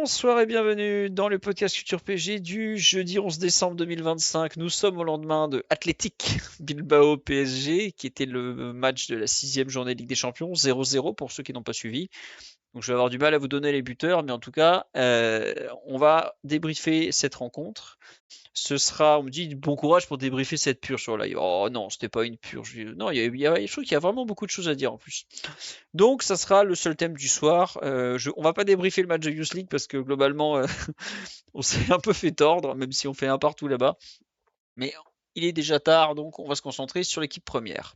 Bonsoir et bienvenue dans le podcast Culture PG du jeudi 11 décembre 2025. Nous sommes au lendemain de Athletic Bilbao PSG, qui était le match de la sixième journée de Ligue des Champions, 0-0 pour ceux qui n'ont pas suivi. Donc je vais avoir du mal à vous donner les buteurs, mais en tout cas, on va débriefer cette rencontre. Ce sera, on me dit, bon courage pour débriefer cette purge sur live. Oh non, c'était pas une purge. Non, je trouve qu'il y a vraiment beaucoup de choses à dire en plus. Donc, ça sera le seul thème du soir. On va pas débriefer le match de Youth League parce que globalement, on s'est un peu fait tordre, même si on fait un partout là-bas. Mais il est déjà tard, donc on va se concentrer sur l'équipe première.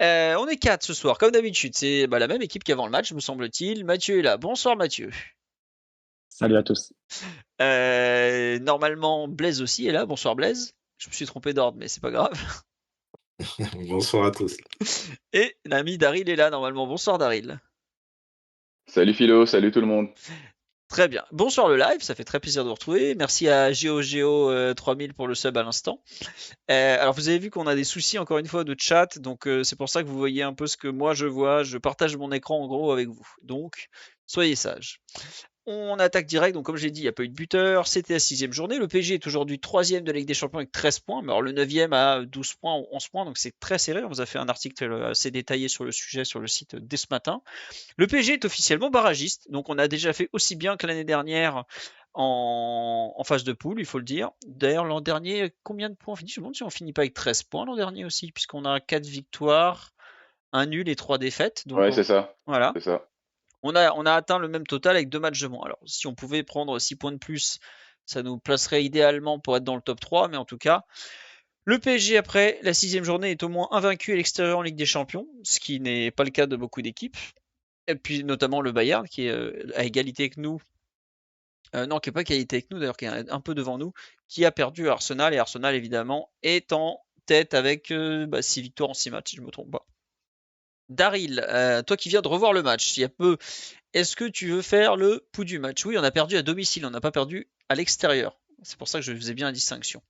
On est 4 ce soir, comme d'habitude. C'est la même équipe qu'avant le match, me semble-t-il. Mathieu est là. Bonsoir Mathieu. Salut à tous. Normalement, Blaise aussi est là. Bonsoir Blaise. Je me suis trompé d'ordre, mais c'est pas grave. Bonsoir à tous. Et l'ami Daryl est là normalement. Bonsoir Daryl. Salut Philo, salut tout le monde. Très bien. Bonsoir le live, ça fait très plaisir de vous retrouver. Merci à GeoGeo 3000 pour le sub à l'instant. Alors vous avez vu qu'on a des soucis encore une fois de chat, donc c'est pour ça que vous voyez un peu ce que moi je vois. Je partage mon écran en gros avec vous. Donc soyez sages. On attaque direct, donc comme j'ai dit, il n'y a pas eu de buteur, c'était la sixième journée. Le PSG est aujourd'hui troisième de la Ligue des Champions avec 13 points, mais alors le neuvième a 12 points ou 11 points, donc c'est très serré. On vous a fait un article assez détaillé sur le sujet sur le site dès ce matin. Le PSG est officiellement barragiste, donc on a déjà fait aussi bien que l'année dernière en phase de poule, il faut le dire. D'ailleurs, l'an dernier, combien de points on finit? Je me demande si on finit pas avec 13 points l'an dernier aussi, puisqu'on a 4 victoires, un nul et 3 défaites. Donc Ouais, c'est ça. voilà. C'est ça. On a atteint le même total avec 2 matchs de moins. Alors, si on pouvait prendre 6 points de plus, ça nous placerait idéalement pour être dans le top 3, mais en tout cas, le PSG après la sixième journée est au moins invaincu à l'extérieur en Ligue des Champions, ce qui n'est pas le cas de beaucoup d'équipes. Et puis notamment le Bayern qui est à égalité que nous. Non, qui n'est pas à égalité avec nous d'ailleurs, qui est un peu devant nous, qui a perdu à Arsenal. Et Arsenal évidemment est en tête avec 6 victoires en 6 matchs, si je ne me trompe pas. Daryl, toi qui viens de revoir le match, il y a peu, est-ce que tu veux faire le pouls du match? Oui, on a perdu à domicile, on n'a pas perdu à l'extérieur. C'est pour ça que je faisais bien la distinction.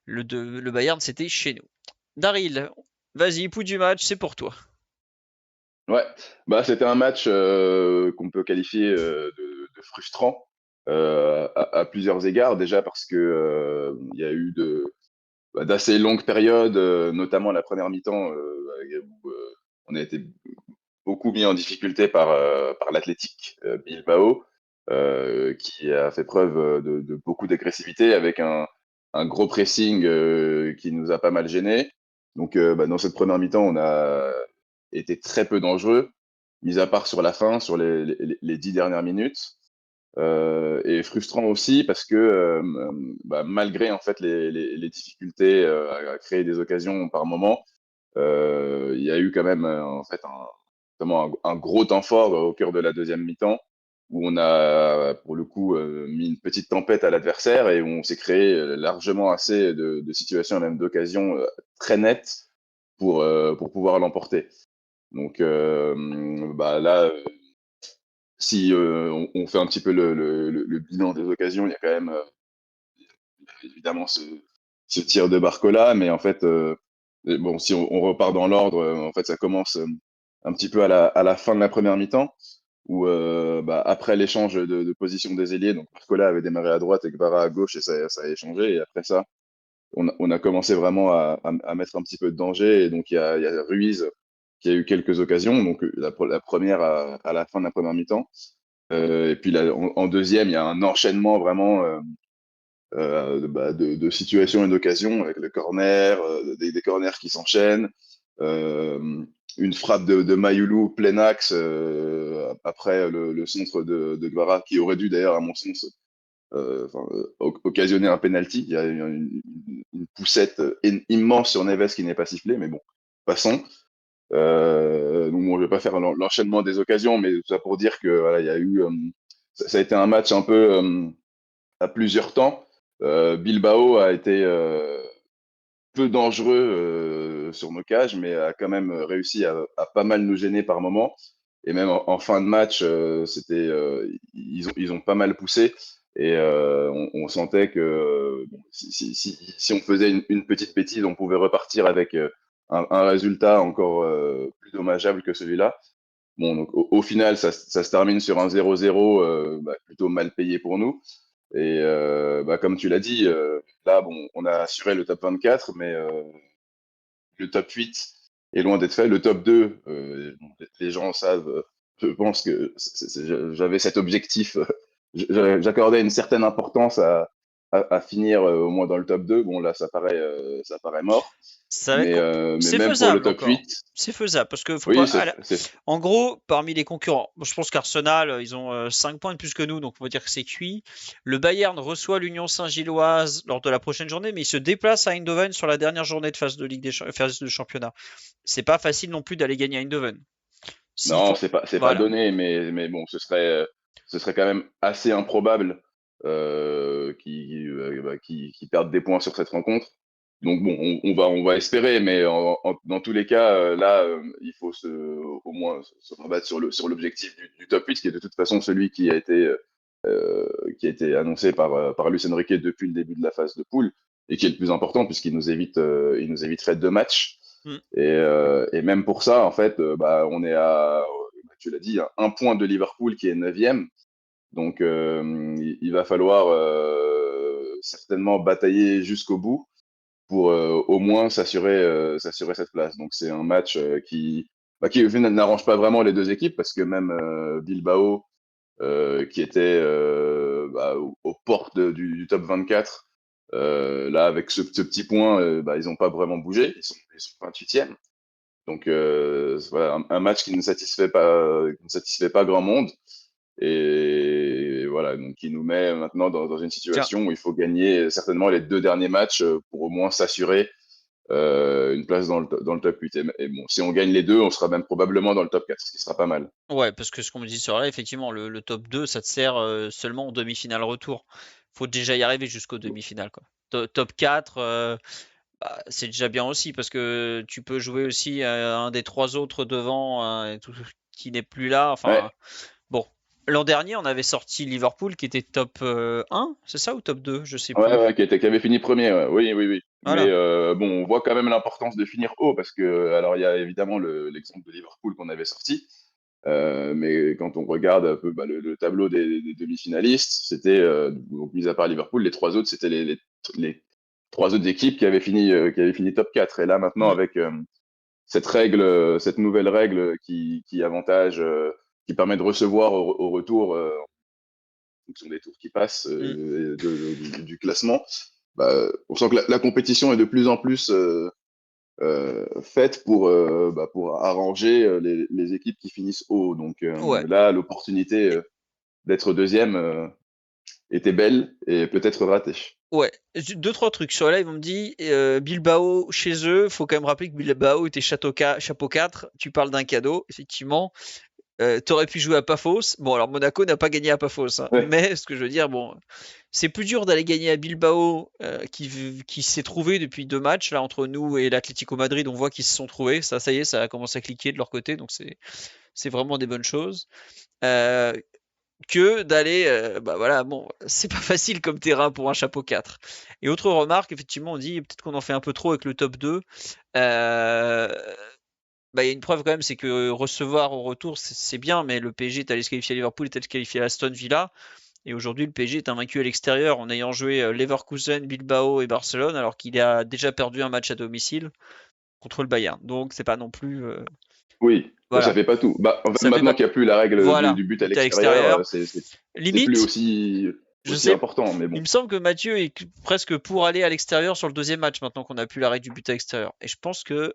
Le Bayern, c'était chez nous. Daryl, vas-y, pouls du match, c'est pour toi. Ouais, c'était un match qu'on peut qualifier de frustrant à plusieurs égards. Déjà parce que il y a eu d'assez longues périodes, notamment la première mi-temps, où on a été beaucoup mis en difficulté par l'Athletic Bilbao, qui a fait preuve de beaucoup d'agressivité avec un gros pressing qui nous a pas mal gênés. Donc, dans cette première mi-temps, on a été très peu dangereux, mis à part sur la fin, sur les 10 dernières minutes. Et frustrant aussi parce que malgré en fait les difficultés à créer des occasions par moment, il y a eu quand même en fait vraiment un gros temps fort au cœur de la deuxième mi-temps où on a pour le coup mis une petite tempête à l'adversaire et où on s'est créé largement assez de situations et même d'occasions très nettes pour pouvoir l'emporter. Donc là, si on fait un petit peu le bilan des occasions, il y a quand même évidemment ce tir de Barcola, mais en fait, bon, si on repart dans l'ordre, en fait, ça commence un petit peu à la fin de la première mi-temps, où après l'échange de position des ailiers, donc Barcola avait démarré à droite et Kvara à gauche, et ça a échangé, et après ça, on a commencé vraiment à mettre un petit peu de danger, et donc il y a Ruiz qui a eu quelques occasions, donc la première à la fin de la première mi-temps, et puis là, en deuxième, il y a un enchaînement vraiment de situations et d'occasions avec le corner, des corners qui s'enchaînent, une frappe de Mayoulou plein axe après le centre de Guevara qui aurait dû d'ailleurs à mon sens occasionner un penalty. Il y a une poussette immense sur Neves qui n'est pas sifflée, mais bon, passons. Donc bon, je vais pas faire l'enchaînement des occasions, mais tout ça pour dire que voilà, il y a eu ça a été un match un peu à plusieurs temps. Bilbao a été peu dangereux sur nos cages, mais a quand même réussi à pas mal nous gêner par moment. Et même en fin de match, ils ont pas mal poussé. Et on sentait que bon, si on faisait une petite bêtise, on pouvait repartir avec un résultat encore plus dommageable que celui-là. Bon, donc au final, ça se termine sur un 0-0 plutôt mal payé pour nous. Et comme tu l'as dit, là, bon, on a assuré le top 24, mais le top 8 est loin d'être fait. Le top 2, bon, les gens savent, je pense que j'avais cet objectif, j'accordais une certaine importance à finir au moins dans le top 2. Bon, là, ça paraît mort. Ça va être Mais c'est même pour le faisable top encore. 8, C'est faisable parce que faut pas. oui, En gros, parmi les concurrents, je pense qu'Arsenal, ils ont 5 points de plus que nous, donc on va dire que c'est cuit. Le Bayern reçoit l'Union Saint-Gilloise lors de la prochaine journée, mais il se déplace à Eindhoven sur la dernière journée de phase de phase de championnat. C'est pas facile non plus d'aller gagner à Eindhoven. S'il non, faut, c'est pas voilà. donné, mais bon, ce serait quand même assez improbable qu'ils perdent des points sur cette rencontre. Donc bon, on va espérer, mais dans tous les cas, là, il faut au moins se rabattre sur l'objectif du top 8, qui est de toute façon celui qui a été annoncé par Luis Enrique depuis le début de la phase de poule, et qui est le plus important, il nous éviterait 2 matchs. Mm. Et même pour ça, en fait, on est tu l'as dit, à 1 point de Liverpool qui est 9e. Donc, il va falloir certainement batailler jusqu'au bout pour au moins s'assurer cette place. Donc, c'est un match qui au final, n'arrange pas vraiment les deux équipes parce que même Bilbao, qui était aux portes du top 24, là, avec ce petit point, ils n'ont pas vraiment bougé. Ils sont 28e. Donc voilà, un match qui ne satisfait pas grand monde. Et voilà, donc qui nous met maintenant dans une Tiens, situation où il faut gagner certainement les 2 derniers matchs pour au moins s'assurer une place dans le top 8. Et bon, si on gagne les deux, on sera même probablement dans le top 4, ce qui sera pas mal. ouais, parce que ce qu'on me dit sur là, effectivement, le top 2, ça te sert seulement en demi-finale retour. Faut déjà y arriver jusqu'aux demi-finales, quoi. Top 4, c'est déjà bien aussi parce que tu peux jouer aussi un des trois autres devant et tout, qui n'est plus là. Ouais, Enfin, bon. L'an dernier, on avait sorti Liverpool qui était top 1, c'est ça, ou top 2? Je sais ouais, plus. ouais, qui avait fini premier, ouais. Oui, oui, oui. Mais Voilà. bon, on voit quand même l'importance de finir haut parce que, alors, il y a évidemment l'exemple de Liverpool qu'on avait sorti. Mais quand on regarde un peu le tableau des demi-finalistes, c'était, donc, mis à part Liverpool, les trois autres, c'était les trois autres équipes qui avaient fini top 4. Et là, maintenant, Mm. avec cette nouvelle règle qui avantage, qui permet de recevoir au retour, en fonction des tours qui passent, Mm. du classement, on sent que la compétition est de plus en plus faite pour arranger les équipes qui finissent haut. Donc Ouais. là, l'opportunité d'être deuxième était belle et peut-être ratée. Ouais, deux, trois trucs. Sur là, ils m'ont dit Bilbao chez eux. Faut quand même rappeler que Bilbao était chapeau 4. Tu parles d'un cadeau, effectivement. T'aurais pu jouer à Paphos. Bon, alors Monaco n'a pas gagné à Paphos, hein. Ouais, Mais ce que je veux dire, bon, c'est plus dur d'aller gagner à Bilbao, qui s'est trouvé depuis 2 matchs là entre nous et l'Atlético Madrid. On voit qu'ils se sont trouvés. Ça y est, ça a commencé à cliquer de leur côté, donc c'est vraiment des bonnes choses. Euh, que d'aller, voilà, bon, c'est pas facile comme terrain pour un chapeau 4. Et autre remarque, effectivement, on dit peut-être qu'on en fait un peu trop avec le top 2. Euh, il y a une preuve quand même, c'est que recevoir au retour, c'est bien, mais le PSG est allé se qualifier à Liverpool, est allé se qualifier à Aston Villa. Et aujourd'hui, le PSG est invaincu à l'extérieur en ayant joué Leverkusen, Bilbao et Barcelone, alors qu'il a déjà perdu un match à domicile contre le Bayern. Donc, c'est pas non plus. oui, bon, ça Voilà. fait pas tout. En fait, Ça fait pas maintenant qu'il tout. n'y a plus la règle Voilà. du but à But à l'extérieur, l'extérieur. c'est plus Limite, je aussi sais, important. Mais il bon, me semble que Mathieu est presque pour aller à l'extérieur sur le deuxième match maintenant qu'on a plus l'arrêt du but à l'extérieur. Et je pense que,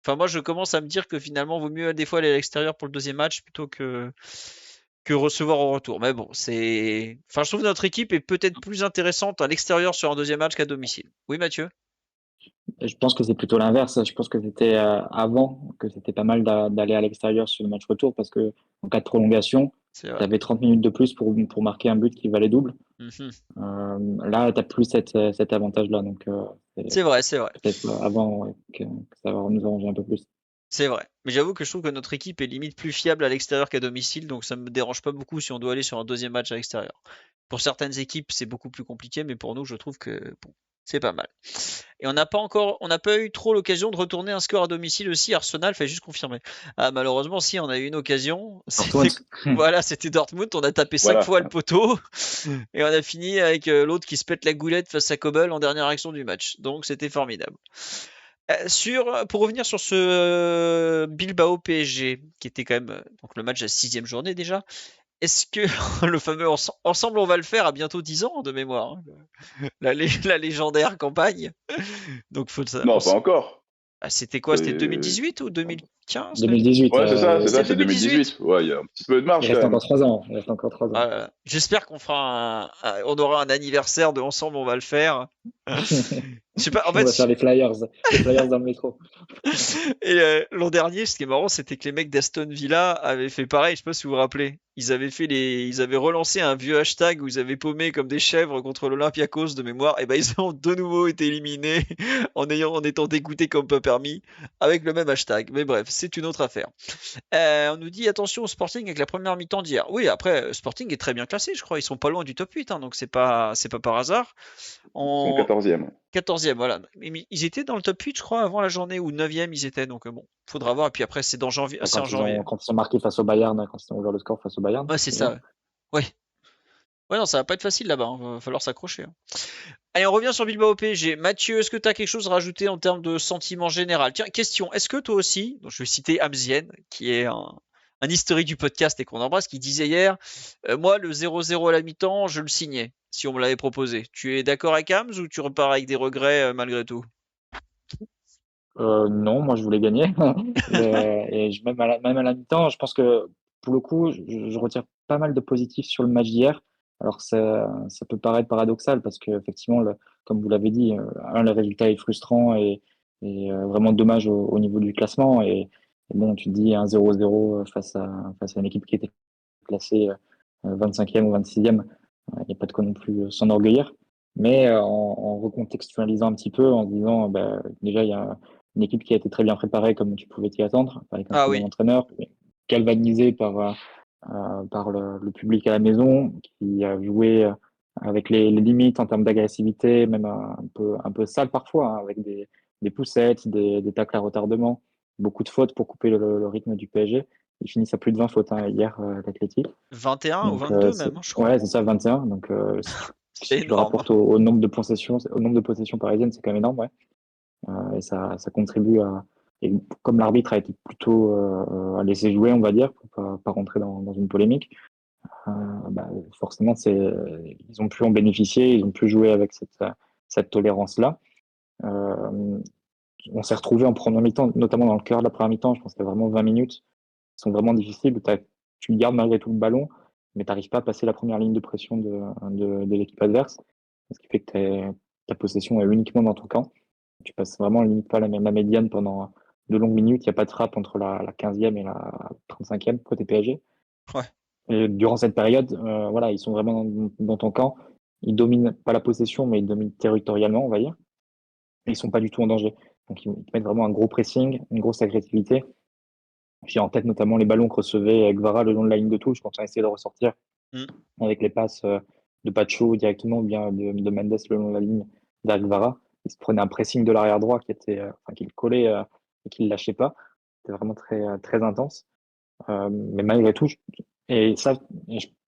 enfin moi je commence à me dire que finalement vaut mieux des fois aller à l'extérieur pour le deuxième match plutôt que recevoir au retour. Mais bon, enfin je trouve que notre équipe est peut-être plus intéressante à l'extérieur sur un deuxième match qu'à domicile. Oui Mathieu? Je pense que c'est plutôt l'inverse. Je pense que c'était avant que c'était pas mal d'aller à l'extérieur sur le match retour parce que en cas de prolongation, C'est vrai. tu avais 30 minutes de plus pour marquer un but qui valait double. Mhm. Là, tu n'as plus cet avantage-là. Donc, c'est C'est vrai, c'est vrai. peut-être avant ouais, que ça va nous arranger un peu plus. C'est vrai. Mais j'avoue que je trouve que notre équipe est limite plus fiable à l'extérieur qu'à domicile, donc ça me dérange pas beaucoup si on doit aller sur un deuxième match à l'extérieur. Pour certaines équipes, c'est beaucoup plus compliqué, mais pour nous, je trouve que bon, C'est pas mal. Et on n'a pas eu trop l'occasion de retourner un score à domicile aussi. Arsenal fait juste confirmer. Ah, malheureusement, si, on a eu une occasion. Dortmund. Voilà, c'était Dortmund. On a tapé 5 Voilà. fois le poteau. Et on a fini avec l'autre qui se pète la goulette face à Kobel en dernière action du match. Donc, c'était formidable. Pour revenir sur ce Bilbao PSG, qui était quand même donc le match de la 6e journée déjà, est-ce que le fameux Ensemble on va le faire a bientôt 10 ans de mémoire, hein, la légendaire campagne. Donc faut ça. Non, pas encore. C'était quoi? C'était C'est- 2018 ou 2015 2018. Ouais, c'est ça, C'est c'est 2018. Ouais, il y a un petit peu de marge Il quand reste même. encore 3 ans. Il reste encore 3 ans. Ah là là. J'espère qu'on fera on aura un anniversaire de Ensemble on va le faire. Je sais pas, en On va fait, faire les flyers dans le métro. et l'an dernier, ce qui est marrant, c'était que les mecs d'Aston Villa avaient fait pareil. Je sais pas si vous vous rappelez. Ils avaient relancé un vieux hashtag où ils avaient paumé comme des chèvres contre l'Olympiakos de mémoire. Et ben ils ont de nouveau été éliminés en étant dégoûtés comme pas permis avec le même hashtag. Mais bref, c'est une autre affaire. On nous dit attention au Sporting avec la première mi-temps d'hier. Oui, après Sporting est très bien classé, je crois. Ils sont pas loin du top 8, hein, donc c'est pas par hasard. Ils sont En 14e. 14e, voilà. Mais ils étaient dans le top 8, je crois, avant la journée, ou 9e ils étaient, donc bon, faudra voir. Et puis après, c'est dans janvier. C'est en janvier. Quand ils sont marqués face au Bayern, quand ils ont ouvert le score face au Bayern. Ouais, c'est ça. Ouais. Ouais, non, ça va pas être facile là-bas. Il va falloir s'accrocher. Hein. Allez, on revient sur Bilbao PSG. Mathieu, est-ce que tu as quelque chose à rajouter en termes de sentiment général? Tiens, question. Est-ce que toi aussi, donc je vais citer Amzienne, qui est un historique du podcast et qu'on embrasse, qui disait hier, moi, le 0-0 à la mi-temps, je le signais, si on me l'avait proposé. Tu es d'accord avec Ams ou tu repars avec des regrets malgré tout? Non, moi je voulais gagner. Même à la mi-temps, je pense que pour le coup, je retire pas mal de positifs sur le match d'hier. Alors ça peut paraître paradoxal parce que effectivement, comme vous l'avez dit, le résultat est frustrant et vraiment dommage au niveau du classement. Et bon, tu te dis un 0-0 face à une équipe qui était classée 25e ou 26e, il n'y a pas de quoi non plus s'enorgueillir. Mais en recontextualisant un petit peu, en se disant, bah, déjà, il y a une équipe qui a été très bien préparée, comme tu pouvais t'y attendre, avec un Ah très bon oui. entraîneur, galvanisé par le public à la maison, qui a joué avec les limites en termes d'agressivité, même un peu sale parfois, hein, avec des poussettes, des tacles à retardement, beaucoup de fautes pour couper le rythme du PSG. Ils finissent à plus de 20 fautes hier, l'Athletic. 21 ou Donc, 22 même, hein, je crois. ouais, c'est ça, 21. Donc, C'est si tu le énorme. rapportes au nombre de possessions parisiennes, c'est quand même énorme, ouais. Et ça contribue à. Et comme l'arbitre a été plutôt à laisser jouer, on va dire, pour pas rentrer dans une polémique, bah, forcément, ils ont pu en bénéficier, ils ont pu jouer avec cette tolérance-là. On s'est retrouvé en première mi-temps, notamment dans le cœur de la première mi-temps. Je pense qu'il y a vraiment 20 minutes qui sont vraiment difficiles. Tu gardes malgré tout le ballon, mais tu n'arrives pas à passer la première ligne de pression de l'équipe adverse. Ce qui fait que ta possession est uniquement dans ton camp. Tu passes vraiment limite pas la médiane pendant de longues minutes. Il n'y a pas de frappe entre la 15e et la 35e côté PSG. Ouais. Et durant cette période, voilà, ils sont vraiment dans ton camp. Ils dominent pas la possession, mais ils dominent territorialement, on va dire. Et ils sont pas du tout en danger. Donc ils mettent vraiment un gros pressing, une grosse agressivité. J'ai en tête notamment les ballons que recevait Gvara le long de la ligne de touche quand on a essayé de ressortir Mm. avec les passes de Pacho directement ou bien de Mendes le long de la ligne vers Gvara. Il se prenait un pressing de l'arrière droit qui le collait et qui ne le lâchait pas. C'était vraiment très, très intense. Mais malgré tout, et ça,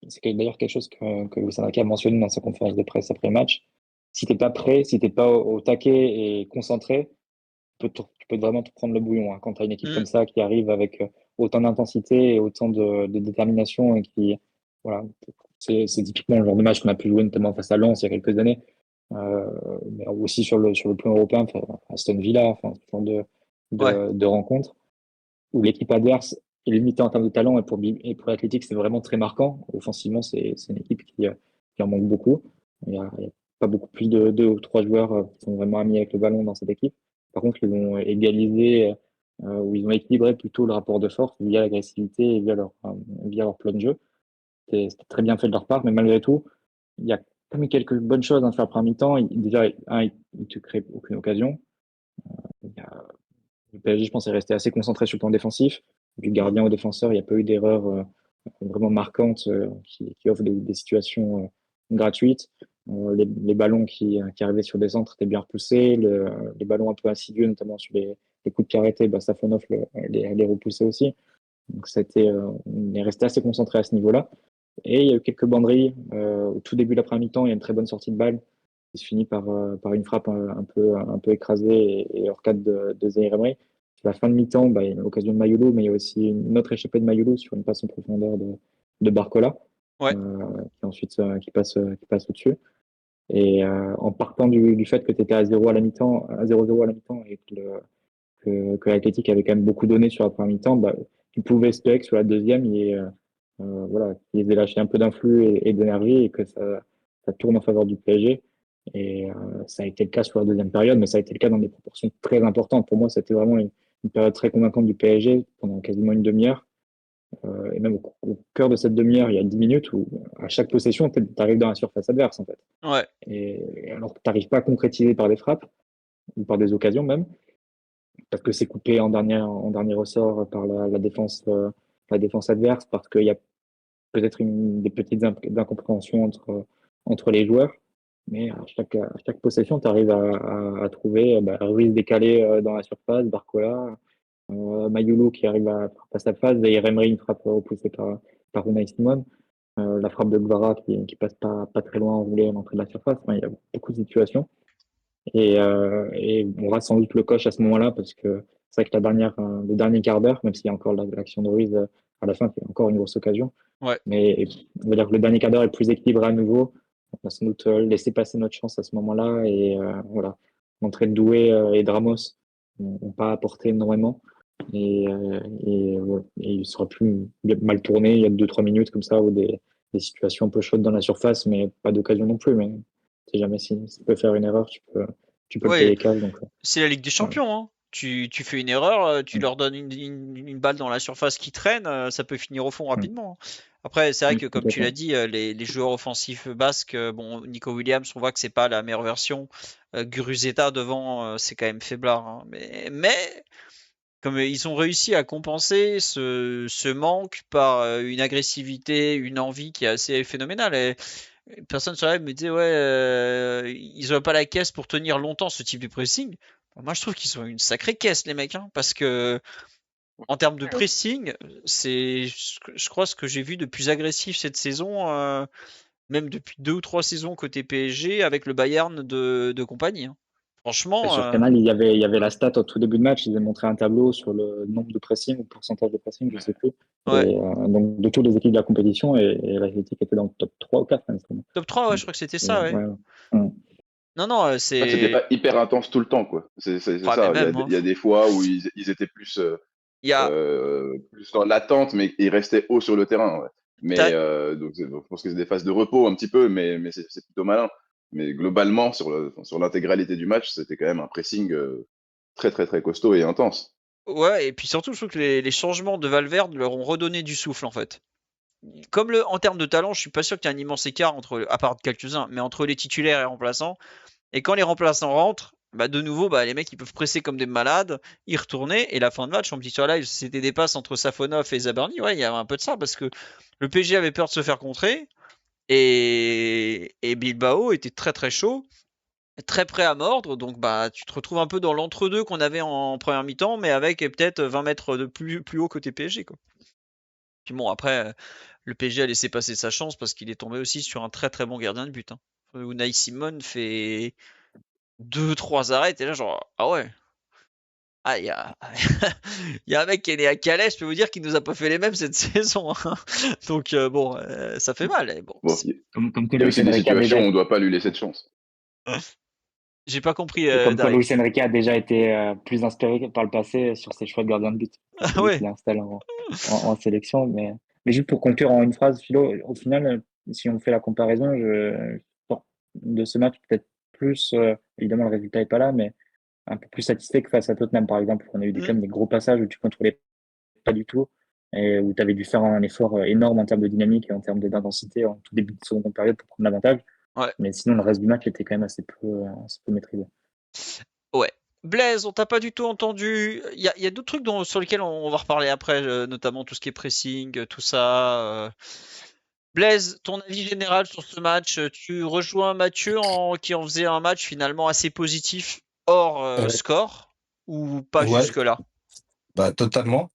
c'est d'ailleurs quelque chose que Luis Enrique a mentionné dans sa conférence de presse après le match. Si t'es pas prêt, si t'es pas au taquet et concentré, tu peux vraiment te prendre le bouillon. Hein, quand tu as une équipe Mm. comme ça qui arrive avec autant d'intensité et autant de détermination et voilà, c'est typiquement le genre de match qu'on a pu jouer notamment face à Lens il y a quelques années, mais aussi sur le plan européen, Aston Villa, enfin, ce genre Ouais. de rencontres où l'équipe adverse est limitée en termes de talent et pour l'Athletic, c'est vraiment très marquant. Offensivement, c'est une équipe qui en manque beaucoup. Il y a pas beaucoup plus de 2 ou 3 joueurs qui sont vraiment amis avec le ballon dans cette équipe. Par contre, ils ont égalisé ou ils ont équilibré plutôt le rapport de force via l'agressivité et via leur plan de jeu. C'était très bien fait de leur part, mais malgré tout, il y a quand même quelques bonnes choses à faire première mi-temps. Déjà, il ne te crée aucune occasion. Il y a le PSG, je pense, est resté assez concentré sur le plan défensif. Du Mm. gardien au défenseur, il n'y a pas eu d'erreur vraiment marquante qui offre des situations gratuites. Les ballons qui arrivaient sur des centres étaient bien repoussés. Les ballons un peu insidieux, notamment sur les coups de pied arrêtés, Safonov les repoussait aussi. Donc on est resté assez concentré à ce niveau-là. Et il y a eu quelques banderilles. Au tout début de la première mi-temps, il y a une très bonne sortie de balle qui se finit par une frappe un peu écrasée et hors cadre de Zaïre Emery. À la fin de mi-temps, il y a une occasion de Mayolo, mais il y a aussi une autre échappée de Mayolo sur une passe en profondeur de Barcola, Ouais. qui ensuite qui passe au-dessus. Et en partant du fait que tu étais à 0 à la mi-temps, à 0-0 à la mi-temps, et que l'Athletic avait quand même beaucoup donné sur la première mi-temps, tu pouvais espérer que sur la deuxième, voilà, qu'ils aient lâché un peu d'influx et d'énergie et que ça tourne en faveur du PSG. Et ça a été le cas sur la deuxième période, mais ça a été le cas dans des proportions très importantes. Pour moi, c'était vraiment une période très convaincante du PSG pendant quasiment une demi-heure. Et même au cœur de cette demi-heure, il y a 10 minutes où à chaque possession, tu arrives dans la surface adverse, en fait. Ouais. Et alors que tu n'arrives pas à concrétiser par des frappes, ou par des occasions même, parce que c'est coupé en dernier ressort par la défense adverse, parce qu'il y a peut-être des petites incompréhensions entre les joueurs. Mais à chaque possession, tu arrives à trouver Ruiz décalé dans la surface, Barcola, Mayolo qui arrive à passer sa phase, Zaïre Emery, une frappe repoussée par Unai Simon, la frappe de Guevara qui passe pas très loin enroulée à l'entrée de la surface. Enfin, il y a beaucoup de situations. Et on rate sans doute le coche à ce moment-là parce que c'est vrai que le dernier quart d'heure, même s'il y a encore l'action de Ruiz à la fin, qui est encore une grosse occasion, Ouais. mais on va dire que le dernier quart d'heure est plus équilibré à nouveau. On a sans doute laissé passer notre chance à ce moment-là et voilà, l'entrée de Doué et de Ramos n'ont pas apporté énormément et il sera plus mal tourné. Il y a 2-3 minutes comme ça où des situations un peu chaudes dans la surface, mais pas d'occasion non plus. Mais tu sais jamais si tu peux faire une erreur, tu peux le Ouais, payer cash. Donc, c'est la Ligue des voilà. Champions, hein. Tu fais une erreur, tu leur donnes une balle dans la surface qui traîne, ça peut finir au fond rapidement, hein. Après, c'est vrai que comme tu l'as dit, les joueurs offensifs basques, bon, Nico Williams, on voit que c'est pas la meilleure version. Guruzeta devant, c'est quand même faiblard, hein. Mais comme ils ont réussi à compenser ce manque par une agressivité, une envie qui est assez phénoménale. Et personne sur la me disait, ouais, ils n'ont pas la caisse pour tenir longtemps ce type de pressing. Moi, je trouve qu'ils ont une sacrée caisse, les mecs, hein, parce que en termes de pressing, c'est, je crois, ce que j'ai vu de plus agressif cette saison, même depuis 2 ou 3 saisons côté PSG avec le Bayern de compagnie, hein. Franchement, Sur Canal, il y avait la stat au tout début de match. Ils avaient montré un tableau sur le nombre de pressing ou pourcentage de pressing, je sais plus. ouais. Et, donc, de toutes les équipes de la compétition, et l'Athletic était dans le top 3 ou 4. Hein, Top 3, ouais, donc, je crois que c'était ça, ouais. ouais. Ouais. Non, non, En fait, c'était pas hyper intense tout le temps, quoi. C'est Enfin, mais ça. même, hein. Il y a des fois où ils étaient plus, Il y a, plus dans l'attente, mais ils restaient haut sur le terrain. Ouais. Mais t'as- donc, je pense que c'est des phases de repos un petit peu, mais c'est plutôt malin. Mais globalement, sur l'intégralité du match, c'était quand même un pressing très, très, très costaud et intense. ouais, et puis surtout, je trouve que les changements de Valverde leur ont redonné du souffle, en fait. Comme en termes de talent, je suis pas sûr qu'il y ait un immense écart à part quelques-uns, mais entre les titulaires et les remplaçants. Et quand les remplaçants rentrent, de nouveau, les mecs ils peuvent presser comme des malades, y retourner. Et la fin de match, on me dit sur live, c'était des passes entre Safonov et Zaberni. Ouais, il y avait un peu de ça parce que le PSG avait peur de se faire contrer et Bilbao était très très chaud, très prêt à mordre. Donc tu te retrouves un peu dans l'entre-deux qu'on avait en première mi-temps, mais avec peut-être 20 mètres de plus haut côté PSG, quoi. Puis bon, après, le PSG a laissé passer sa chance parce qu'il est tombé aussi sur un très très bon gardien de but, hein. Unai Simon fait 2-3 arrêts, et là genre, ah ouais. Ah, il y a... y a un mec qui est né à Calais, je peux vous dire qu'il nous a pas fait les mêmes cette saison, hein. Donc bon, ça fait mal. Et bon, Bon, il Comme y a aussi des situations où on ne doit pas lui laisser de chance. j'ai pas compris, comme Dari. Luis Enrique a déjà été plus inspiré par le passé sur ses choix de gardien de but. Ah C'est lui qui ouais. l'installe en sélection. Mais juste pour conclure en une phrase, Philo, au final, si on fait la comparaison, bon, de ce match, peut-être plus, évidemment, le résultat n'est pas là, mais un peu plus satisfait que face à Tottenham, par exemple. On a eu quand même des gros passages où tu contrôlais pas du tout et où tu avais dû faire un effort énorme en termes de dynamique et en termes d'intensité en tout début de seconde période pour prendre l'avantage. Ouais. Mais sinon, le reste du match était quand même assez peu maîtrisé. Ouais. Blaise, on t'a pas du tout entendu. Il y a d'autres trucs sur lesquels on va reparler après, notamment tout ce qui est pressing, tout ça. Blaise, ton avis général sur ce match, tu rejoins Mathieu qui en faisait un match finalement assez positif hors score ou pas Ouais, jusque-là? bah, totalement.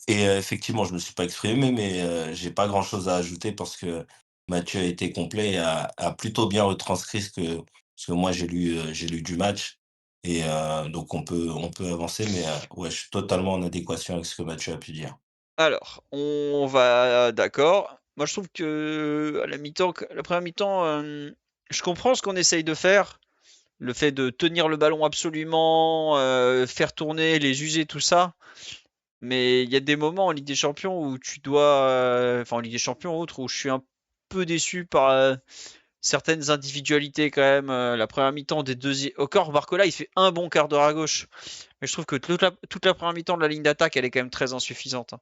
Effectivement, je me suis pas exprimé, mais j'ai pas grand-chose à ajouter parce que Mathieu a été complet et a plutôt bien retranscrit ce que moi j'ai lu du match et donc on peut avancer, mais ouais, je suis totalement en adéquation avec ce que Mathieu a pu dire. Alors, on va d'accord. Moi, je trouve que à la mi-temps, la première mi-temps, je comprends ce qu'on essaye de faire, le fait de tenir le ballon absolument, faire tourner, les user, tout ça. Mais il y a des moments en Ligue des Champions où tu dois, enfin en Ligue des Champions ou autre, où je suis un peu déçu par certaines individualités quand même. La première mi-temps des deuxièmes. Encore, Barcola, il fait un bon quart d'heure à gauche. Mais je trouve que toute la première mi-temps de la ligne d'attaque, elle est quand même très insuffisante, hein.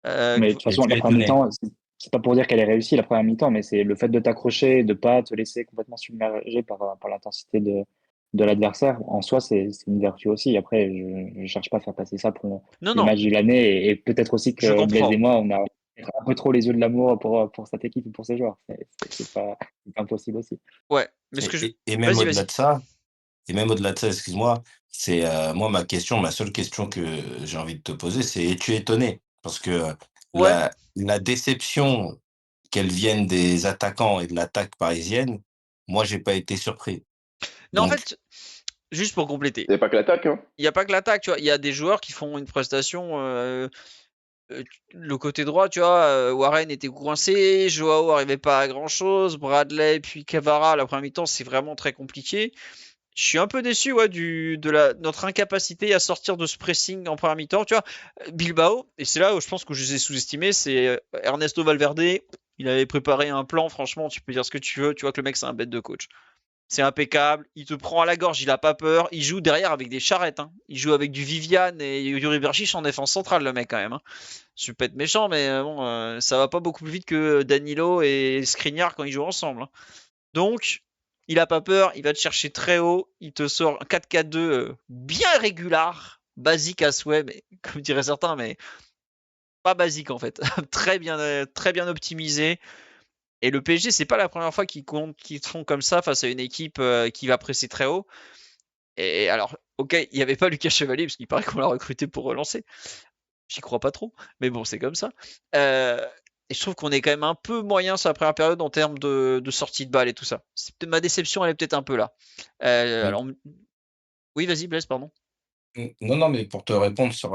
Mais de toute Et façon, tu la es première étonné. mi-temps, c'est pas pour dire qu'elle est réussie, la première mi-temps, mais c'est le fait de t'accrocher, de pas te laisser complètement submerger par l'intensité de l'adversaire. En soi, c'est une vertu aussi. Après, je cherche pas à faire passer ça pour Non, le non, match de l'année et peut-être aussi je que Blaise et comprends. moi, on a un peu trop les yeux de l'amour pour cette équipe et pour ces joueurs. C'est pas impossible aussi. Ouais, mais ce que Et je. et et même Vas-y, au-delà vas-y. de ça Et même au-delà de ça, excuse-moi, c'est, moi ma seule question que j'ai envie de te poser, c'est es-tu étonné? Parce que Ouais. la déception, qu'elle vienne des attaquants et de l'attaque parisienne, moi j'ai pas été surpris. Non, en Donc fait, juste pour compléter, Il n'y a pas que l'attaque, hein. il n'y a pas que l'attaque, tu vois. Il y a des joueurs qui font une prestation. Le côté droit, tu vois, Warren était coincé, Joao arrivait pas à grand chose, Bradley puis Cavara, la première mi-temps, c'est vraiment très compliqué. Je suis un peu déçu, ouais, de notre incapacité à sortir de ce pressing en première mi-temps, tu vois. Bilbao, et c'est là où je pense que je les ai sous-estimés, c'est Ernesto Valverde. Il avait préparé un plan, franchement, tu peux dire ce que tu veux, tu vois que le mec c'est un bête de coach. C'est impeccable, il te prend à la gorge, il a pas peur, il joue derrière avec des charrettes, hein. Il joue avec du Viviane et Yuri Berchiche en défense centrale, le mec quand même, hein. Je peux être méchant, mais bon, ça va pas beaucoup plus vite que Danilo et Skriniar quand ils jouent ensemble, hein. Donc, il a pas peur, il va te chercher très haut, il te sort un 4-4-2 bien régulier, basique à souhait, mais comme diraient certains, mais pas basique en fait, très bien optimisé. Et le PSG, c'est pas la première fois qu'ils font comme ça face à une équipe qui va presser très haut. Et alors, ok, il n'y avait pas Lucas Chevalier parce qu'il paraît qu'on l'a recruté pour relancer. J'y crois pas trop, mais bon, c'est comme ça. Euh, et je trouve qu'on est quand même un peu moyen sur la première période en termes de sortie de balle et tout ça. Ma déception, elle est peut-être un peu là. mmh, Alors, oui, vas-y, Blaise, pardon. non, non, mais pour te répondre sur,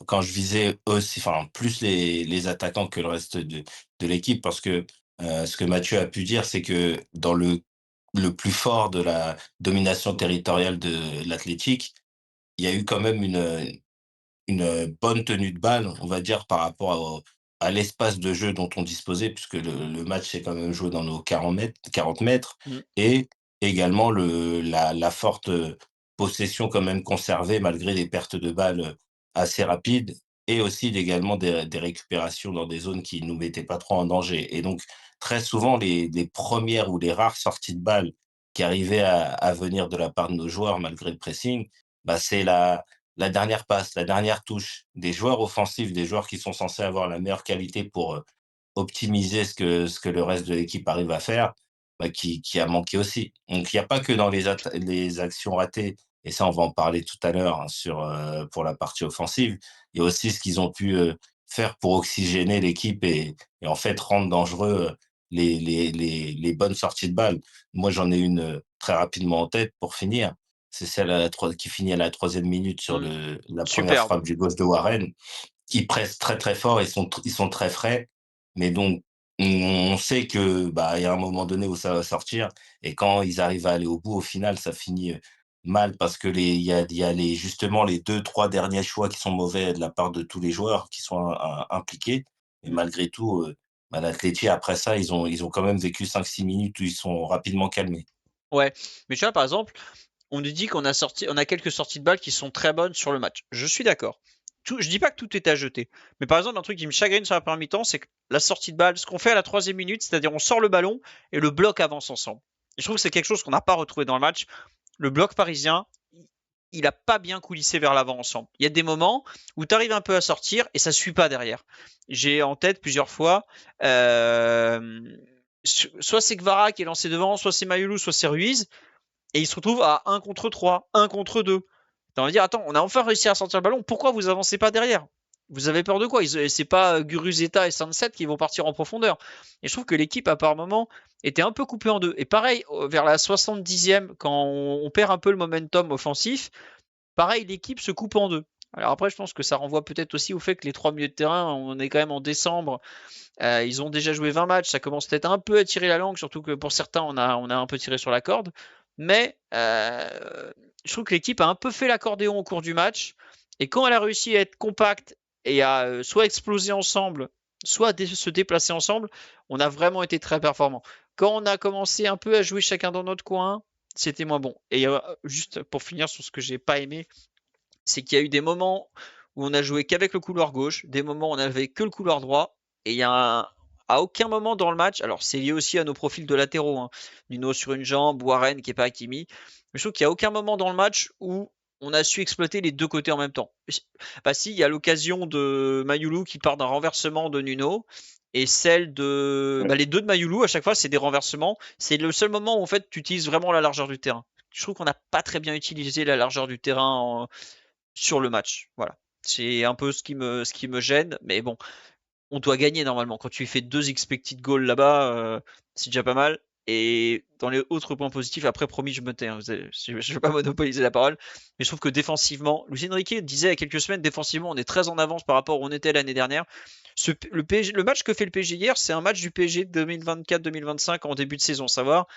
quand je visais aussi enfin plus les attaquants que le reste de l'équipe parce que, ce que Mathieu a pu dire, c'est que dans le plus fort de la domination territoriale de l'Athletic, il y a eu quand même une bonne tenue de balle, on va dire, par rapport à l'espace de jeu dont on disposait, puisque le match s'est quand même joué dans nos 40 mètres Mm. et également la forte, possession quand même conservée malgré les pertes de balles, assez rapides et aussi également des récupérations dans des zones qui nous mettaient pas trop en danger et donc très souvent les 1res ou les rares sorties de balles qui arrivaient à venir de la part de nos joueurs malgré le pressing, bah, c'est la dernière passe, la dernière touche, des joueurs offensifs, des joueurs qui sont censés avoir la meilleure qualité pour, optimiser ce que le reste de l'équipe arrive à faire, bah, qui a manqué aussi. Donc il y a pas que dans les actions ratées et ça on va en parler tout à l'heure, hein, pour la partie offensive. Il y a aussi ce qu'ils ont pu, faire pour oxygéner l'équipe et en fait rendre dangereux, les bonnes sorties de balles. Moi j'en ai une, très rapidement en tête pour finir. C'est celle qui finit à la 3e minute sur Mm. la première Superbe. frappe du gauche de Warren. Ils pressent très, très fort, ils sont très frais, mais donc on sait que, bah, il y a un moment donné où ça va sortir et quand ils arrivent à aller au bout, au final, ça finit, mal parce que il y a les justement les 2 3 derniers choix qui sont mauvais de la part de tous les joueurs qui sont impliqués et Mm. malgré tout, bah, l'Atleti après ça, ils ont quand même vécu 5 6 minutes où ils sont rapidement calmés. Ouais, mais tu vois, par exemple, on nous dit on a quelques sorties de balles qui sont très bonnes sur le match. Je suis d'accord. Je dis pas que tout est à jeter, mais par exemple, un truc qui me chagrine sur la première mi-temps, c'est que la sortie de balle, ce qu'on fait à la 3e minute, c'est-à-dire on sort le ballon et le bloc avance ensemble. Et je trouve que c'est quelque chose qu'on n'a pas retrouvé dans le match. Le bloc parisien, il a pas bien coulissé vers l'avant ensemble. Il y a des moments où tu arrives un peu à sortir et ça suit pas derrière. J'ai en tête plusieurs fois, soit c'est Kvara qui est lancé devant, soit c'est Mayulu, soit c'est Ruiz, et il se retrouve à 1 contre 3, 1 contre 2. T'as envie de dire, attends, on a enfin réussi à sortir le ballon, pourquoi vous avancez pas derrière? Vous avez peur de quoi? C'est pas Guruzeta et Sunset qui vont partir en profondeur. Et je trouve que l'équipe, à par moment, était un peu coupée en deux. Et pareil, vers la 70e, quand on perd un peu le momentum offensif, pareil, l'équipe se coupe en deux. Alors après, je pense que ça renvoie peut-être aussi au fait que les trois milieux de terrain, on est quand même en décembre, ils ont déjà joué 20 matchs, ça commence peut-être un peu à tirer la langue, surtout que pour certains, on a un peu tiré sur la corde. Mais je trouve que l'équipe a un peu fait l'accordéon au cours du match. Et quand elle a réussi à être compacte et à soit exploser ensemble, soit se déplacer ensemble, on a vraiment été très performant. Quand on a commencé un peu à jouer chacun dans notre coin, c'était moins bon. Et juste pour finir sur ce que j'ai pas aimé, c'est qu'il y a eu des moments où on a joué qu'avec le couloir gauche, des moments où on n'avait que le couloir droit, et il y a à aucun moment dans le match, alors c'est lié aussi à nos profils de latéraux, hein, Nuno sur une jambe, Warren qui est pas Hakimi, mais je trouve qu'il n'y a aucun moment dans le match où on a su exploiter les deux côtés en même temps. Bah si, il y a l'occasion de Mayulu qui part d'un renversement de Nuno, et celle de... Ouais. Bah, les deux de Mayulu, à chaque fois, c'est des renversements. C'est le seul moment où en fait tu utilises vraiment la largeur du terrain. Je trouve qu'on n'a pas très bien utilisé la largeur du terrain sur le match. Voilà. C'est un peu ce qui me gêne, mais bon, on doit gagner normalement. Quand tu fais 2 expected goals là-bas, c'est déjà pas mal. Et dans les autres points positifs, après, promis, je me tais, hein. Je ne veux pas monopoliser la parole, mais je trouve que défensivement, Luis Enrique disait il y a quelques semaines, défensivement, on est très en avance par rapport où on était l'année dernière. Le match que fait le PSG hier, c'est un match du PSG 2024-2025 en début de saison. Savoir,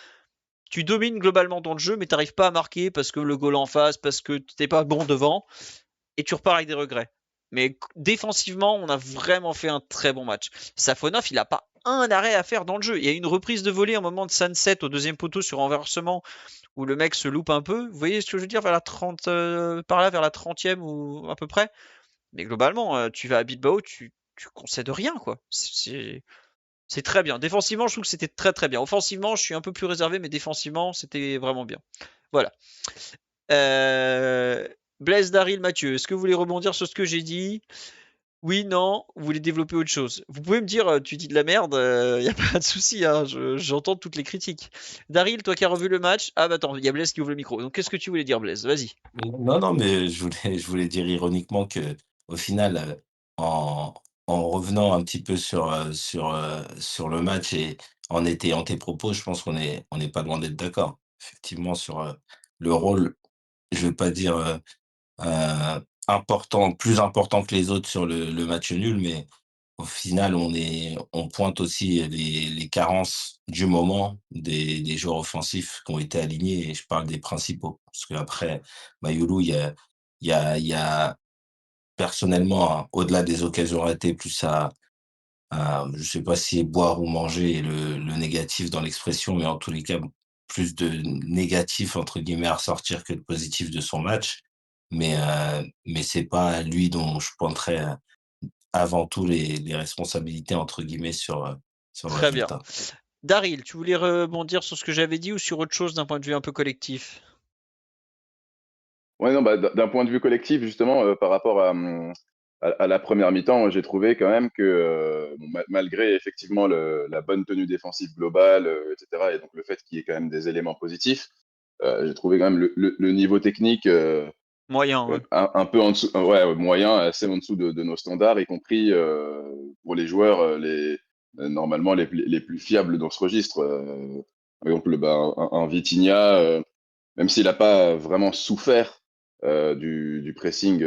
tu domines globalement dans le jeu, mais tu n'arrives pas à marquer parce que le goal en face, parce que tu n'es pas bon devant et tu repars avec des regrets. Mais défensivement, on a vraiment fait un très bon match. Safonov, il n'a pas un arrêt à faire dans le jeu. Il y a une reprise de volée, un moment de Sunset au deuxième poteau sur renversement où le mec se loupe un peu. Vous voyez ce que je veux dire, vers la 30, par là, vers la 30e ou à peu près. Mais globalement, tu vas à Bilbao, tu concèdes rien, quoi. C'est très bien. Défensivement, je trouve que c'était très très bien. Offensivement, je suis un peu plus réservé, mais défensivement, c'était vraiment bien. Voilà. Euh, Blaise, Daryl, Mathieu, est-ce que vous voulez rebondir sur ce que j'ai dit? Oui, non, vous voulez développer autre chose? Vous pouvez me dire, tu dis de la merde, y a pas de souci, hein, j'entends toutes les critiques. Daryl, toi qui as revu le match, ah bah attends, il y a Blaise qui ouvre le micro. Donc qu'est-ce que tu voulais dire, Blaise? Vas-y. Non, non, mais je voulais dire ironiquement que au final, en revenant un petit peu sur le match et en étayant tes propos, je pense qu'on est pas loin d'être d'accord. Effectivement sur, le rôle, je vais pas dire, important, plus important que les autres sur le match nul, mais au final, on pointe aussi les carences du moment des joueurs offensifs qui ont été alignés et je parle des principaux. Parce qu'après Mayulu, il y a personnellement, hein, au-delà des occasions ratées, plus je sais pas si boire ou manger est le négatif dans l'expression, mais en tous les cas, plus de «négatif» entre guillemets à ressortir que de positif de son match. Mais c'est pas lui dont je pointerais, avant tout les «responsabilités» entre guillemets sur le Très bien. résultat. Daryl, tu voulais rebondir sur ce que j'avais dit ou sur autre chose d'un point de vue un peu collectif? Ouais, non, bah, d'un point de vue collectif, justement, par rapport à la première mi-temps, j'ai trouvé quand même que, bon, malgré effectivement la bonne tenue défensive globale, et cetera, et donc le fait qu'il y ait quand même des éléments positifs, j'ai trouvé quand même le niveau technique, Moyen, ouais. un peu en dessous, ouais, moyen, assez en dessous de nos standards, y compris, pour les joueurs, normalement les plus fiables dans ce registre. Par exemple, bah, un Vitinha, même s'il n'a pas vraiment souffert du pressing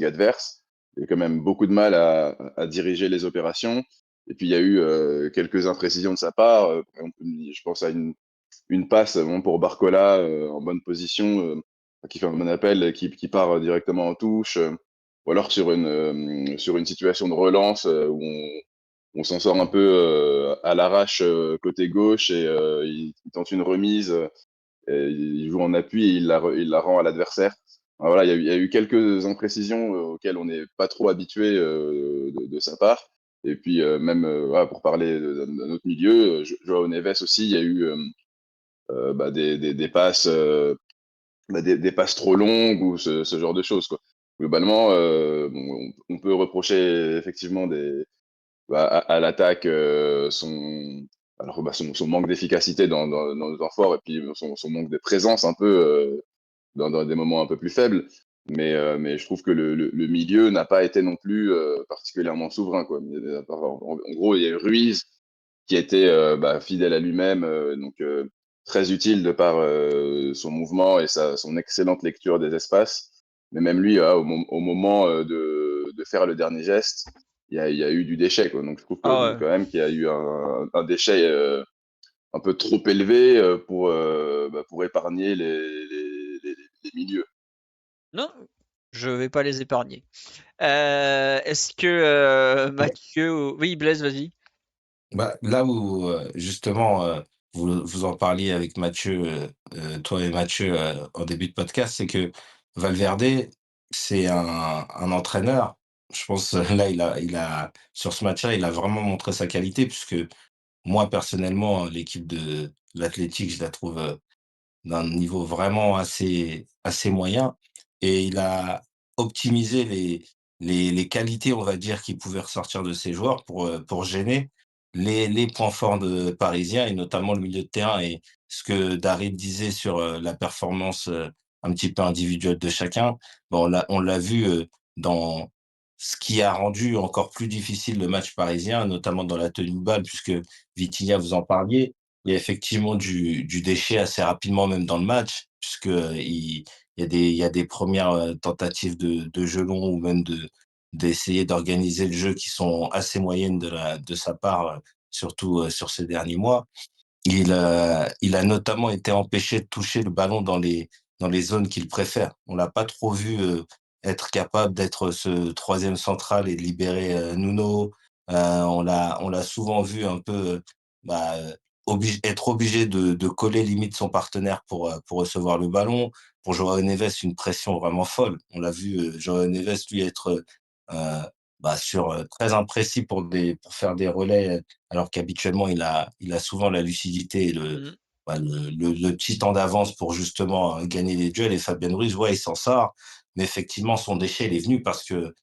adverse, il a quand même beaucoup de mal à diriger les opérations. Et puis il y a eu quelques imprécisions de sa part. Par exemple, je pense à une passe bon, pour Barcola en bonne position, qui fait un bon appel, qui part directement en touche, ou alors sur une situation de relance où on s'en sort un peu à l'arrache côté gauche et il tente une remise. Et il joue en appui et il la rend à l'adversaire. Enfin, voilà, il y a eu quelques imprécisions auxquelles on n'est pas trop habitué de sa part. Et puis même voilà, pour parler d'un autre milieu, Joao Neves aussi, il y a eu bah, des passes des passes trop longues ou ce genre de choses, quoi. Globalement, bon, on peut reprocher effectivement à l'attaque son manque d'efficacité dans le temps fort et puis son manque de présence un peu dans des moments un peu plus faibles. Mais je trouve que le milieu n'a pas été non plus particulièrement souverain, quoi. En gros, il y a eu Ruiz qui était fidèle à lui-même, donc très utile de par son mouvement et son excellente lecture des espaces. Mais même lui, au moment de faire le dernier geste, il y a eu du déchet, quoi. Donc je trouve Ah ouais. quand même qu'il y a eu un déchet un peu trop élevé pour épargner les milieux. Non, je vais pas les épargner. Est-ce que Mathieu... Oui, Blaise, vas-y. Bah, là où, justement, vous en parliez avec Mathieu, toi et Mathieu, en début de podcast, c'est que Valverde, c'est un entraîneur. Je pense, là, sur ce match-là, il a vraiment montré sa qualité puisque moi, personnellement, l'équipe de l'Athletic, je la trouve, d'un niveau vraiment assez moyen et il a optimisé les qualités, on va dire, qui pouvaient ressortir de ses joueurs pour gêner les points forts de parisiens et notamment le milieu de terrain et ce que David disait sur, la performance, un petit peu individuelle de chacun. Bon, on l'a vu, dans ce qui a rendu encore plus difficile le match parisien, notamment dans la tenue de balle puisque Vitinha, vous en parliez, il y a effectivement du déchet assez rapidement même dans le match, puisque, il y a des premières, tentatives de jeu long ou même d'essayer d'organiser le jeu qui sont assez moyennes de sa part, surtout, sur ces derniers mois. Il a notamment été empêché de toucher le ballon dans les zones qu'il préfère. On l'a pas trop vu, être capable d'être ce troisième central et de libérer, Nuno. On l'a souvent vu un peu, bah, être obligé de coller limite son partenaire pour recevoir le ballon. Pour Joao Neves, une pression vraiment folle. On l'a vu, Joao Neves, lui, être, très imprécis pour faire des relais, alors qu'habituellement il a souvent la lucidité et Mhm. le petit temps d'avance pour justement, gagner les duels et Fabien Ruiz, ouais, il s'en sort, mais effectivement son déchet, il est venu parce que,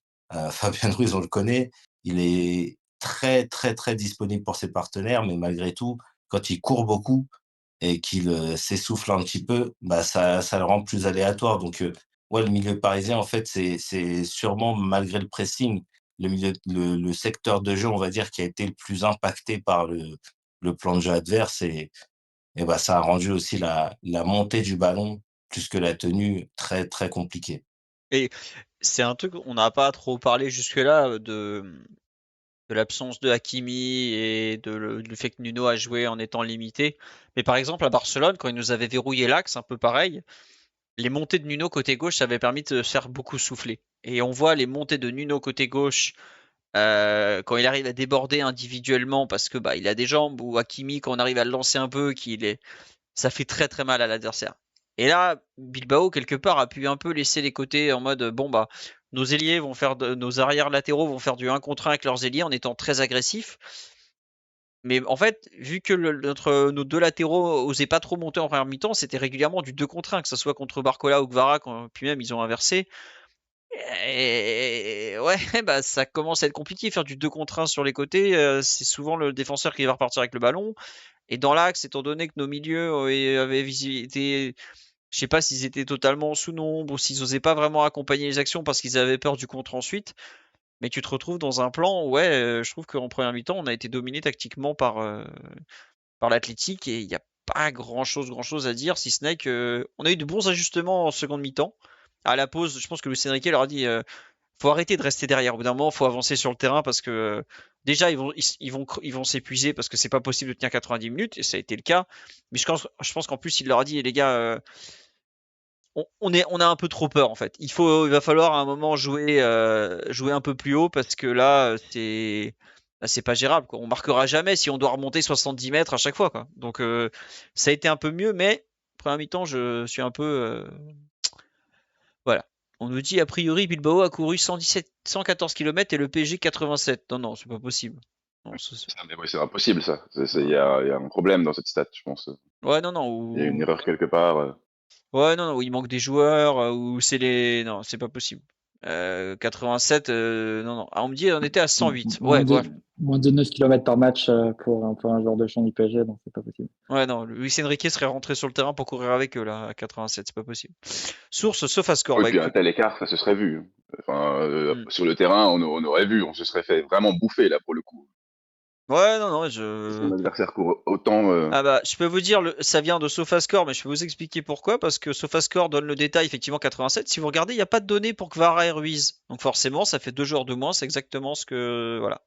Fabien Ruiz, on le connaît, il est très, très, très disponible pour ses partenaires, mais malgré tout, quand il court beaucoup et qu'il, s'essouffle un petit peu, bah, ça le rend plus aléatoire donc ouais, le milieu parisien, en fait, c'est sûrement malgré le pressing, le secteur de jeu, on va dire, qui a été le plus impacté par le plan de jeu adverse et bah, ça a rendu aussi la montée du ballon, plus que la tenue, très, très compliquée. Et c'est un truc, on n'a pas trop parlé jusque-là de l'absence de Hakimi et du fait que Nuno a joué en étant limité. Mais par exemple, à Barcelone, quand il nous avait verrouillé l'axe, un peu pareil, les montées de Nuno côté gauche, ça avait permis de se faire beaucoup souffler. Et on voit les montées de Nuno côté gauche quand il arrive à déborder individuellement parce que il a des jambes, ou Hakimi quand on arrive à le lancer un peu, ça fait très très mal à l'adversaire. Et là, Bilbao quelque part a pu un peu laisser les côtés en mode bon nos ailiers vont faire nos arrières latéraux vont faire du 1 contre 1 avec leurs ailiers en étant très agressifs. Mais en fait, vu que nos deux latéraux osaient pas trop monter en première mi-temps, c'était régulièrement du 2 contre 1, que ce soit contre Barcola ou Kvara, puis même ils ont inversé. Et ouais, ça commence à être compliqué, faire du 2 contre 1 sur les côtés, c'est souvent le défenseur qui va repartir avec le ballon. Et dans l'axe, étant donné que nos milieux avaient été, je sais pas s'ils étaient totalement sous nombre ou s'ils osaient pas vraiment accompagner les actions parce qu'ils avaient peur du contre ensuite. Mais tu te retrouves dans un plan où, ouais, je trouve qu'en première mi-temps, on a été dominé tactiquement par l'Athletic et il n'y a pas grand chose à dire, si ce n'est que on a eu de bons ajustements en seconde mi-temps. À la pause, je pense que Luis Enrique leur a dit faut arrêter de rester derrière. Au bout d'un moment, faut avancer sur le terrain parce que déjà ils vont s'épuiser parce que c'est pas possible de tenir 90 minutes et ça a été le cas. Mais je pense qu'en plus il leur a dit les gars, on a un peu trop peur en fait. Il va falloir à un moment jouer un peu plus haut parce que là c'est pas gérable quoi. On marquera jamais si on doit remonter 70 mètres à chaque fois quoi. Donc ça a été un peu mieux, mais première mi-temps je suis un peu voilà. On nous dit a priori Bilbao a couru 114 km et le PSG 87. Non, non, c'est pas possible. Non, Mais oui, c'est impossible, ça. Il y a un problème dans cette stat, je pense. ouais, non, non. Il y a une erreur quelque part. Ouais, non, non, où il manque des joueurs, où c'est les. Non, c'est pas possible. 87, non, non. Ah, on me dit on était à 108. Ouais, voilà. Moins de 9 km par match pour un joueur de champ du PSG, donc c'est pas possible. Ouais, non, Luis Enrique serait rentré sur le terrain pour courir avec eux, là, à 87, c'est pas possible. Source, SofaScore, Oui, bah puis un écoute. tel écart, ça se serait vu. Enfin, Hmm. sur le terrain, on aurait vu, on se serait fait vraiment bouffer là pour le coup. Ouais, non, non, Si son adversaire court autant. Ah bah, je peux vous dire, ça vient de SofaScore, mais je peux vous expliquer pourquoi. Parce que SofaScore donne le détail, effectivement, 87. Si vous regardez, il n'y a pas de données pour Kvara et Ruiz. Donc forcément, ça fait 2 joueurs de moins, c'est exactement ce que. Voilà.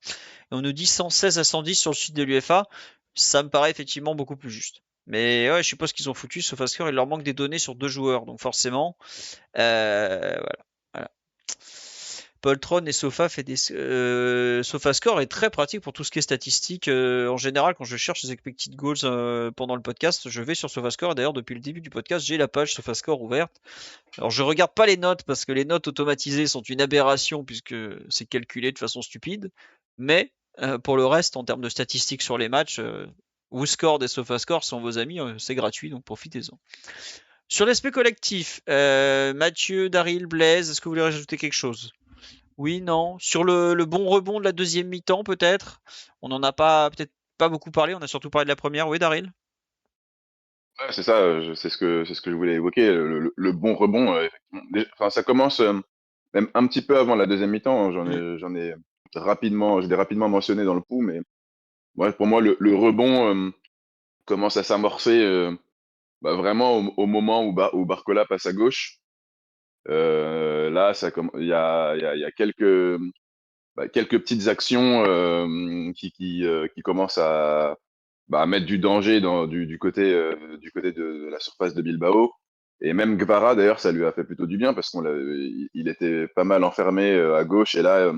Et on nous dit 116 à 110 sur le site de l'UEFA. Ça me paraît effectivement beaucoup plus juste. Mais ouais, je suppose qu'ils ont foutu SofaScore, il leur manque des données sur 2 joueurs. Donc forcément, voilà. Voilà. Poltron et SofaScore est très pratique pour tout ce qui est statistique. En général, quand je cherche les expected goals pendant le podcast, je vais sur SofaScore. D'ailleurs, depuis le début du podcast, j'ai la page SofaScore ouverte. Alors, je regarde pas les notes parce que les notes automatisées sont une aberration puisque c'est calculé de façon stupide. Mais pour le reste, en termes de statistiques sur les matchs, WhoScored et SofaScore sont vos amis. C'est gratuit, donc profitez-en. Sur l'aspect collectif, Mathieu, Daryl, Blaise, est-ce que vous voulez rajouter quelque chose? Oui, non. Sur le bon rebond de la deuxième mi-temps, peut-être. On n'en a pas peut-être pas beaucoup parlé. On a surtout parlé de la première. Oui, Daryl. Ouais, c'est ça, c'est ce que je voulais évoquer, le bon rebond, effectivement. Enfin, ça commence même un petit peu avant la deuxième mi-temps, hein, Mm. je l'ai rapidement mentionné dans le pouls, mais ouais, pour moi, le rebond commence à s'amorcer bah, vraiment au moment où Barcola passe à gauche. Là, il y a quelques petites actions qui commencent à mettre du danger du côté de la surface de Bilbao. Et même Gvara, d'ailleurs, ça lui a fait plutôt du bien parce il était pas mal enfermé à gauche. Et là,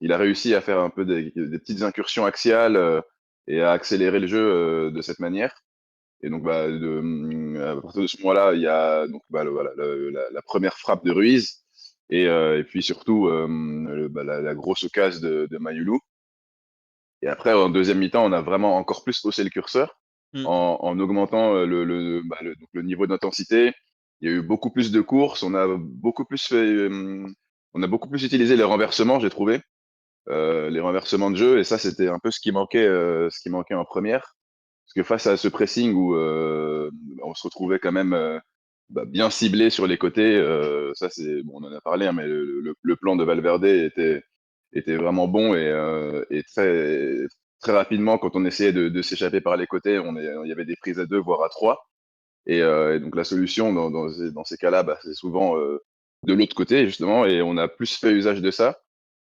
il a réussi à faire un peu des petites incursions axiales et à accélérer le jeu de cette manière. Et donc, à partir de ce moment-là, il y a donc voilà, la première frappe de Ruiz et puis surtout la grosse occasion de Mayulu. Et après, en deuxième mi-temps, on a vraiment encore plus haussé le curseur Mm. en augmentant donc le niveau d'intensité. Il y a eu beaucoup plus de courses, on a beaucoup plus utilisé les renversements, j'ai trouvé, les renversements de jeu, et ça, c'était un peu ce qui manquait en première. Parce que face à ce pressing où on se retrouvait quand même bien ciblé sur les côtés, ça c'est bon, on en a parlé, hein, mais le plan de Valverde était vraiment bon et très rapidement, quand on essayait de s'échapper par les côtés, il y avait des prises à 2, voire à 3. Et donc la solution dans ces cas-là, c'est souvent de l'autre côté, justement, et on a plus fait usage de ça.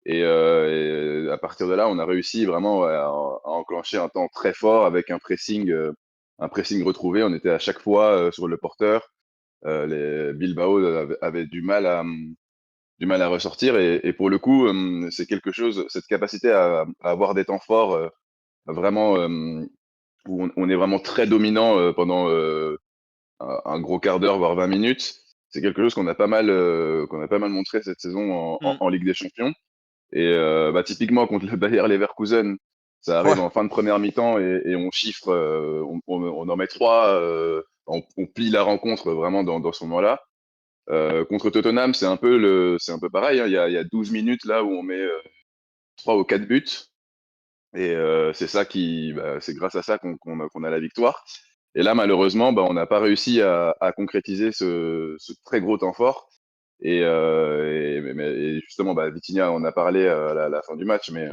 Et à partir de là, on a réussi vraiment à enclencher un temps très fort avec un pressing retrouvé. On était à chaque fois sur le porteur. Les Bilbao avaient du mal à ressortir. Et pour le coup, c'est quelque chose, cette capacité à avoir des temps forts, vraiment où on est vraiment très dominant pendant un gros quart d'heure, voire 20 minutes. C'est quelque chose qu'on a pas mal montré cette saison Mm. en Ligue des Champions. Et typiquement contre le Bayer Leverkusen, ça Ouais. arrive en fin de première mi-temps et on chiffre, on en met 3, on plie la rencontre vraiment dans ce moment-là. Contre Tottenham, c'est un peu pareil, hein. Il y a 12 minutes là où on met 3 ou 4 buts. Et c'est grâce à ça qu'on a la victoire. Et là, malheureusement, on n'a pas réussi à concrétiser ce très gros temps fort. Et justement, Vitinha, on a parlé à la fin du match, mais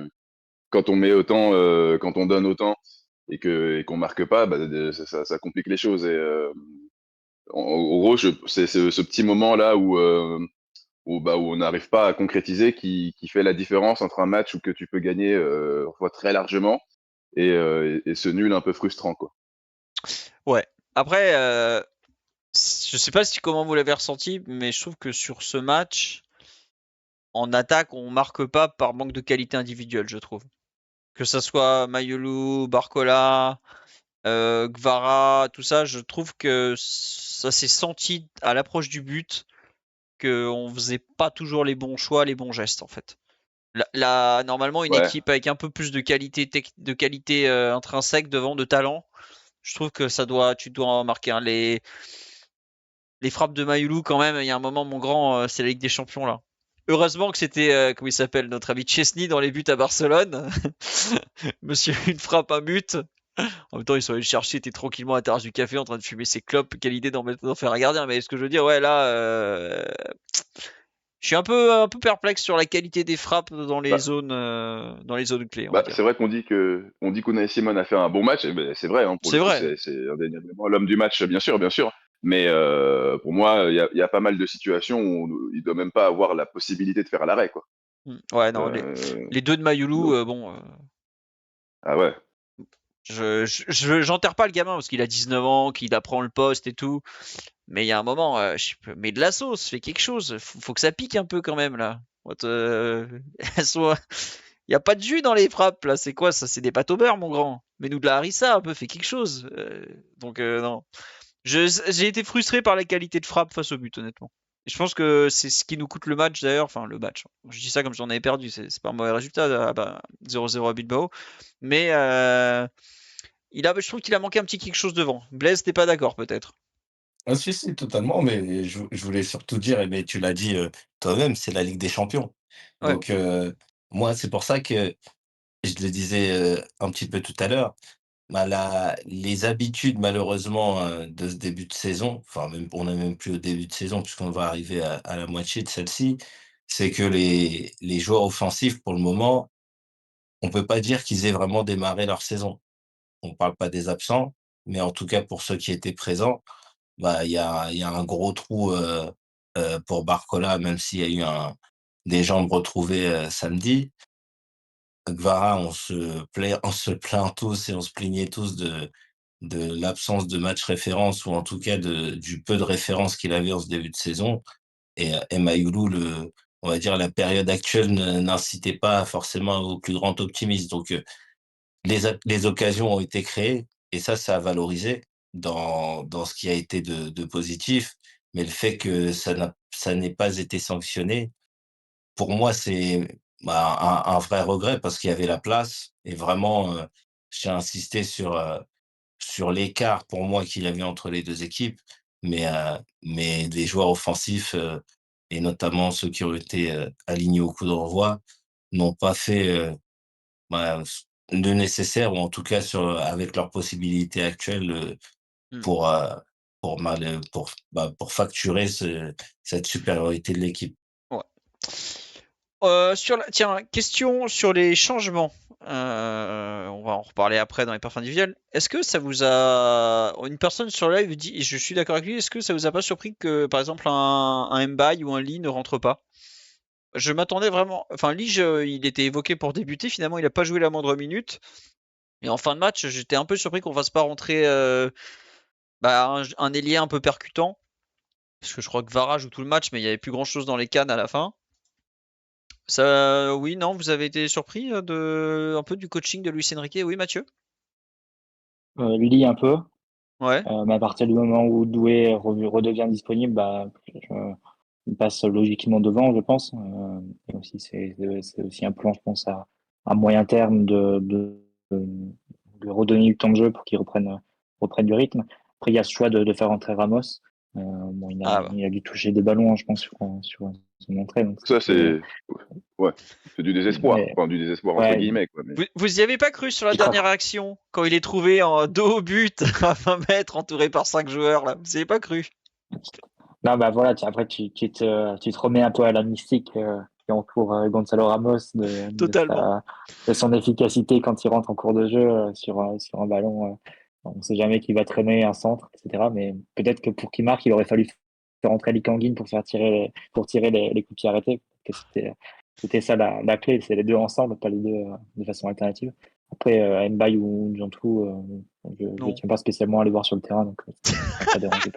quand on met autant, quand on donne autant et qu'on marque pas, ça complique les choses. Et en gros, c'est ce petit moment là où on n'arrive pas à concrétiser qui fait la différence entre un match où que tu peux gagner parfois très largement et ce nul un peu frustrant, quoi. Ouais. Après, je sais pas comment vous l'avez ressenti, mais je trouve que sur ce match, en attaque, on marque pas par manque de qualité individuelle, je trouve. Que ça soit Mayulu, Barcola, Gvara, tout ça, je trouve que ça s'est senti à l'approche du but qu'on faisait pas toujours les bons choix, les bons gestes en fait. Normalement, une Ouais, équipe avec un peu plus de qualité intrinsèque devant, de talent, je trouve que tu dois en marquer un. Les frappes de Mayoulou, quand même, il y a un moment, mon grand, c'est la Ligue des Champions, là. Heureusement que c'était, comment il s'appelle, notre ami Chesney dans les buts à Barcelone. Monsieur, une frappe, un but. En même temps, ils sont allés le chercher, il était tranquillement à la terrasse du café en train de fumer ses clopes. Quelle idée d'en faire un gardien. Mais ce que je veux dire, ouais, là, je suis un peu perplexe sur la qualité des frappes Bah, dans les zones clés, on va dire. c'est vrai qu'on dit qu'Unai Simon a fait un bon match, et ben, c'est vrai, hein, pour C'est le coup, vrai. c'est indéniablement l'homme du match, bien sûr, bien sûr. Mais pour moi, il y a pas mal de situations où il doit même pas avoir la possibilité de faire à l'arrêt, quoi. Ouais, non, Euh, les deux de Mayoulou, donc, bon, ah ouais. j'enterre pas le gamin parce qu'il a 19 ans, qu'il apprend le poste et tout. Mais il y a un moment, mais de la sauce, fais quelque chose. Faut que ça pique un peu quand même là. Il y a pas de jus dans les frappes là. C'est quoi ça? C'est des pâtes au beurre, mon grand. Mets-nous de la harissa un peu, fais quelque chose. Donc non. J'ai été frustré par la qualité de frappe face au but, honnêtement. Et je pense que c'est ce qui nous coûte le match d'ailleurs. Enfin, le match. Je dis ça comme si on avait perdu. C'est pas un mauvais résultat. 0-0 à Bilbao. Mais je trouve qu'il a manqué un petit quelque chose devant. Blaise, t'es pas d'accord peut-être? Ah si, si, totalement, mais je voulais surtout dire, mais tu l'as dit, toi-même, c'est la Ligue des champions. Ouais. Donc moi, c'est pour ça que je le disais, un petit peu tout à l'heure, bah, les habitudes malheureusement, de ce début de saison, enfin même on n'est même plus au début de saison puisqu'on va arriver à la moitié de celle-ci, c'est que les joueurs offensifs pour le moment, on peut pas dire qu'ils aient vraiment démarré leur saison. On parle pas des absents, mais en tout cas pour ceux qui étaient présents, bah, il y a un gros trou, pour Barcola, même s'il y a eu des jambes retrouvées, samedi. Kvara, on se plaint tous et on se plaignait tous de l'absence de match référence ou en tout cas du peu de références qu'il avait en ce début de saison et Mayoulou, on va dire la période actuelle n'incitait pas forcément au plus grand optimisme donc les occasions ont été créées et ça a valorisé dans ce qui a été de positif, mais le fait que ça n'ait pas été sanctionné, pour moi, c'est, bah, un vrai regret parce qu'il y avait la place et vraiment, j'ai insisté sur l'écart pour moi qu'il y avait entre les 2 équipes, mais les joueurs offensifs, et notamment ceux qui ont été, alignés au coup d'envoi n'ont pas fait, bah, le nécessaire ou en tout cas avec leurs possibilités actuelles, Hmm. pour, pour facturer cette supériorité de l'équipe. Ouais. Tiens, question sur les changements. On va en reparler après dans les perfs individuels. Est-ce que ça vous a. Une personne sur le live dit, et je suis d'accord avec lui, est-ce que ça vous a pas surpris que par exemple un Mbaye ou un Lee ne rentre pas? Je m'attendais vraiment. Enfin, Lee, il était évoqué pour débuter, finalement il a pas joué la moindre minute. Et en fin de match, j'étais un peu surpris qu'on fasse pas rentrer un ailier un peu percutant. Parce que je crois que Vara joue tout le match, mais il y avait plus grand chose dans les cannes à la fin. Ça, oui, non, vous avez été surpris un peu du coaching de Luis Enrique, oui, Mathieu? Lit un peu, Ouais. mais à partir du moment où Doué redevient disponible, bah, il passe logiquement devant, je pense. Et aussi, c'est aussi un plan, je pense, à moyen terme de redonner du temps de jeu pour qu'il reprenne du rythme. Après, il y a ce choix de faire entrer Ramos. Bon, Ah bah. il a dû toucher des ballons, hein, je pense, sur son entrée, donc Ça, c'était, ouais, c'est du désespoir. mais Enfin, du désespoir entre ouais, guillemets, quoi. Mais Vous y avez pas cru sur la il craque. dernière action, quand il est trouvé en dos au but à 20 mètres, entouré par 5 joueurs, là? Vous y avez pas cru? Non, bah voilà, après, tu te remets un peu à la mystique qui entoure Gonzalo Ramos, Totalement. de son efficacité quand il rentre en cours de jeu sur un ballon. On ne sait jamais qui va traîner un centre, etc. Mais peut-être que pour qu'il marque, il aurait fallu faire entrer Lee Kangin pour tirer les coups de pied arrêtés. Parce que c'était ça la clé, c'est les deux ensemble, pas les deux de façon alternative. Après, Mbaye ou Ndiantou, je ne Non. tiens pas spécialement à les voir sur le terrain, donc ça m'a pas dérangé.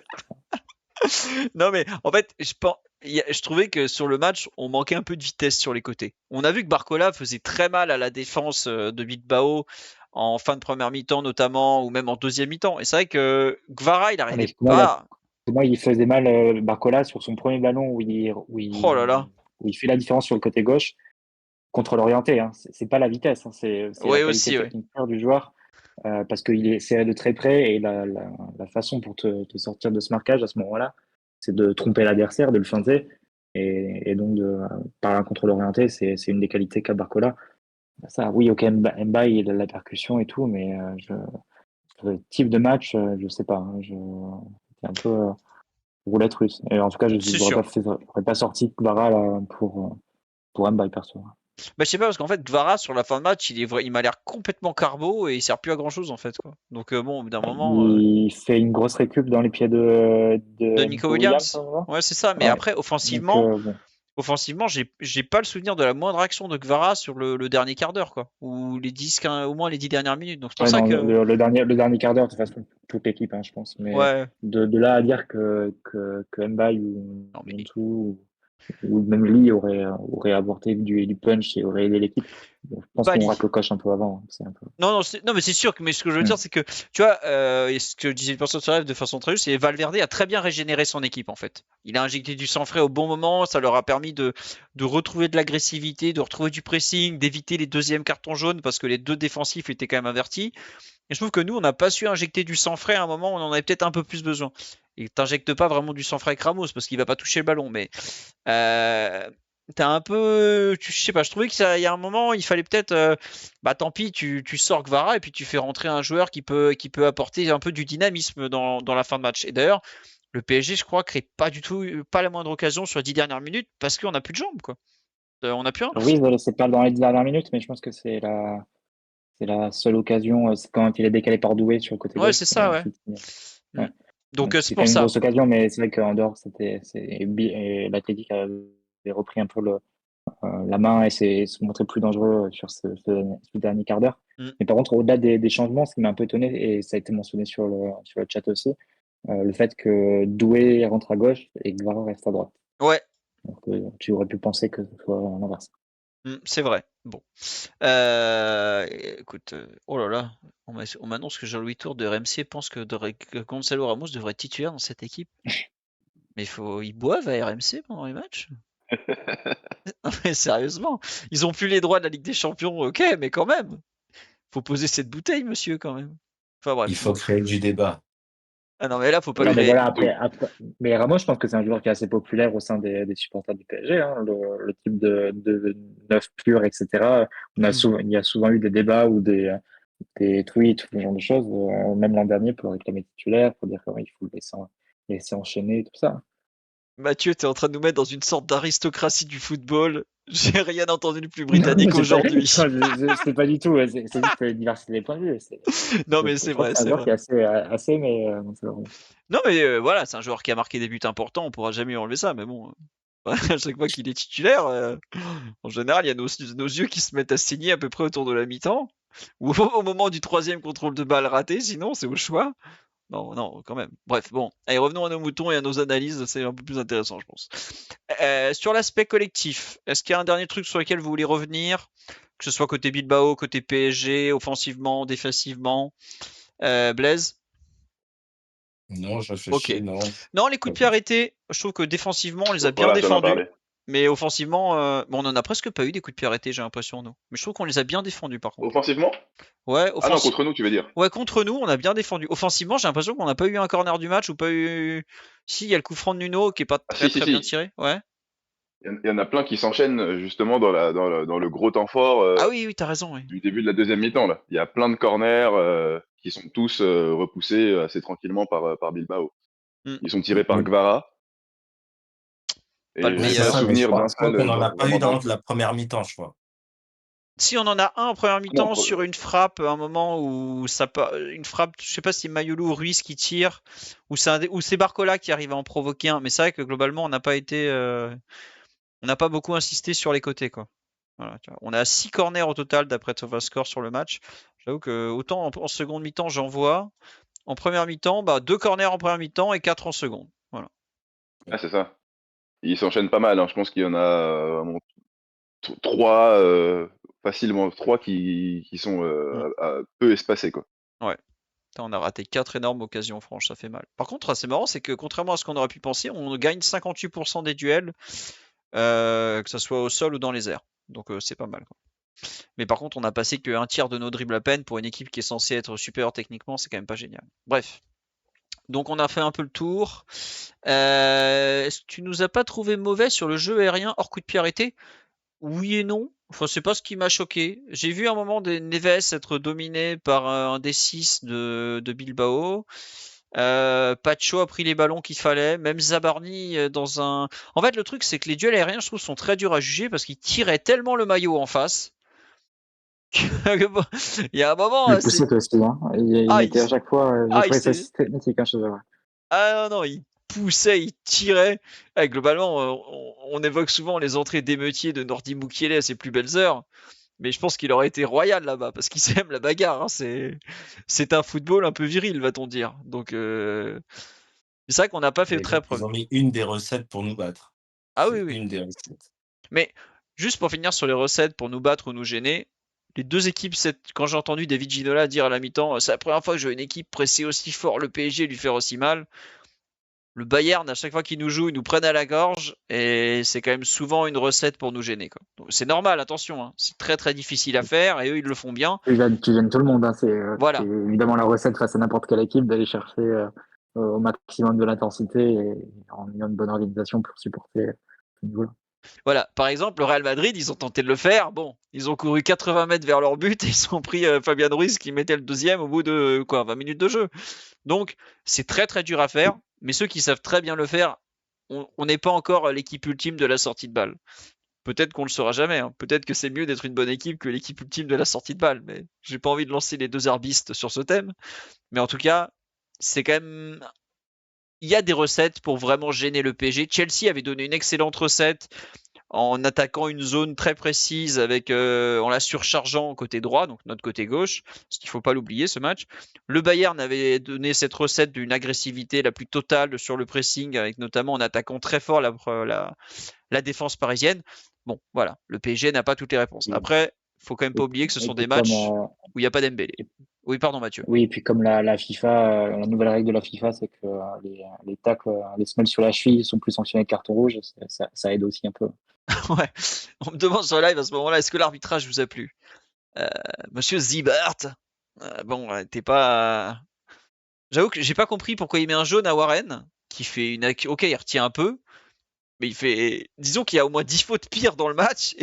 Non, mais en fait, je trouvais que sur le match, on manquait un peu de vitesse sur les côtés. On a vu que Barcola faisait très mal à la défense de Bilbao en fin de première mi-temps notamment, ou même en deuxième mi-temps. Et c'est vrai que Gvara, il Ah, mais n'arrivait pour moi, pas. pour moi, il faisait mal Barcola sur son premier ballon Oh là là. où il fait la différence sur le côté gauche contre l'orienté. Hein. C'est pas la vitesse, hein, c'est la Oui, qualité aussi, oui. technique pure du joueur parce qu'il est serré de très près et la façon pour te sortir de ce marquage à ce moment-là, c'est de tromper l'adversaire, de le feinter. Et donc, par un contrôle orienté, c'est une des qualités qu'a Barcola. Ça, oui, ok, Mba, il a la percussion et tout, mais le type de match, je sais pas. C'est un peu roulette russe. Et en tout cas, je C'est n'aurais sûr. pas sorti Kvara là, pour Mba, perso. Bah, je sais pas, parce qu'en fait, Gvara, sur la fin de match, il m'a l'air complètement carbo et il sert plus à grand chose, en fait, quoi. Donc, bon, au bout d'un moment, Il fait une grosse récup dans les pieds de de Nico Nico Williams, à Williams. un moment. Ouais, c'est ça. Mais Ouais. après, Donc, bon. offensivement, j'ai pas le souvenir de la moindre action de Gvara sur le dernier quart d'heure, quoi. Ou les 10, 15, au moins les 10 dernières minutes. Donc, c'est pour Ouais, ça non, que, le dernier quart d'heure, de toute façon, toute l'équipe, hein, je pense. Mais ouais. de là à dire que Mbaye ou Non, mais Ntou ou même Lee aurait apporté du punch et aurait aidé l'équipe. Bon, je pense qu'on Bali. rate le coche un peu avant. Hein. C'est un peu... Non, non, mais c'est sûr mais ce que je veux dire, c'est que, tu vois, et ce que disait le personne sur live de façon très juste, c'est Valverde a très bien régénéré son équipe, en fait. Il a injecté du sang frais au bon moment, ça leur a permis de retrouver de l'agressivité, de retrouver du pressing, d'éviter les deuxièmes cartons jaunes, parce que les deux défensifs étaient quand même avertis. Et je trouve que nous, on n'a pas su injecter du sang frais à un moment où on en avait peut-être un peu plus besoin. Et t'injectes pas vraiment du sang frais avec Ramos, parce qu'il va pas toucher le ballon, mais t'as un peu, je sais pas, je trouvais qu'il y a un moment, il fallait peut-être, bah tant pis, tu sors Gvara et puis tu fais rentrer un joueur qui peut apporter un peu du dynamisme dans la fin de match. Et d'ailleurs, le PSG, je crois, crée pas du tout, pas la moindre occasion sur les 10 dernières minutes parce qu'on a plus de jambes, quoi. On a plus un. Oui, voilà, c'est pas dans les 10 dernières minutes, mais je pense que c'est la seule occasion. C'est quand il est décalé par Doué sur le côté Ouais, gauche. c'est ça, ouais. Ouais. Donc, Donc c'est c'est quand pour même une ça. grosse occasion, mais c'est vrai qu'en dehors, et l'Atlétique avait repris un peu la main et se montrer plus dangereux sur ce dernier quart d'heure. Mm. Mais par contre, au-delà des changements, ce qui m'a un peu étonné, et ça a été mentionné sur le chat aussi, le fait que Doué rentre à gauche et Guevara reste à droite. Ouais. Donc, tu aurais pu penser que ce soit l'inverse. C'est vrai. Bon. Écoute, oh là là, on m'annonce que Jean-Louis Tour de RMC pense que Gonzalo Ramos devrait être titulaire dans cette équipe. Mais ils boivent à RMC pendant les matchs? Non mais sérieusement, ils ont plus les droits de la Ligue des Champions, ok, mais quand même, faut poser cette bouteille, monsieur, quand même. Enfin Il bref, faut bon. créer du débat. Ah non mais là, faut pas Non, mais créer. voilà, après, mais Ramos, je pense que c'est un joueur qui est assez populaire au sein des supporters du PSG, hein, le type de neuf pur, etc. Il y a souvent eu des débats ou des tweets, ce genre de choses, même l'an dernier pour le réclamer titulaire, pour dire qu'il faut le laisser enchaîner, tout ça. Mathieu, t'es en train de nous mettre dans une sorte d'aristocratie du football. J'ai rien entendu de plus Non, mais britannique aujourd'hui. c'est pas du tout, c'est juste diversité des points de vue. Non mais Je c'est pense vrai, que c'est un c'est joueur vrai. qui est assez mais non, c'est vraiment. Non mais voilà, c'est un joueur qui a marqué des buts importants, on pourra jamais enlever ça, mais bon, à chaque fois qu'il est titulaire, en général, il y a nos yeux qui se mettent à saigner à peu près autour de la mi-temps, ou au moment du troisième contrôle de balle raté, sinon c'est au choix. Non, non, quand même. Bref, bon, allez, revenons à nos moutons et à nos analyses, c'est un peu plus intéressant, je pense. Sur l'aspect collectif, est-ce qu'il y a un dernier truc sur lequel vous voulez revenir, que ce soit côté Bilbao, côté PSG, offensivement, défensivement, Blaise? Non, je Ok. réfléchis, non. Non, les coups de pied arrêtés, je trouve que défensivement, on les a bien Voilà, j'allais en défendus. parler. Mais offensivement, bon, on en a presque pas eu des coups de pied arrêtés, j'ai l'impression, nous. Mais je trouve qu'on les a bien défendus, par contre. Offensivement? Ouais, Ah non, contre nous, tu veux dire? ouais, contre nous, on a bien défendu. Offensivement, j'ai l'impression qu'on n'a pas eu un corner du match ou pas eu. Si, il y a le coup franc de Nuno qui est pas Ah, très si, si, très bien si. tiré. Ouais. Il y en a plein qui s'enchaînent justement dans le gros temps fort Ah oui, oui, t'as raison, oui. du début de la deuxième mi-temps. Là. Il y a plein de corners qui sont tous repoussés assez tranquillement par Bilbao. Hmm. Ils sont tirés par Gvara. Pas le Et Mais j'ai c'est pas meilleur. ça, mais je souvenir crois, d'un je crois seul qu'on n'en a pas eu vraiment dans dangereux. la première mi-temps, je crois. Si on en a un en première mi-temps Non, sur une frappe, à un moment où une frappe, je sais pas si c'est Mayolo ou Ruiz qui tire, ou c'est Barcola qui arrive à en provoquer un, mais c'est vrai que globalement on n'a pas été, on n'a pas beaucoup insisté sur les côtés, quoi. Voilà, tu vois. On a 6 corners au total d'après SofaScore sur le match. J'avoue que autant en seconde mi-temps j'en vois, en première mi-temps, bah 2 corners en première mi-temps et 4 en seconde. Voilà. ah, c'est ça. Ils s'enchaînent pas mal. Hein. Je pense qu'il y en a 3, facilement 3 qui sont Mm. peu espacés. Quoi. Ouais. Putain, on a raté 4 énormes occasions franches, ça fait mal. Par contre, c'est marrant, c'est que contrairement à ce qu'on aurait pu penser, on gagne 58% des duels, que ce soit au sol ou dans les airs. Donc c'est pas mal, quoi. Mais par contre, on a passé qu'un tiers de nos dribbles à peine pour une équipe qui est censée être supérieure techniquement, c'est quand même pas génial. Bref. Donc on a fait un peu le tour. Est-ce que tu nous as pas trouvé mauvais sur le jeu aérien hors coup de pied arrêté? Oui et non. Enfin, c'est pas ce qui m'a choqué. J'ai vu un moment des Neves être dominé par un D6 de Bilbao. Pacho a pris les ballons qu'il fallait. Même Zabarni dans un. En fait, le truc, c'est que les duels aériens, je trouve, sont très durs à juger parce qu'ils tiraient tellement le maillot en face. Bon, il y a un moment, Les poussettes aussi, hein. Il Ah, mettait à chaque fois, j'ai ah, trouvé ça systématique hein, chez eux. Ouais. Ah non, non, il poussait, il tirait. Globalement, on évoque souvent les entrées d'émeutiers de Nordi Mukiele à ses plus belles heures. Mais je pense qu'il aurait été royal là-bas parce qu'il aime la bagarre. Hein. C'est un football un peu viril, va-t-on dire. Donc, c'est vrai qu'on n'a pas fait Et très donc, preuve. ils ont mis une des recettes pour nous battre. Ah oui, C'est oui. une des recettes. Mais juste pour finir sur les recettes pour nous battre ou nous gêner, les deux équipes, quand j'ai entendu David Ginola dire à la mi-temps, c'est la première fois que je vois une équipe presser aussi fort le PSG et lui faire aussi mal. Le Bayern, à chaque fois qu'ils nous jouent, ils nous prennent à la gorge et c'est quand même souvent une recette pour nous gêner. Quoi. C'est normal, attention, hein. C'est très très difficile à faire et eux ils le font bien. Tu gênes tout le monde. Hein. C'est Voilà. évidemment la recette face à n'importe quelle équipe d'aller chercher au maximum de l'intensité et en ayant une bonne organisation pour supporter ce niveau-là. Voilà. Par exemple, le Real Madrid, ils ont tenté de le faire. Bon, ils ont couru 80 mètres vers leur but et ils ont pris Fabian Ruiz qui mettait le deuxième au bout de 20 minutes de jeu. Donc c'est très très dur à faire, mais ceux qui savent très bien le faire, on n'est pas encore l'équipe ultime de la sortie de balle. Peut-être qu'on le saura jamais. Hein. Peut-être que c'est mieux d'être une bonne équipe que l'équipe ultime de la sortie de balle. Mais j'ai pas envie de lancer les deux arbistes sur ce thème. Mais en tout cas, c'est quand même. Il y a des recettes pour vraiment gêner le PSG. Chelsea avait donné une excellente recette en attaquant une zone très précise avec en la surchargeant côté droit, donc notre côté gauche, ce qu'il ne faut pas l'oublier ce match. Le Bayern avait donné cette recette d'une agressivité la plus totale sur le pressing, avec notamment en attaquant très fort la défense parisienne. Bon, voilà, le PSG n'a pas toutes les réponses. Après, faut quand même pas oublier que ce sont des matchs où il n'y a pas d'Embélé. Oui, pardon Mathieu. Oui, et puis comme la FIFA, la nouvelle règle de la FIFA, c'est que les tacles, les semelles sur la cheville sont plus sanctionnés de carton rouge. Ça aide aussi un peu. Ouais, on me demande sur live à ce moment-là, est-ce que l'arbitrage vous a plu Monsieur Zibert, bon, t'es pas. J'avoue que j'ai pas compris pourquoi il met un jaune à Warren, qui fait une. Ok, il retient un peu, mais il fait. Disons qu'il y a au moins 10 fautes pires dans le match,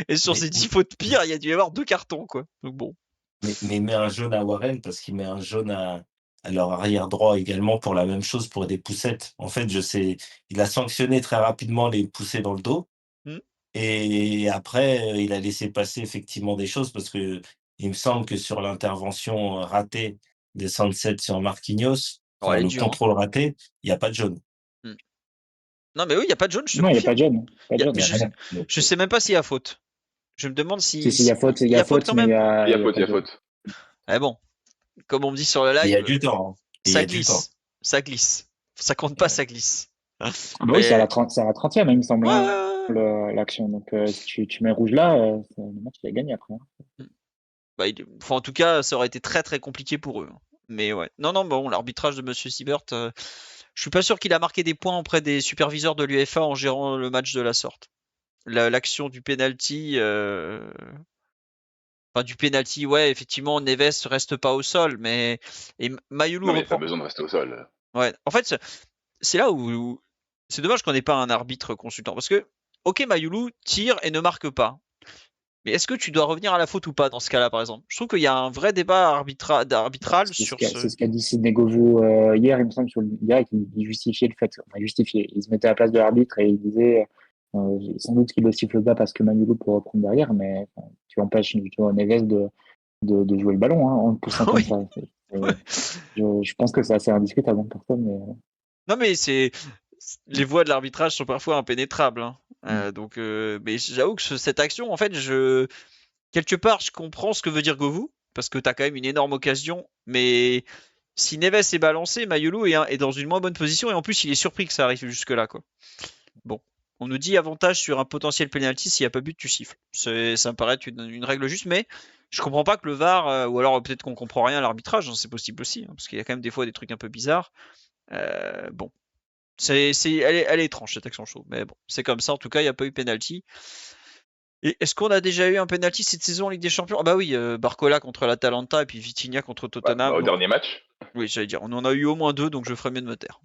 et sur ces 10 fautes pires, il y a dû y avoir 2 cartons, quoi. Donc bon. Mais il met un jaune à Warren parce qu'il met un jaune à leur arrière droit également pour la même chose, pour des poussettes. En fait, il a sanctionné très rapidement les poussées dans le dos Hmm. et après, il a laissé passer effectivement des choses parce que il me semble que sur l'intervention ratée de Sancet sur Marquinhos, Oh, elle enfin est le dure. Hein. contrôle raté, il y a pas de jaune. Non, mais oui, il n'y a pas de jaune, je te Non, il n'y a pas confirme. de jaune. Pas de jaune. Je sais même pas s'il y a faute. Je me demande si. Si, il y a faute, Il y a faute quand mais même. Il y a il y a faute, pas il y a de jaune. faute. Eh bon, comme on me dit sur le Et il y a live, du temps, hein. Et il y ça a du temps. glisse. Ça glisse. Ça compte pas, Ouais. ça glisse. Ah bah oui, c'est à la 30e, il me semble, Ouais, hein, ouais, ouais. l'action. Donc, si tu mets rouge là, le match, il a gagné après. Hein. Bah, enfin, en tout cas, ça aurait été très très compliqué pour eux. Mais ouais. Non, non, bon, l'arbitrage de Monsieur Siebert, je suis pas sûr qu'il a marqué des points auprès des superviseurs de l'UEFA en gérant le match de la sorte. L'action du penalty, enfin du penalty, ouais, effectivement, Neves reste pas au sol, mais et Mayulu Non, mais il n'y a pas reprend. besoin de rester au sol. Ouais. En fait, c'est là où c'est dommage qu'on n'ait pas un arbitre consultant, parce que ok, Mayulu tire et ne marque pas. Mais est-ce que tu dois revenir à la faute ou pas dans ce cas-là, par exemple? Je trouve qu'il y a un vrai débat arbitral C'est sur ce. ce qu'a dit Sidney Govou hier, il me semble, sur le direct. Il justifiait le fait, enfin, justifiait. Il se mettait à la place de l'arbitre et il disait sans doute qu'il ne le siffle pas parce que Manolo pourrait reprendre derrière, mais tu empêches Neves de jouer le ballon hein, en le poussant comme Oui. ça. Ouais. Je pense que c'est assez indiscutable en personne. Mais... Non, mais les voies de l'arbitrage sont parfois impénétrables. Hein. Mais j'avoue que cette action, en fait, quelque part, je comprends ce que veut dire Govou, parce que tu as quand même une énorme occasion, mais si Neves est balancé, Mayulu est dans une moins bonne position, et en plus, il est surpris que ça arrive jusque-là, quoi. Bon. On nous dit avantage sur un potentiel penalty, s'il n'y a pas but, tu siffles. Ça me paraît être une règle juste, mais je comprends pas que le VAR, ou alors peut-être qu'on comprend rien à l'arbitrage, hein, c'est possible aussi, hein, parce qu'il y a quand même des fois des trucs un peu bizarres. Bon. Elle est étrange cette action, je trouve. Mais bon, c'est comme ça. En tout cas, il n'y a pas eu penalty. Et est-ce qu'on a déjà eu un penalty cette saison en Ligue des Champions? Ah bah oui, Barcola contre l'Atalanta et puis Vitinha contre Tottenham. Au Donc, dernier match. oui, j'allais dire, on en a eu au moins 2, donc je ferais mieux de me taire.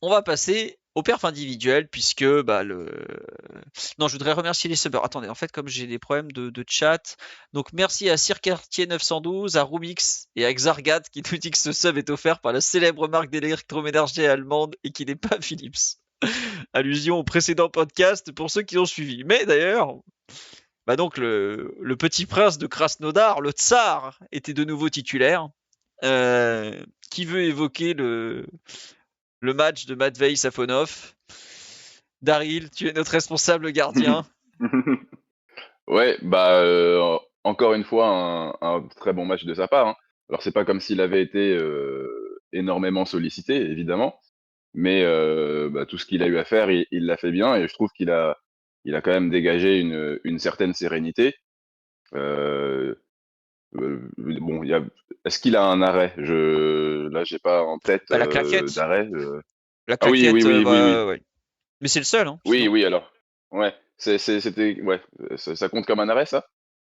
On va passer au perf individuel puisque non, je voudrais remercier les subbers. Attendez, en fait, comme j'ai des problèmes de chat, donc merci à Circartier 912, à Rumix et à Xargat qui nous dit que ce sub est offert par la célèbre marque d'électroménager allemande et qui n'est pas Philips. Allusion au précédent podcast pour ceux qui ont suivi. Mais d'ailleurs, donc le petit prince de Krasnodar, le tsar, était de nouveau titulaire. Qui veut évoquer le match de Matvei Safonov? Daryl, tu es notre responsable gardien. Ouais, encore une fois, un très bon match de sa part, hein. Alors, c'est pas comme s'il avait été énormément sollicité, évidemment, mais tout ce qu'il a eu à faire, il l'a fait bien, et je trouve qu'il a quand même dégagé une certaine sérénité. Bon, est-ce qu'il a un arrêt? Là, j'ai pas en tête La claquette. d'arrêt. La Ah oui, oui, claquette, oui, oui, oui. ouais. Mais c'est le seul, hein, Oui, sinon. oui, alors. Ouais, c'était. Ouais, ça compte comme un arrêt, ça?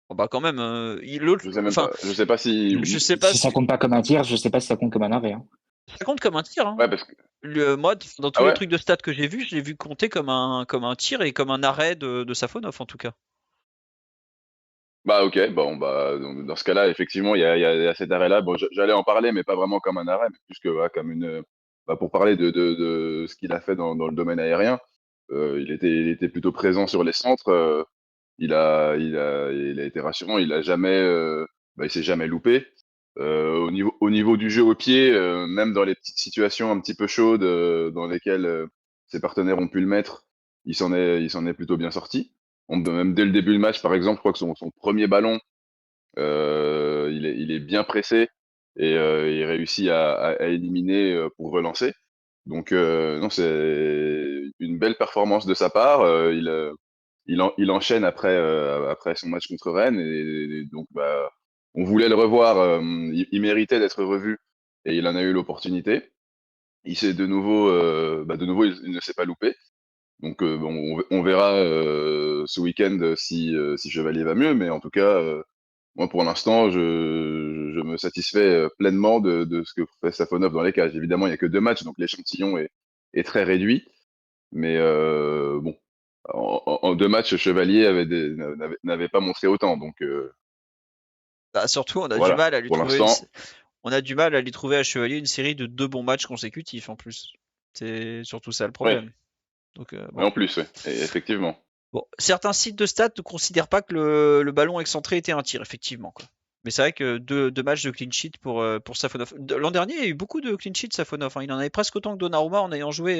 Oh bah quand même, l'autre, Je sais même enfin, pas. Je sais pas si. je sais pas Si ça compte pas comme un tir, je sais pas si ça compte comme un arrêt. Hein. ça compte comme un tir. Hein. Ouais, parce que. Moi, dans tous Ah les ouais? trucs de stats que j'ai vus, je l'ai vu compter comme un tir et comme un arrêt de Safonov en tout cas. Bah ok, bon, dans ce cas-là, effectivement, il y a cet arrêt-là. Bon, j'allais en parler, mais pas vraiment comme un arrêt, mais plus que comme pour parler de ce qu'il a fait dans le domaine aérien. Il était plutôt présent sur les centres. Il a été rassurant. Il s'est jamais loupé. Au niveau du jeu au pied, même dans les petites situations un petit peu chaudes dans lesquelles ses partenaires ont pu le mettre, il s'en est plutôt bien sorti. Même dès le début du match, par exemple, je crois que son premier ballon, il est bien pressé et il réussit à éliminer pour relancer. Donc non, c'est une belle performance de sa part. Il enchaîne après son match contre Rennes et donc on voulait le revoir. Il méritait d'être revu et il en a eu l'opportunité. Il s'est de nouveau, il ne s'est pas loupé. Donc on verra ce week-end si Chevalier va mieux, mais en tout cas, moi pour l'instant, je me satisfais pleinement de ce que fait Safonov dans les cages. Évidemment, il n'y a que 2 matchs, donc l'échantillon est très réduit, mais bon, en 2 matchs, Chevalier n'avait pas montré autant, donc Bah, surtout, on a du voilà, mal à lui pour trouver l'instant, à Chevalier une série de 2 bons matchs consécutifs en plus. C'est surtout ça le oui, problème. Donc mais en plus, ouais, effectivement. Bon, certains sites de stats ne considèrent pas que le ballon excentré était un tir, effectivement, quoi. Mais c'est vrai que deux matchs de clean sheet pour Safonov. L'an dernier, il y a eu beaucoup de clean sheet Safonov. Hein. Il en avait presque autant que Donnarumma en ayant joué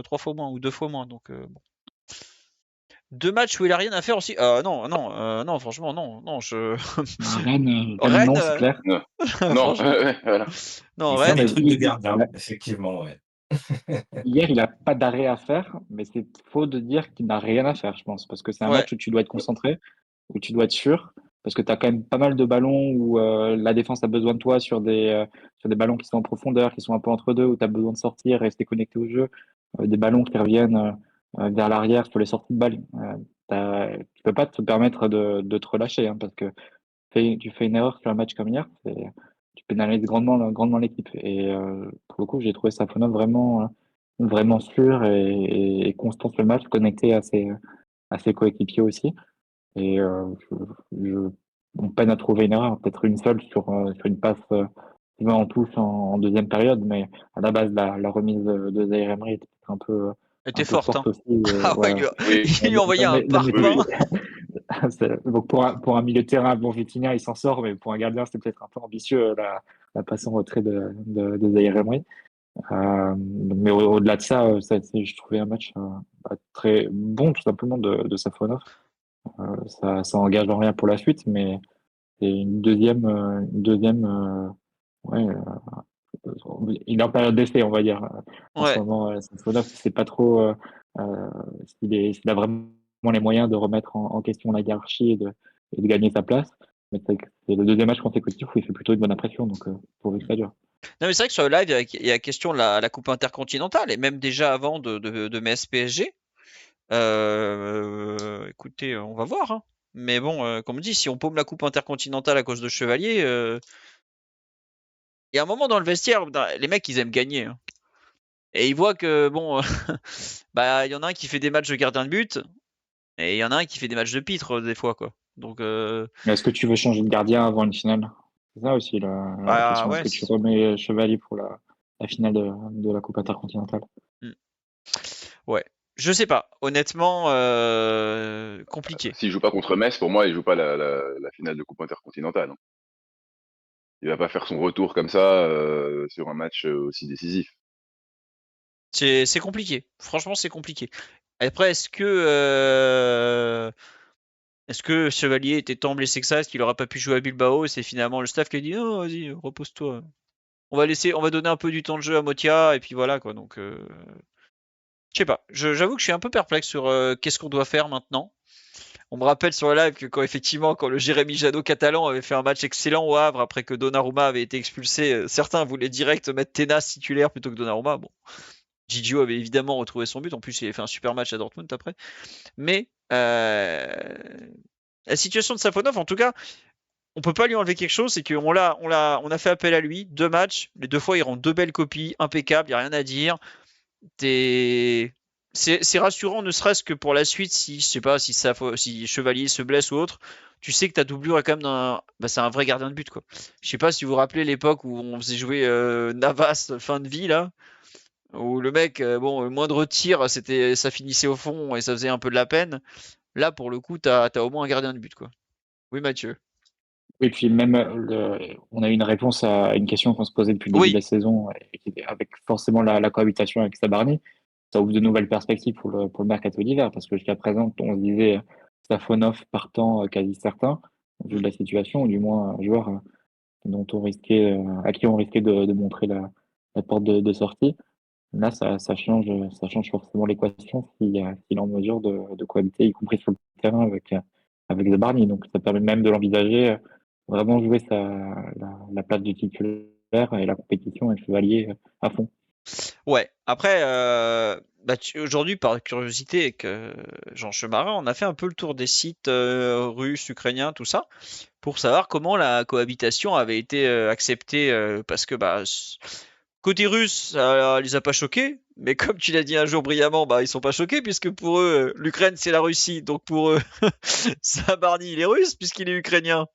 3 fois moins ou 2 fois moins. Donc, bon. 2 matchs où il a rien à faire aussi. Non, franchement, non. Rennes, Rennes, non, c'est clair. Non, franchement, voilà. non, Il fait Rennes, des trucs de gardien, effectivement, ouais. Hier, il n'a pas d'arrêt à faire, mais c'est faux de dire qu'il n'a rien à faire, je pense, parce que c'est un ouais. match où tu dois être concentré, où tu dois être sûr, parce que tu as quand même pas mal de ballons où la défense a besoin de toi sur des ballons qui sont en profondeur, qui sont un peu entre deux, où tu as besoin de sortir, rester connecté au jeu, des ballons qui reviennent vers l'arrière sur les sorties de balles. Tu peux pas te permettre de te relâcher, hein, parce que tu fais une erreur sur un match comme hier, tu pénalises grandement l'équipe. Et pour le coup, j'ai trouvé Safonov vraiment sûr et constant sur le match, connecté à ses coéquipiers aussi. Et on peine à trouver une erreur, peut-être une seule sur une passe qui va en touche en deuxième période, mais à la base, la remise de Zaïre Emery était peut-être Elle un était peu forte. Hein. forte aussi. Ah ouais, Voilà. Oui, il lui a envoyé un Non, mais oui, parpaing. oui. donc pour un milieu de terrain, bon, Vitinha, il s'en sort, mais pour un gardien, c'était peut-être un peu ambitieux la passe en retrait de Zaïre Emery. Mais au-delà de ça, je trouvais un match très bon, tout simplement, de Safonov. Ça engage en rien pour la suite, mais c'est ouais, il est en période d'essai, on va dire. En ce Ouais. moment, Safonov, c'est pas trop s'il a vraiment les moyens de remettre en question la hiérarchie et de gagner sa place. Mais c'est le deuxième match consécutif où il fait plutôt une bonne impression, donc pour que ça dure. Non, mais c'est vrai que sur le live, il y a la question de la Coupe intercontinentale et même déjà avant de Metz PSG. Écoutez, on va voir, hein. Mais bon, comme on dit, si on paume la coupe intercontinentale à cause de Chevalier, il y a un moment dans le vestiaire, les mecs, ils aiment gagner, hein. Et ils voient que, bon, bah, il y en a un qui fait des matchs de gardien de but, et il y en a un qui fait des matchs de pitre, des fois, quoi. Donc, Mais est-ce que tu veux changer de gardien avant une finale? C'est ça aussi la bah question. Est-ce ouais. que tu remets Chevalier pour la finale de la Coupe intercontinentale? Hmm. Ouais. Je sais pas. Honnêtement, compliqué. S'il joue pas contre Metz, pour moi, il joue pas la finale de Coupe intercontinentale, hein. Il va pas faire son retour comme ça sur un match aussi décisif. C'est compliqué. Franchement, c'est compliqué. Après, est-ce que Chevalier était tant blessé que ça, est-ce qu'il aurait pas pu jouer à Bilbao? Et c'est finalement le staff qui a dit non, vas-y, repose-toi. On va donner un peu du temps de jeu à Motia, et puis voilà, quoi. Donc, je sais pas. J'avoue que je suis un peu perplexe sur qu'est-ce qu'on doit faire maintenant. On me rappelle sur le live que quand le Jérémy Jadot catalan avait fait un match excellent au Havre après que Donnarumma avait été expulsé, certains voulaient direct mettre Tenas titulaire plutôt que Donnarumma. Bon, Gigio avait évidemment retrouvé son but. En plus, il avait fait un super match à Dortmund après. Mais la situation de Safonov, en tout cas, on peut pas lui enlever quelque chose, c'est qu'on on a fait appel à lui, 2 matchs, les 2 fois il rend 2 belles copies, impeccable, y a rien à dire. C'est rassurant, ne serait-ce que pour la suite, si je sais pas, si Chevalier se blesse ou autre, tu sais que ta doublure est quand même c'est un vrai gardien de but, quoi. Je sais pas si vous vous rappelez l'époque où on faisait jouer Navas fin de vie là, où le mec, bon, le moindre tir, ça finissait au fond et ça faisait un peu de la peine. Là, pour le coup, t'as au moins un gardien de but, quoi. Oui, Mathieu. Et puis même, on a eu une réponse à une question qu'on se posait depuis le début de Oui, la saison, et qui était avec forcément la cohabitation avec Sabarny. Ça ouvre de nouvelles perspectives pour le mercato d'hiver, parce que jusqu'à présent, on se disait Safonov partant quasi certain, au vu de la situation, ou du moins un joueur à qui on risquait de montrer la porte de sortie. Là, ça change forcément l'équation s'il est en mesure de cohabiter, y compris sur le terrain avec Zabarni. Donc, ça permet même de l'envisager vraiment jouer la place de titulaire et la compétition avec Chevalier à fond. ouais. Après, aujourd'hui, par curiosité avec Jean Chemarin, on a fait un peu le tour des sites russes, ukrainiens, tout ça, pour savoir comment la cohabitation avait été acceptée, parce que côté russe, ça les a pas choqués, mais comme tu l'as dit un jour brillamment, ils sont pas choqués puisque pour eux, l'Ukraine c'est la Russie, donc pour eux, Zabarny il est russe puisqu'il est ukrainien.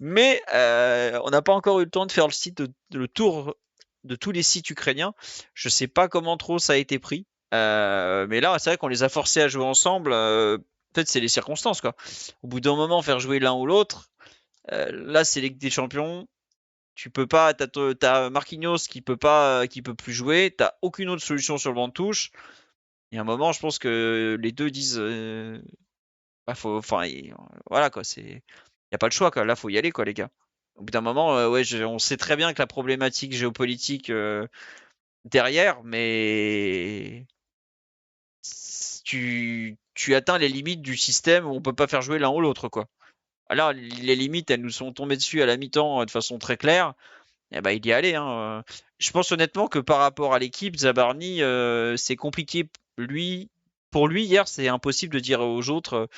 Mais on n'a pas encore eu le temps de faire le tour de tous les sites ukrainiens. Je sais pas comment trop ça a été pris. Mais là, c'est vrai qu'on les a forcés à jouer ensemble. Peut-être c'est les circonstances, quoi. Au bout d'un moment, faire jouer l'un ou l'autre. Là, c'est Ligue des Champions. Tu peux pas. T'as Marquinhos qui peut plus jouer. T'as aucune autre solution sur le banc de touche. Il y a un moment, je pense que les deux disent, voilà quoi. Y a pas de choix, quoi. Là, faut y aller, quoi, les gars. Au bout d'un moment, ouais, on sait très bien que la problématique géopolitique derrière, mais tu atteins les limites du système où on peut pas faire jouer l'un ou l'autre, quoi. Alors, les limites, elles nous sont tombées dessus à la mi-temps de façon très claire. Eh ben, il y allait, hein. Je pense honnêtement que par rapport à l'équipe, Zabarny, c'est compliqué. Pour lui, hier, c'est impossible de dire aux autres,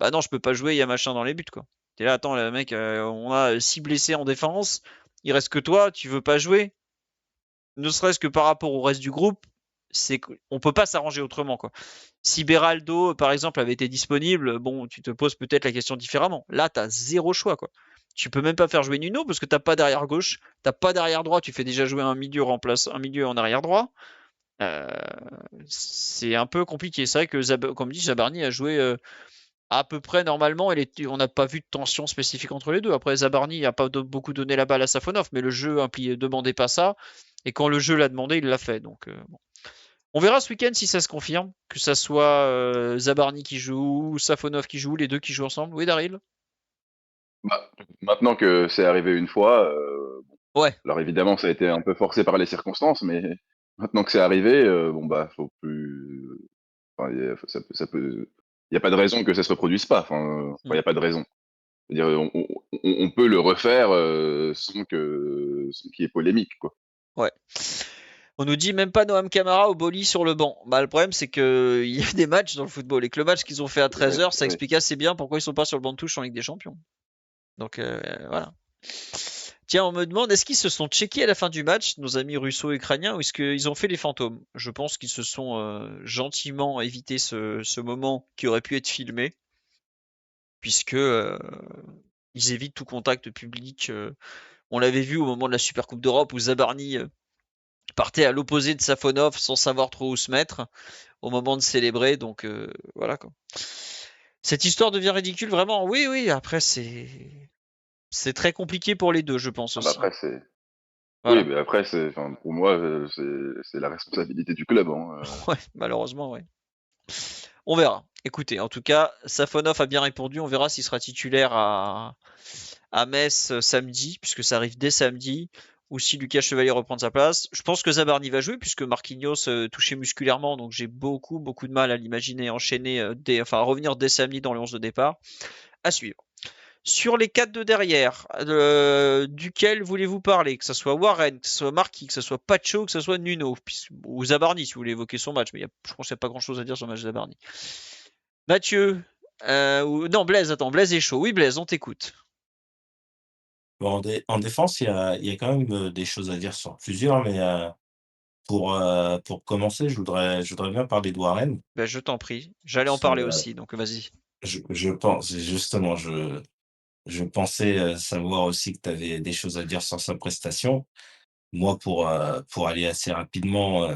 bah non, je peux pas jouer, il y a machin dans les buts, quoi. T'es là, attends, le mec, on a 6 blessés en défense, il reste que toi, tu veux pas jouer? Ne serait-ce que par rapport au reste du groupe, on peut pas s'arranger autrement, quoi. Si Beraldo, par exemple, avait été disponible, bon, tu te poses peut-être la question différemment. Là, t'as zéro choix, quoi. Tu peux même pas faire jouer Nuno parce que t'as pas d'arrière gauche, t'as pas d'arrière droit, tu fais déjà jouer un milieu un milieu en arrière droit. Euh, c'est un peu compliqué. C'est vrai que, comme dit, Zabarny a joué à peu près normalement. On n'a pas vu de tension spécifique entre les deux. Après, Zabarny n'a pas beaucoup donné la balle à Safonov, mais le jeu demandait pas ça. Et quand le jeu l'a demandé, il l'a fait. Donc, bon. On verra ce week-end si ça se confirme, que ça soit Zabarny qui joue, Safonov qui joue, les deux qui jouent ensemble. Oui, Daryl? Bah, maintenant que c'est arrivé une fois, Ouais, alors évidemment, ça a été un peu forcé par les circonstances, mais maintenant que c'est arrivé, bon bah, faut plus. Enfin, ça peut. Il n'y a pas de raison que ça se reproduise pas. Enfin, il n'y a pas de raison. C'est-à-dire, on peut le refaire sans qu'il y ait polémique, quoi. ouais. On nous dit même pas Noam Camara au Boli sur le banc. Bah, le problème, c'est que il y a des matchs dans le football et que le match qu'ils ont fait à 13h, ça Oui. explique assez bien pourquoi ils sont pas sur le banc de touche en Ligue des Champions. Donc voilà. Tiens, on me demande est-ce qu'ils se sont checkés à la fin du match, nos amis russo-ukrainiens, ou est-ce qu'ils ont fait les fantômes? Je pense qu'ils se sont gentiment évité ce moment qui aurait pu être filmé, puisque ils évitent tout contact public. On l'avait vu au moment de la Super Coupe d'Europe où Zabarny partait à l'opposé de Safonov sans savoir trop où se mettre au moment de célébrer. Donc voilà quoi. Cette histoire devient ridicule vraiment. Oui, oui. Après c'est très compliqué pour les deux, je pense Ah bah aussi. après, c'est. Oui, Voilà. mais après, enfin, pour moi, c'est la responsabilité du club, hein. Ouais, malheureusement, ouais. On verra. Écoutez, en tout cas, Safonov a bien répondu. On verra s'il sera titulaire à Metz samedi, puisque ça arrive dès samedi, ou si Lucas Chevalier reprend sa place. Je pense que Zabarny va jouer, puisque Marquinhos touché musculairement, donc j'ai beaucoup, beaucoup de mal à l'imaginer enchaîner, enfin à revenir dès samedi dans le 11 de départ. À suivre. Sur les 4 de derrière, duquel voulez-vous parler? Que ce soit Warren, que ce soit Marquis, que ce soit Pacho, que ce soit Nuno, ou Zabarny si vous voulez évoquer son match, mais je pense qu'il n'y a pas grand-chose à dire sur le match de Zabarny. Mathieu, non Blaise, attends, Blaise est chaud. Oui Blaise, on t'écoute. Bon, en défense, il y a quand même, des choses à dire sur plusieurs, mais pour commencer, je voudrais bien parler de Warren. Ben, je t'en prie, j'allais en Parce que, parler aussi, donc vas-y. je pense justement, je pensais, savoir aussi que tu avais des choses à dire sur sa prestation. Moi, pour aller assez rapidement,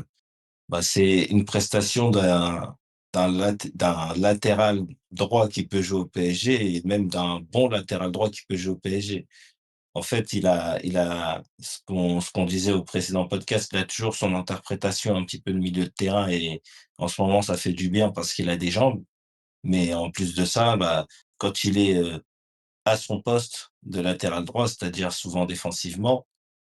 bah, c'est une prestation d'un latéral droit qui peut jouer au PSG et même d'un bon latéral droit qui peut jouer au PSG. En fait, il a ce qu'on disait au précédent podcast, il a toujours son interprétation un petit peu de milieu de terrain et en ce moment, ça fait du bien parce qu'il a des jambes. Mais en plus de ça, bah, quand il est, à son poste de latéral droit, c'est-à-dire souvent défensivement,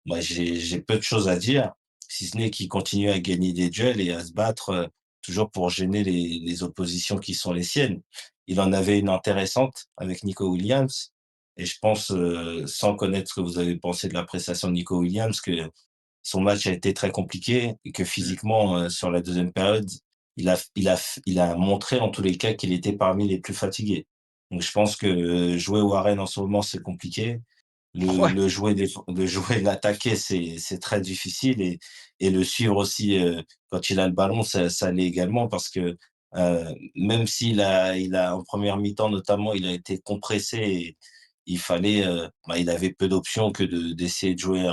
moi, j'ai peu de choses à dire, si ce n'est qu'il continue à gagner des duels et à se battre, toujours pour gêner les oppositions qui sont les siennes. Il en avait une intéressante avec Nico Williams et je pense, sans connaître ce que vous avez pensé de la prestation de Nico Williams, que son match a été très compliqué et que Mm. physiquement, sur la deuxième période, il a montré en tous les cas qu'il était parmi les plus fatigués. Donc je pense que, jouer Warren en ce moment, c'est compliqué. Le Ouais, le jouer l'attaquer, c'est très difficile et le suivre aussi, quand il a le ballon, ça l'est également parce que, même s'il a en première mi-temps notamment, il a été compressé et il fallait, bah, il avait peu d'options que d'essayer de jouer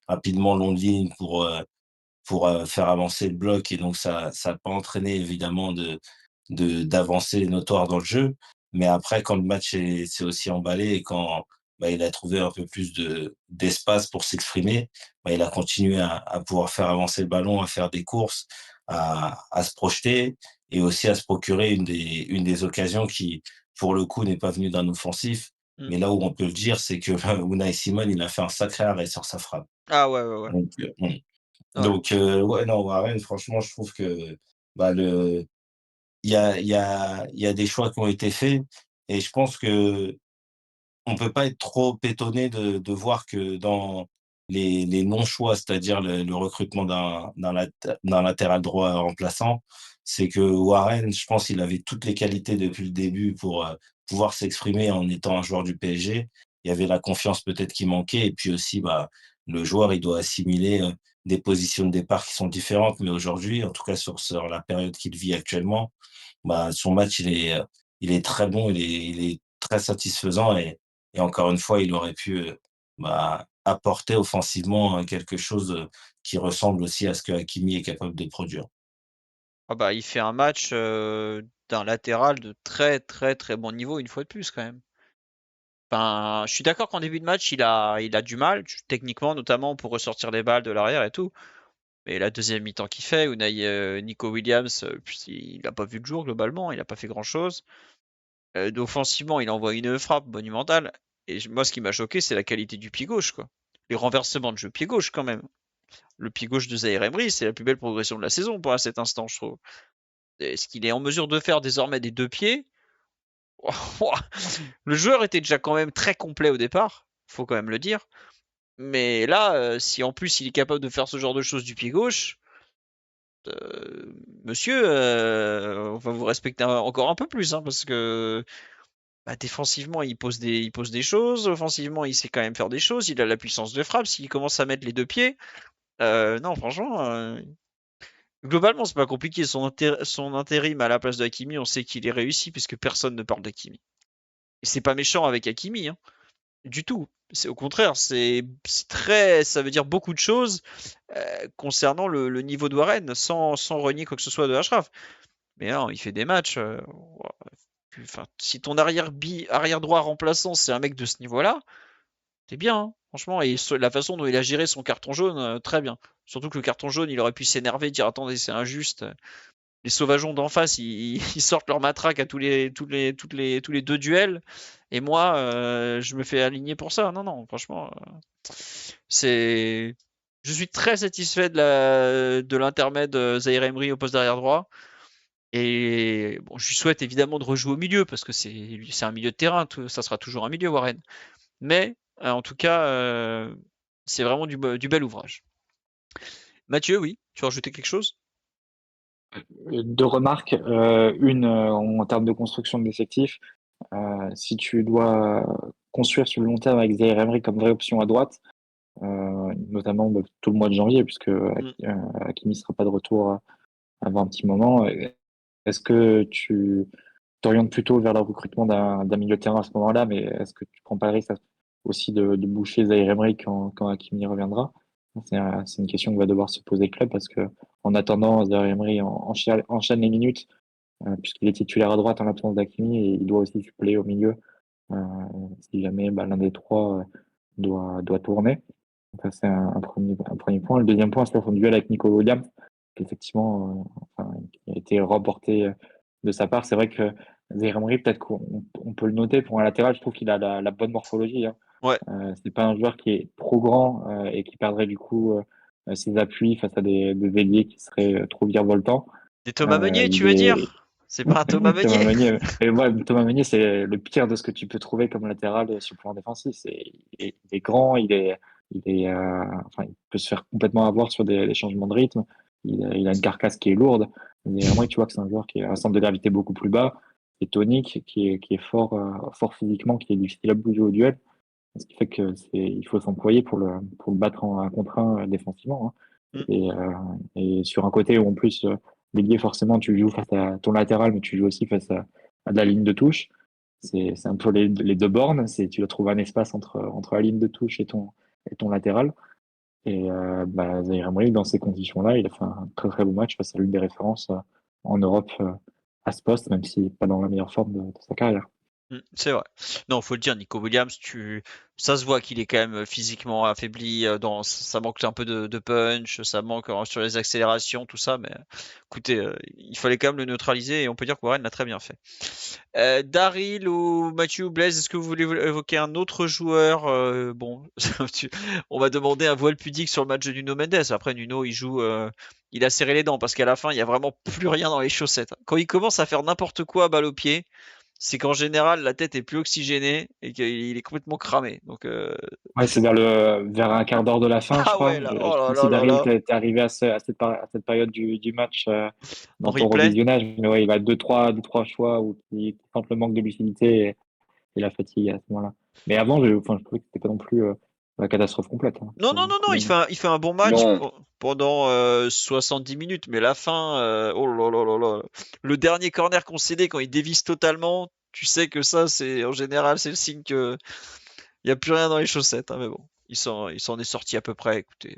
rapidement long de ligne pour faire avancer le bloc et donc ça a pas entraîné évidemment d'avancées notoires dans le jeu. Mais après quand le match s'est aussi emballé et quand, bah, il a trouvé un peu plus d'espace pour s'exprimer, bah, il a continué à pouvoir faire avancer le ballon, à faire des courses, à se projeter et aussi à se procurer une des occasions qui, pour le coup, n'est pas venue d'un offensif. mm. Mais là où on peut le dire, c'est que Unai Simon, il a fait un sacré arrêt sur sa frappe. Ah ouais, ouais, ouais. Donc, Ouais. ouais, non, Warren, franchement, je trouve que, bah, il y a des choix qui ont été faits et je pense que on peut pas être trop étonné de voir que dans les non-choix, c'est-à-dire le recrutement d'un latéral droit remplaçant, c'est que Warren, je pense qu'il avait toutes les qualités depuis le début pour, pouvoir s'exprimer en étant un joueur du PSG. Il y avait la confiance peut-être qui manquait et puis aussi, bah, le joueur, il doit assimiler, des positions de départ qui sont différentes. Mais aujourd'hui, en tout cas sur la période qu'il vit actuellement, bah, son match, il est très bon, il est très satisfaisant et encore une fois, il aurait pu, bah, apporter offensivement, quelque chose, qui ressemble aussi à ce que Hakimi est capable de produire. Ah bah il fait un match d'un latéral de très très très bon niveau une fois de plus quand même. Enfin, je suis d'accord qu'en début de match il a du mal techniquement notamment pour ressortir les balles de l'arrière et tout. Mais la deuxième mi-temps qu'il fait, Unai, Nico Williams, puis il a pas vu le jour globalement, il a pas fait grand-chose. Offensivement, il envoie une frappe monumentale. Et moi, ce qui m'a choqué, c'est la qualité du pied gauche, quoi. Les renversements de jeu pied gauche, quand même. Le pied gauche de Zaïre Emery, c'est la plus belle progression de la saison pour à cet instant, je trouve. Ce qu'il est en mesure de faire désormais des deux pieds. Le joueur était déjà quand même très complet au départ, faut quand même le dire. Mais là, si en plus il est capable de faire ce genre de choses du pied gauche, monsieur, on va vous respecter encore un peu plus, hein, parce que défensivement, il pose des choses. Offensivement, il sait quand même faire des choses. Il a la puissance de frappe. S'il commence à mettre les deux pieds, non, franchement, globalement, c'est pas compliqué. Son intérim à la place de Hakimi, on sait qu'il est réussi puisque personne ne parle d'Hakimi. Et c'est pas méchant avec Hakimi, hein, du tout. C'est au contraire, ça veut dire beaucoup de choses concernant le niveau de Warren, sans renier quoi que ce soit de Ashraf. Mais non, il fait des matchs. Enfin, si ton arrière droit remplaçant, c'est un mec de ce niveau-là, c'est bien, hein, franchement. Et la façon dont il a géré son carton jaune, très bien. Surtout que le carton jaune, il aurait pu s'énerver, dire attendez, c'est injuste. Les sauvageons d'en face, ils sortent leur matraque à tous les 2 duels. Et moi, je me fais aligner pour ça. Non, non, franchement, c'est. Je suis très satisfait de l'intermède Zaïre Emery au poste d'arrière droit. Et bon, je lui souhaite évidemment de rejouer au milieu parce que c'est un milieu de terrain, ça sera toujours un milieu, Warren. Mais en tout cas, c'est vraiment du bel ouvrage. Mathieu, oui, tu veux rajouter quelque chose? 2 remarques. Une en termes de construction de l'effectif. Si tu dois construire sur le long terme avec Zaïre Emery comme vraie option à droite, notamment tout le mois de janvier, puisque Hakimi ne sera pas de retour avant un petit moment, est-ce que tu t'orientes plutôt vers le recrutement d'un milieu de terrain à ce moment-là, mais est-ce que tu prends pas le risque aussi de boucher Zaïre Emery quand Hakimi reviendra? C'est une question que va devoir se poser le club parce que en attendant, Zaïre Emery enchaîne les minutes puisqu'il est titulaire à droite en l'absence d'Hakimi et il doit aussi suppléer au milieu euh, si jamais l'un des trois doit tourner. Donc ça, c'est un premier point. Le deuxième point, c'est son duel avec Nico Williams, qui effectivement qui a été remporté de sa part. C'est vrai que Zaïre Emery, peut-être qu'on peut le noter pour un latéral. Je trouve qu'il a la bonne morphologie. Hein. Ouais. C'est pas un joueur qui est trop grand et qui perdrait du coup ses appuis face à des ailiers qui seraient trop virevoltants. Des Thomas Meunier, tu Il veux est dire? C'est pas un Thomas Thomas Meunier? Meunier. Et ouais, Thomas Meunier, c'est le pire de ce que tu peux trouver comme latéral sur le plan défensif. Il est grand, enfin, il peut se faire complètement avoir sur des changements de rythme. Il a une carcasse qui est lourde. Mais vraiment, tu vois que c'est un joueur qui a un centre de gravité beaucoup plus bas, qui est tonique, qui est fort physiquement, qui est difficile à bouger au duel. Ce qui fait que il faut s'employer pour le battre en 1 contre 1 défensivement. Hein. Mm. Et sur un côté où en plus, l'ailier, forcément, tu joues face à ton latéral, mais tu joues aussi face à de la ligne de touche. C'est un peu les 2 bornes. Tu dois trouver un espace entre la ligne de touche et ton latéral. Et Zaïre Emery, dans ces conditions-là, il a fait un très très beau match face à l'une des références en Europe à ce poste, même si pas dans la meilleure forme de sa carrière. C'est vrai. Non, faut le dire, Nico Williams, ça se voit qu'il est quand même physiquement affaibli. Ça manque un peu de punch, ça manque sur les accélérations, tout ça. Mais écoutez, il fallait quand même le neutraliser et on peut dire que Warren l'a très bien fait. Daryl ou Mathieu ou Blaise, est-ce que vous voulez évoquer un autre joueur? Bon, on va demander un voile pudique sur le match de Nuno Mendes. Après, Nuno, il a serré les dents parce qu'à la fin, il y a vraiment plus rien dans les chaussettes. Quand il commence à faire n'importe quoi à balle au pied, c'est qu'en général, la tête est plus oxygénée et qu'il est complètement cramé. Donc, Ouais, c'est vers un quart d'heure de la fin, je ah crois. ouais, là, Je oh sais là pas là si là Daryl, là, t'es arrivé à cette période du match en dans ton replay. revisionnage. Mais ouais, il a deux, trois choix où qui sentent le manque de lucidité et la fatigue à ce moment-là. Mais avant, je trouvais que c'était pas non plus la catastrophe complète. Hein. Non, non, non, non, il fait un bon match Non, pendant 70 minutes, mais la fin, oh là là là là. Le dernier corner concédé quand il dévisse totalement, tu sais que ça, en général, c'est le signe que il n'y a plus rien dans les chaussettes, hein, mais bon. Il s'en est sorti à peu près. Écoutez,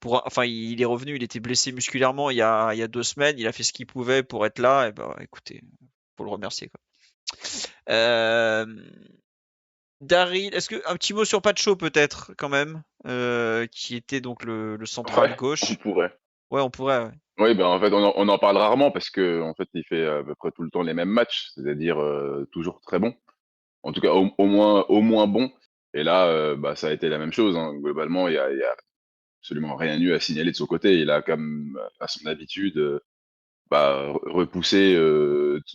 enfin, il est revenu. Il était blessé musculairement il y a 2 semaines. Il a fait ce qu'il pouvait pour être là. Et ben, écoutez, faut le remercier, quoi. Euh, Daryl, est-ce que un petit mot sur Pacho peut-être quand même, qui était donc le central ouais, on gauche. pourrait. Ouais, on pourrait. Ouais. Oui, ben en fait, on en parle rarement parce que en fait, il fait à peu près tout le temps les mêmes matchs, c'est-à-dire toujours très bon. En tout cas, au moins bon. Et là, ça a été la même chose. Hein. Globalement, il y a absolument rien eu à signaler de son côté. Il a, comme à son habitude, repoussé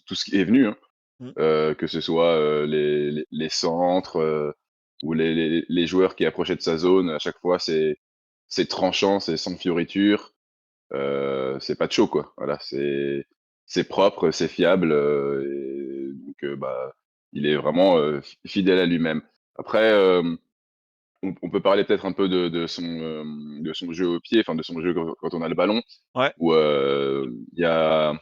tout ce qui est venu. Hein. Mm. Que ce soit les centres, où les joueurs qui approchaient de sa zone, à chaque fois, c'est tranchant, c'est sans fioriture, c'est pas de show, quoi. Voilà, c'est propre, c'est fiable, et donc bah, il est vraiment, fidèle à lui-même. Après, on peut parler peut-être un peu de son jeu au pied, enfin de son jeu quand on a le ballon, Ouais. où, il y a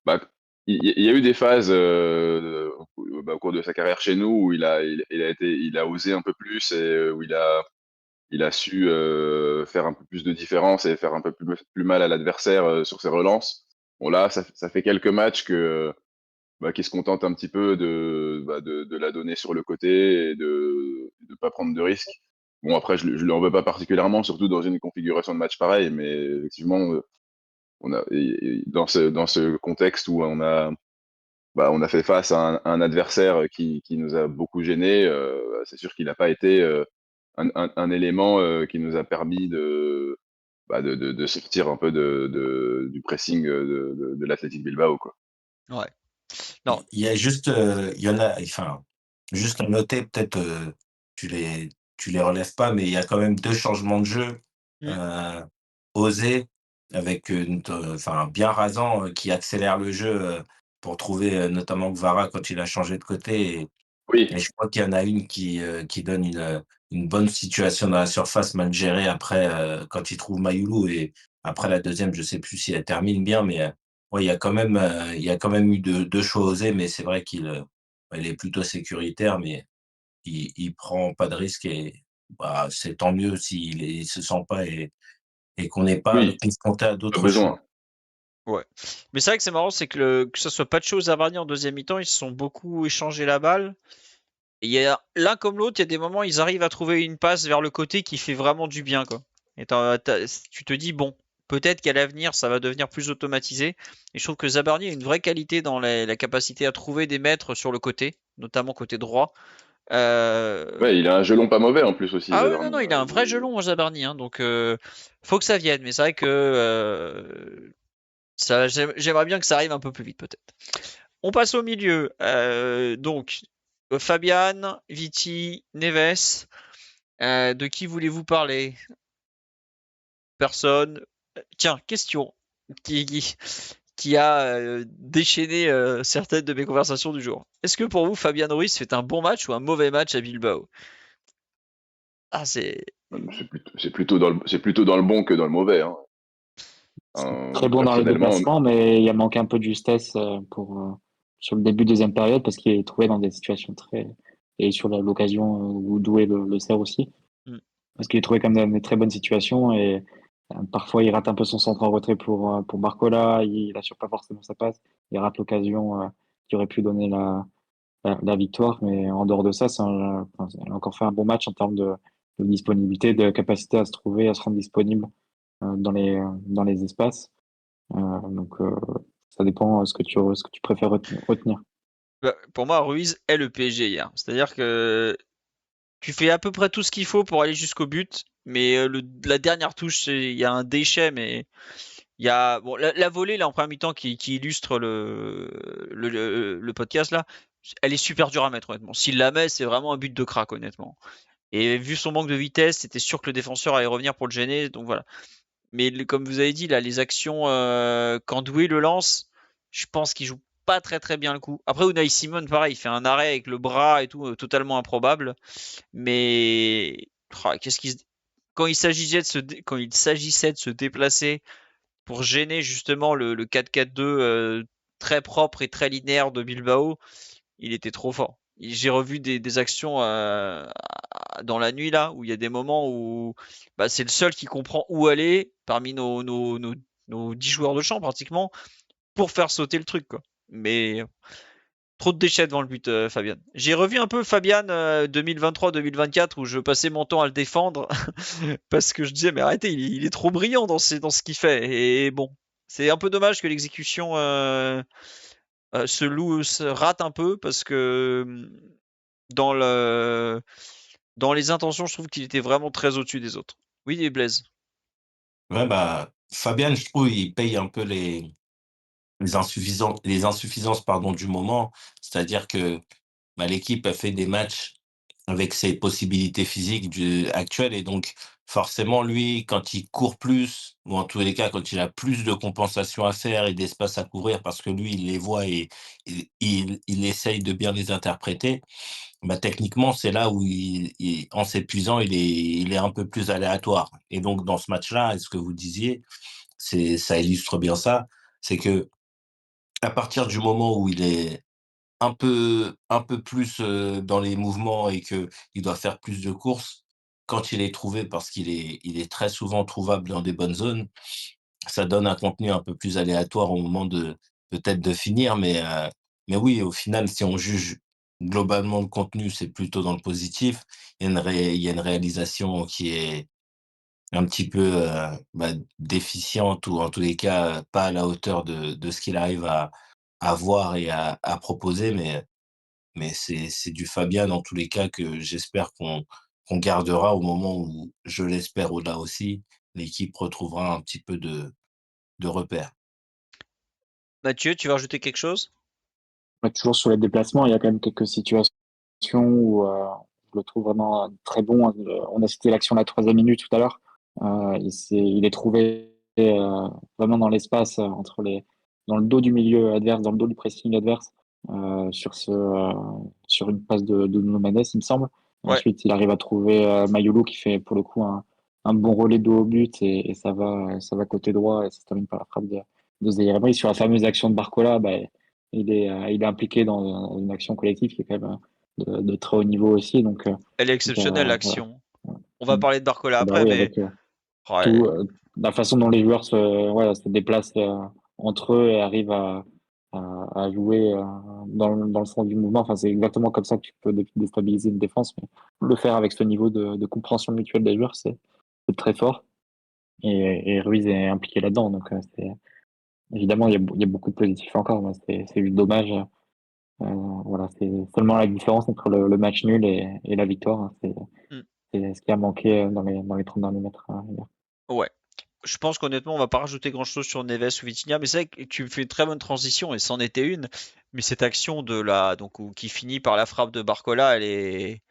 bah, il y a eu des phases, au cours de sa carrière chez nous où il a osé un peu plus et où il a su, faire un peu plus de différence et faire un peu plus mal à l'adversaire, sur ses relances. Bon là, ça fait quelques matchs bah, qu'il se contente un petit peu de la donner sur le côté et de pas prendre de risques. Bon après je lui en veux pas particulièrement, surtout dans une configuration de match pareille, mais effectivement, on a et dans ce contexte où on a fait face à un adversaire qui nous a beaucoup gênés, c'est sûr qu'il n'a pas été, un élément, qui nous a permis de sortir un peu du pressing, de l'Athletic Bilbao, quoi. Ouais. Non. Il y a juste, il y en a enfin, juste à noter peut-être, tu les tu les relèves pas, mais il y a quand même 2 changements de jeu, Mmh. heu, osés avec une te enfin bien rasants, qui accélèrent le jeu, pour trouver, notamment Kvara quand il a changé de côté et Oui, je crois qu'il y en a une qui donne une bonne situation dans la surface mal gérée après, quand il trouve Mayoulou et après la deuxième je sais plus si elle termine bien, mais, ouais, il y a quand même eu 2 choix osés, mais c'est vrai il est plutôt sécuritaire, mais il prend pas de risques et bah, c'est tant mieux il se sent pas et qu'on n'ait pas oui, confronté à pas d'autres choix. besoin. Ouais. Mais c'est vrai que c'est marrant, c'est que ça soit Pacho ou Zabarni en deuxième mi-temps, ils se sont beaucoup échangé la balle. Et il y a l'un comme l'autre, il y a des moments, ils arrivent à trouver une passe vers le côté qui fait vraiment du bien, quoi. Et tu te dis, bon, peut-être qu'à l'avenir, ça va devenir plus automatisé. Et je trouve que Zabarni a une vraie qualité dans la capacité à trouver des maîtres sur le côté, notamment côté droit. Euh, Ouais, il a un gelon pas mauvais en plus aussi, Ah oui, non, non, Zabarni, il a un vrai gelon, Zabarni, hein, donc faut que ça vienne. Mais c'est vrai que j'aimerais bien que ça arrive un peu plus vite, peut-être. On passe au milieu. Donc, Fabian, Viti, Neves. De qui voulez-vous parler? Personne. Tiens, question qui a déchaîné certaines de mes conversations du jour. Est-ce que pour vous, Fabian Ruiz fait un bon match ou un mauvais match à Bilbao? Ah, c'est. c'est plutôt dans le bon que dans le mauvais, hein. Très bon dans les Personnellement, déplacements, mais il a manqué un peu de justesse sur le début de deuxième période parce qu'il est trouvé dans des situations très. Et sur l'occasion où Doué le sert aussi. Hmm. Parce qu'il est trouvé comme dans des très bonnes situations et parfois il rate un peu son centre en retrait pour Barcola, il assure pas forcément sa passe, il rate l'occasion qui aurait pu donner la victoire, mais en dehors de ça, enfin, il a encore fait un bon match en termes de disponibilité, de capacité à se trouver, à se rendre disponible dans les espaces. Donc ça dépend ce que tu préfères retenir. Bah, pour moi, Ruiz est le PSG hier. C'est-à-dire que tu fais à peu près tout ce qu'il faut pour aller jusqu'au but, mais la dernière touche, il y a un déchet, mais il y a bon, la volée là en première mi-temps qui illustre le podcast là, elle est super dure à mettre honnêtement. S'il la met, c'est vraiment un but de crack honnêtement. Et vu son manque de vitesse, c'était sûr que le défenseur allait revenir pour le gêner, donc voilà. Mais comme vous avez dit là, les actions quand Doué le lance, je pense qu'il joue pas très très bien le coup. Après Unai Simon, pareil, il fait un arrêt avec le bras et tout, totalement improbable. Mais qu'est-ce qui quand il s'agissait de se déplacer pour gêner justement le 4-4-2 très propre et très linéaire de Bilbao, il était trop fort. J'ai revu des actions dans la nuit là, où il y a des moments où bah, c'est le seul qui comprend où aller parmi nos 10 joueurs de champ pratiquement pour faire sauter le truc, quoi. Mais trop de déchets devant le but, Fabian. J'ai revu un peu Fabian 2023-2024 où je passais mon temps à le défendre parce que je disais mais arrêtez, il est trop brillant dans ce qu'il fait. Et bon, c'est un peu dommage que l'exécution se rate un peu parce que dans le dans les intentions, je trouve qu'il était vraiment très au-dessus des autres. Oui, et Blaise. Ouais, bah, Fabian, je trouve, il paye un peu les insuffisances, pardon, du moment. C'est-à-dire que, bah, l'équipe a fait des matchs avec ses possibilités physiques actuelles. Et donc, forcément, lui, quand il court plus, ou en tous les cas, quand il a plus de compensation à faire et d'espace à couvrir, parce que lui, il les voit et il essaye de bien les interpréter, bah, techniquement, c'est là où en s'épuisant, il est un peu plus aléatoire. Et donc, dans ce match-là, et ce que vous disiez, ça illustre bien ça, c'est que à partir du moment où il est un peu plus, dans les mouvements et qu'il doit faire plus de courses, quand il est trouvé, parce il est très souvent trouvable dans des bonnes zones, ça donne un contenu un peu plus aléatoire au moment de peut-être de finir. Mais oui, au final, si on juge globalement le contenu, c'est plutôt dans le positif. Il y a une réalisation qui est un petit peu, bah, déficiente, ou en tous les cas, pas à la hauteur de ce qu'il arrive à voir et à proposer. Mais c'est du Fabien dans tous les cas, que j'espère qu'on gardera au moment où, je l'espère, au-delà aussi, l'équipe retrouvera un petit peu de repères. Mathieu, tu veux rajouter quelque chose? Ouais, toujours sur les déplacements, il y a quand même quelques situations où je le trouve vraiment très bon. On a cité l'action de la 3e minute tout à l'heure. Il est trouvé vraiment dans l'espace, dans le dos du milieu adverse, dans le dos du pressing adverse, sur une passe de Nuno Mendes, il me semble. Ouais. Ensuite, il arrive à trouver Mayolo qui fait pour le coup un bon relais dos au but, et ça va côté droit, et ça se termine par la frappe de Zaïre Emery. Sur la fameuse action de Barcola, bah, il est impliqué dans une action collective qui est quand même de très haut niveau aussi. Elle est Donc, exceptionnelle, voilà. l'action. On va parler de Barcola Ah bah après, oui, mais avec oh, tout, la façon dont les joueurs se déplacent entre eux et arrivent à jouer dans le sens du mouvement. Enfin, c'est exactement comme ça que tu peux déstabiliser une défense. Mais le faire avec ce niveau de compréhension mutuelle des joueurs, c'est très fort. Et Ruiz est impliqué là-dedans. Donc, évidemment, il y a beaucoup de positifs encore, mais c'est juste dommage. Voilà, c'est seulement la différence entre le match nul et la victoire, hein. hmm, C'est ce qui a manqué dans les 30 derniers mètres, hier. ouais. Je pense qu'honnêtement, on va pas rajouter grand-chose sur Neves ou Vitinha, mais c'est vrai que tu me fais une très bonne transition, et c'en était une. Mais cette action qui finit par la frappe de Barcola, elle est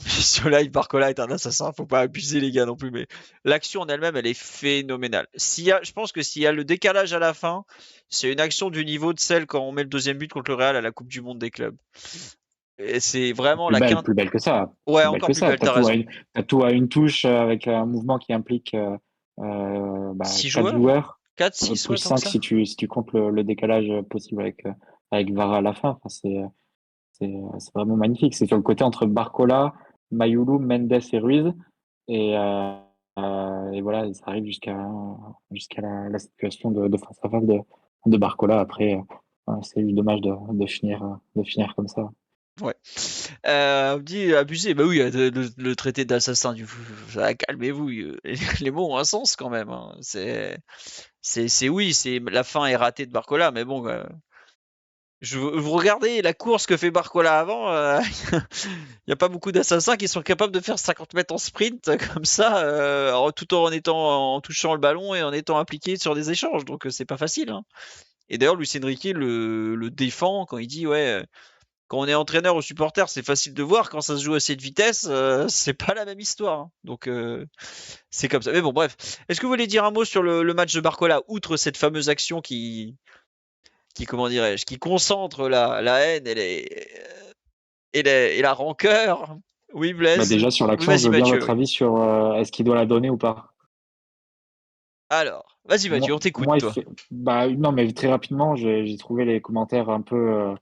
sur live. Barcola est un assassin, faut pas abuser les gars non plus, mais l'action en elle-même, elle est phénoménale. Je pense que s'il y a le décalage à la fin, c'est une action du niveau de celle quand on met le deuxième but contre le Real à la Coupe du Monde des clubs. Et c'est vraiment Plus la belle, quinte. plus belle que ça. Ouais, Plus belle encore que plus ça. belle, t'as raison. T'as tout à une touche, avec un mouvement qui implique 6 4 joueurs? joueurs, 4, 6, plus ouais, tant que 5 ça. si tu comptes le décalage possible avec VAR à la fin. Enfin, c'est vraiment magnifique. C'est sur le côté entre Barcola, Mayulu, Mendes et Ruiz. Et voilà, et ça arrive jusqu'à la situation de face à face de Barcola. Après, c'est juste dommage de finir comme ça. Ouais. On me dit abusé, bah oui, le traité d'assassin du calmez-vous, les mots ont un sens quand même, hein. Oui, c'est la fin est ratée de Barcola, mais bon, vous regardez la course que fait Barcola avant, il n'y a pas beaucoup d'assassins qui sont capables de faire 50 mètres en sprint comme ça, tout en touchant le ballon et en étant impliqué sur des échanges, donc c'est pas facile, hein. Et d'ailleurs, Luis Enrique le défend quand il dit ouais. Quand on est entraîneur ou supporter, c'est facile de voir. Quand ça se joue à cette vitesse, c'est pas la même histoire, hein. Donc, c'est comme ça. Mais bon, bref. Est-ce que vous voulez dire un mot sur le match de Barcola, outre cette fameuse action qui comment dirais-je, qui concentre la haine et la rancœur? Oui, Blaise. Déjà, sur Oui, l'action, je vas-y, veux bien Mathieu. votre Oui. avis sur est-ce qu'il doit la donner ou pas. Alors, vas-y, Mathieu, Moi, on t'écoute, moi, toi. non, mais très rapidement, j'ai trouvé les commentaires un peu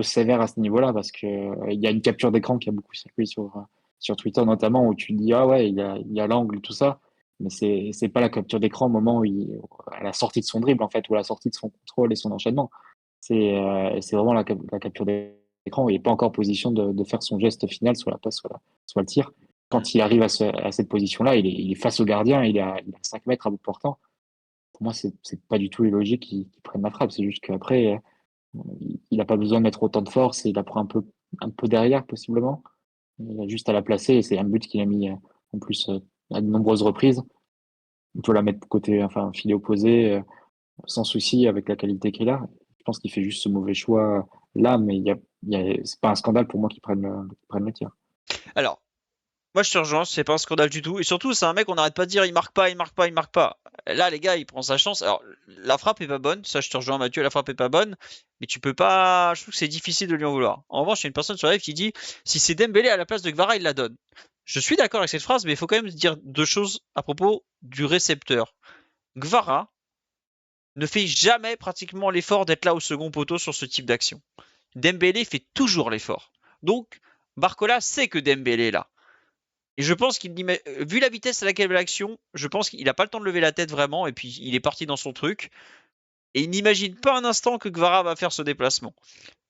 sévères à ce niveau-là, parce que il y a une capture d'écran qui a beaucoup circulé sur Twitter notamment, où tu te dis ah ouais, il y a l'angle, tout ça, mais c'est pas la capture d'écran au moment à la sortie de son dribble en fait, ou à la sortie de son contrôle et son enchaînement. C'est vraiment la capture d'écran où il n'est pas encore en position de faire son geste final, soit la passe, soit le tir. Hmm. Quand il arrive à cette position-là, il est face au gardien, il a 5 mètres à bout portant. Pour moi, c'est pas du tout illogique qu'il prenne la frappe. C'est juste qu'après, il n'a pas besoin de mettre autant de force, et il la prend un peu derrière, possiblement. Il a juste à la placer, et c'est un but qu'il a mis en plus à de nombreuses reprises. Il peut la mettre côté, enfin, filet opposé, sans souci, avec la qualité qu'il a. Je pense qu'il fait juste ce mauvais choix là, mais c'est pas un scandale pour moi qu'il prenne le tir. Alors, moi je te rejoins, c'est pas un scandale du tout. Et surtout, c'est un mec, on n'arrête pas de dire il marque pas, il marque pas, il marque pas. Là, les gars, il prend sa chance. Alors, la frappe est pas bonne, ça je te rejoins Mathieu, la frappe est pas bonne, mais tu peux pas. Je trouve que c'est difficile de lui en vouloir. En revanche, il y a une personne sur live qui dit si c'est Dembélé à la place de Kvara, il la donne. Je suis d'accord avec cette phrase, mais il faut quand même dire deux choses à propos du récepteur. Kvara ne fait jamais pratiquement l'effort d'être là au second poteau sur ce type d'action. Dembélé fait toujours l'effort. Donc, Barcola sait que Dembélé est là. Et je pense qu'il, vu la vitesse à laquelle va l'action, je pense qu'il n'a pas le temps de lever la tête vraiment, et puis il est parti dans son truc. Et il n'imagine pas un instant que Kvara va faire ce déplacement.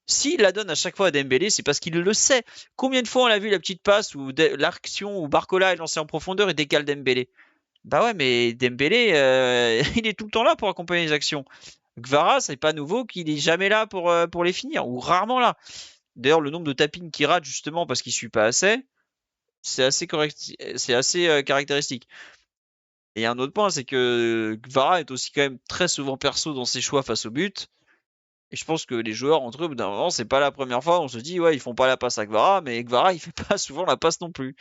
S'il la donne à chaque fois à Dembélé, c'est parce qu'il le sait. Combien de fois on a vu la petite passe ou l'action où Barcola est lancé en profondeur et décale Dembélé? Bah ouais, mais Dembélé, il est tout le temps là pour accompagner les actions. Kvara, c'est pas nouveau qu'il est jamais là pour les finir, ou rarement là. D'ailleurs, le nombre de tappings qu'il rate justement parce qu'il suit pas assez, c'est assez correct, c'est assez caractéristique. Et il y a un autre point, c'est que Kvara est aussi quand même très souvent perso dans ses choix face au but. Et je pense que les joueurs entre eux, au bout d'un moment, c'est pas la première fois où on se dit ouais, ils font pas la passe à Kvara, mais Kvara il fait pas souvent la passe non plus.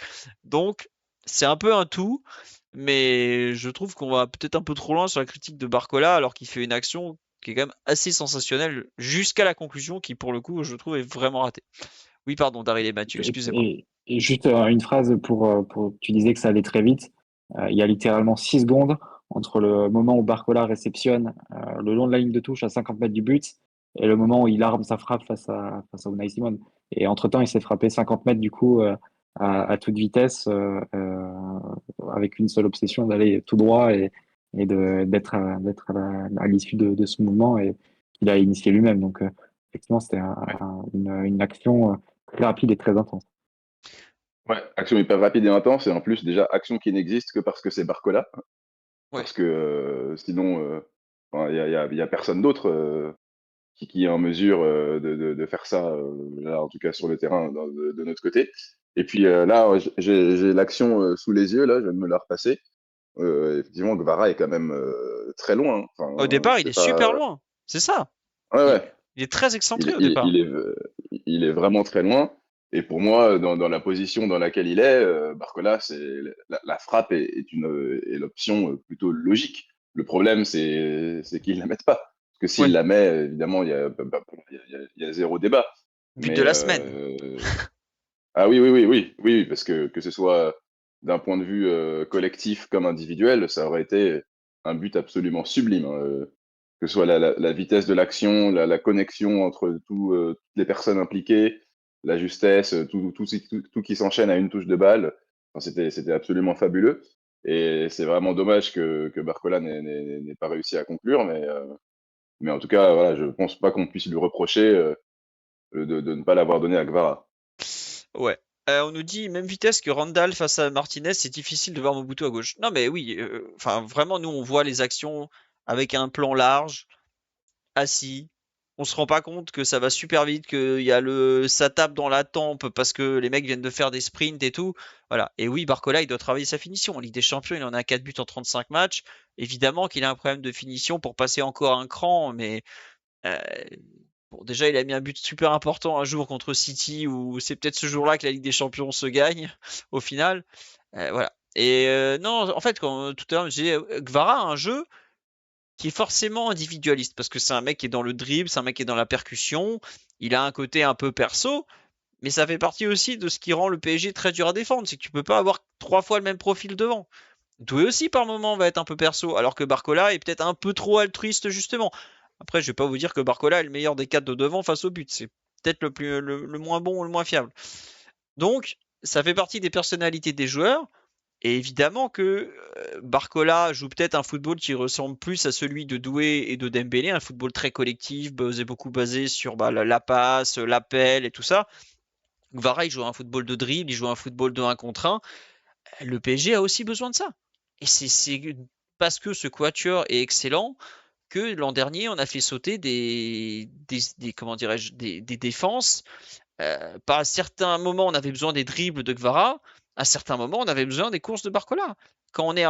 Donc c'est un peu un tout, mais je trouve qu'on va peut-être un peu trop loin sur la critique de Barcola alors qu'il fait une action qui est quand même assez sensationnelle jusqu'à la conclusion qui pour le coup je trouve est vraiment ratée. Oui pardon Daryl et Mathieu, excusez-moi. Et juste une phrase tu disais que ça allait très vite. Il y a littéralement 6 secondes entre le moment où Barcola réceptionne le long de la ligne de touche à 50 mètres du but et le moment où il arme sa frappe face à Unai Simon. Et entre-temps, il s'est frappé 50 mètres du coup à toute vitesse avec une seule obsession d'aller tout droit et d'être à l'issue de ce mouvement et qu'il a initié lui-même. Donc effectivement, c'était Ouais. une action très rapide et très intense. Ouais, action hyper rapide et intense, et en plus, déjà, action qui n'existe que parce que c'est Barcola. Ouais. Parce que sinon, enfin, il y a personne d'autre qui est en mesure de faire ça, là, en tout cas sur le terrain, de notre côté. Et puis là, j'ai l'action sous les yeux, là, je viens de me la repasser. Effectivement, Guevara est quand même très loin, hein. Au Enfin, départ, il c'est est super pas. loin. C'est ça. Ouais, Il, ouais. il est très Il, excentré est- au il, départ. il est vraiment très loin. Et pour moi, dans la position dans laquelle il est, Barcola, la frappe est l'option plutôt logique. Le problème, c'est qu'ils ne la mettent pas. Parce que s'ils Ouais. la mettent, évidemment, il y a zéro débat. But de Mais la semaine. ah oui, oui, oui, oui, oui, parce que ce soit d'un point de vue collectif comme individuel, ça aurait été un but absolument sublime, hein, que ce soit la vitesse de l'action, la connexion entre toutes les personnes impliquées, la justesse, tout qui s'enchaîne à une touche de balle. Enfin, c'était absolument fabuleux. Et c'est vraiment dommage que Barcola n'ait pas réussi à conclure, mais en tout cas, voilà, je pense pas qu'on puisse lui reprocher de ne pas l'avoir donné à Kvara. Ouais. On nous dit même vitesse que Randall face à Martinez, c'est difficile de voir Mobutu à gauche. Non mais oui, enfin vraiment nous on voit les actions avec un plan large, assis. On se rend pas compte que ça va super vite, que y a ça tape dans la tempe parce que les mecs viennent de faire des sprints et tout. Voilà. Et oui, Barcola, il doit travailler sa finition. En Ligue des Champions, il en a 4 buts en 35 matchs. Évidemment qu'il a un problème de finition pour passer encore un cran, mais euh, bon, déjà, il a mis un but super important un jour contre City, où c'est peut-être ce jour-là que la Ligue des Champions se gagne, au final. Voilà. Et non, en fait, quand tout à l'heure, j'ai Kvara a un jeu qui est forcément individualiste, parce que c'est un mec qui est dans le dribble, c'est un mec qui est dans la percussion, il a un côté un peu perso, mais ça fait partie aussi de ce qui rend le PSG très dur à défendre, c'est que tu peux pas avoir 3 fois le même profil devant. Doué aussi par moment va être un peu perso, alors que Barcola est peut-être un peu trop altruiste justement. Après, je vais pas vous dire que Barcola est le meilleur des 4 de devant face au but, c'est peut-être le moins bon ou le moins fiable. Donc, ça fait partie des personnalités des joueurs. Et évidemment que Barcola joue peut-être un football qui ressemble plus à celui de Doué et de Dembélé, un football très collectif, beaucoup basé sur la passe, l'appel et tout ça. Kvara, il joue un football de dribble, il joue un football de 1 contre 1. Le PSG a aussi besoin de ça. Et c'est parce que ce quatuor est excellent que l'an dernier, on a fait sauter comment dirais-je, des défenses. Par certains moments, on avait besoin des dribbles de Kvara. À certains moments, on avait besoin des courses de Barcola. Quand on est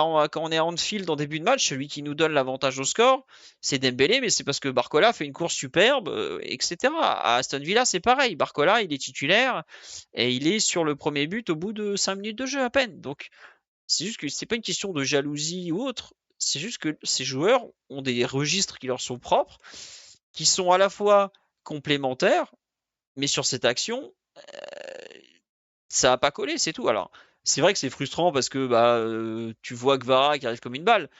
en field en début de match, celui qui nous donne l'avantage au score, c'est Dembélé, mais c'est parce que Barcola fait une course superbe, etc. À Aston Villa, c'est pareil. Barcola, il est titulaire et il est sur le premier but au bout de 5 minutes de jeu à peine. Donc, c'est juste que c'est pas une question de jalousie ou autre. C'est juste que ces joueurs ont des registres qui leur sont propres, qui sont à la fois complémentaires, mais sur cette action, ça a pas collé, c'est tout. Alors, c'est vrai que c'est frustrant parce que bah, tu vois Gvara qui arrive comme une balle.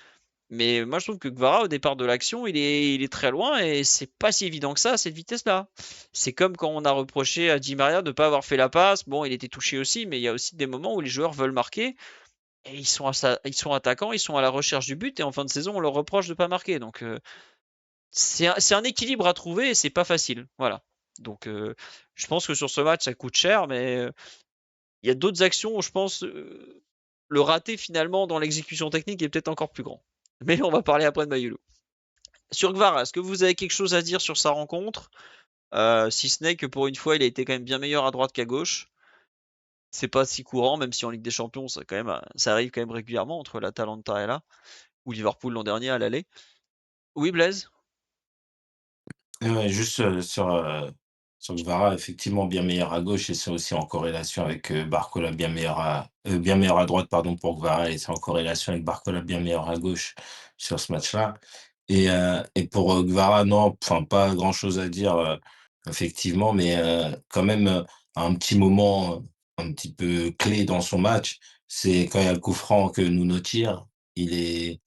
Mais moi, je trouve que Gvara, au départ de l'action, il est très loin et c'est pas si évident que ça à cette vitesse-là. C'est comme quand on a reproché à Di Maria de ne pas avoir fait la passe. Bon, il était touché aussi, mais il y a aussi des moments où les joueurs veulent marquer et ils sont attaquants, ils sont à la recherche du but et en fin de saison, on leur reproche de ne pas marquer. Donc, c'est un équilibre à trouver et c'est pas facile. Voilà. Donc, je pense que sur ce match, ça coûte cher, mais il y a d'autres actions où je pense le raté finalement dans l'exécution technique est peut-être encore plus grand. Mais on va parler après de Mayulu. Sur Gvara, est-ce que vous avez quelque chose à dire sur sa rencontre? Si ce n'est que pour une fois, il a été quand même bien meilleur à droite qu'à gauche. C'est pas si courant, même si en Ligue des Champions, ça arrive quand même régulièrement entre l'Atalanta et là, ou Liverpool l'an dernier à l'aller. Oui, Blaise? Ouais, juste, sur Kvara, effectivement bien meilleur à gauche et c'est aussi en corrélation avec, Barcola bien meilleur à droite pardon pour Kvara et c'est en corrélation avec Barcola bien meilleur à gauche sur ce match-là et pour, Kvara non, enfin pas grand-chose à dire, effectivement, mais, quand même, un petit moment, un petit peu clé dans son match, c'est quand il y a le coup franc que Nuno tire, il est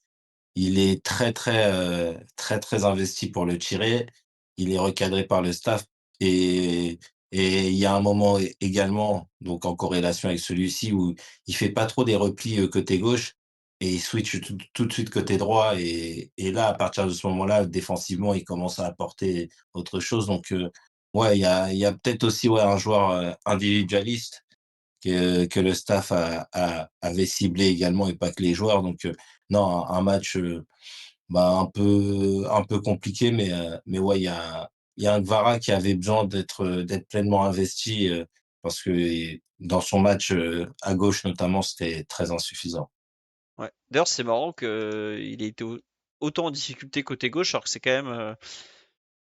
il est très, très, très, très investi pour le tirer. Il est recadré par le staff et et il y a un moment également, donc en corrélation avec celui-ci, où il fait pas trop des replis, côté gauche et il switch tout de suite côté droit et là, à partir de ce moment-là, défensivement, il commence à apporter autre chose donc ouais, il y a peut-être aussi, ouais, un joueur, individualiste que le staff avait ciblé également et pas que les joueurs donc non, un match, bah, un peu compliqué mais ouais, il y a un Kvara qui avait besoin d'être pleinement investi, parce que dans son match, à gauche notamment, c'était très insuffisant. Ouais. D'ailleurs, c'est marrant qu'il ait été autant en difficulté côté gauche, alors que c'est quand même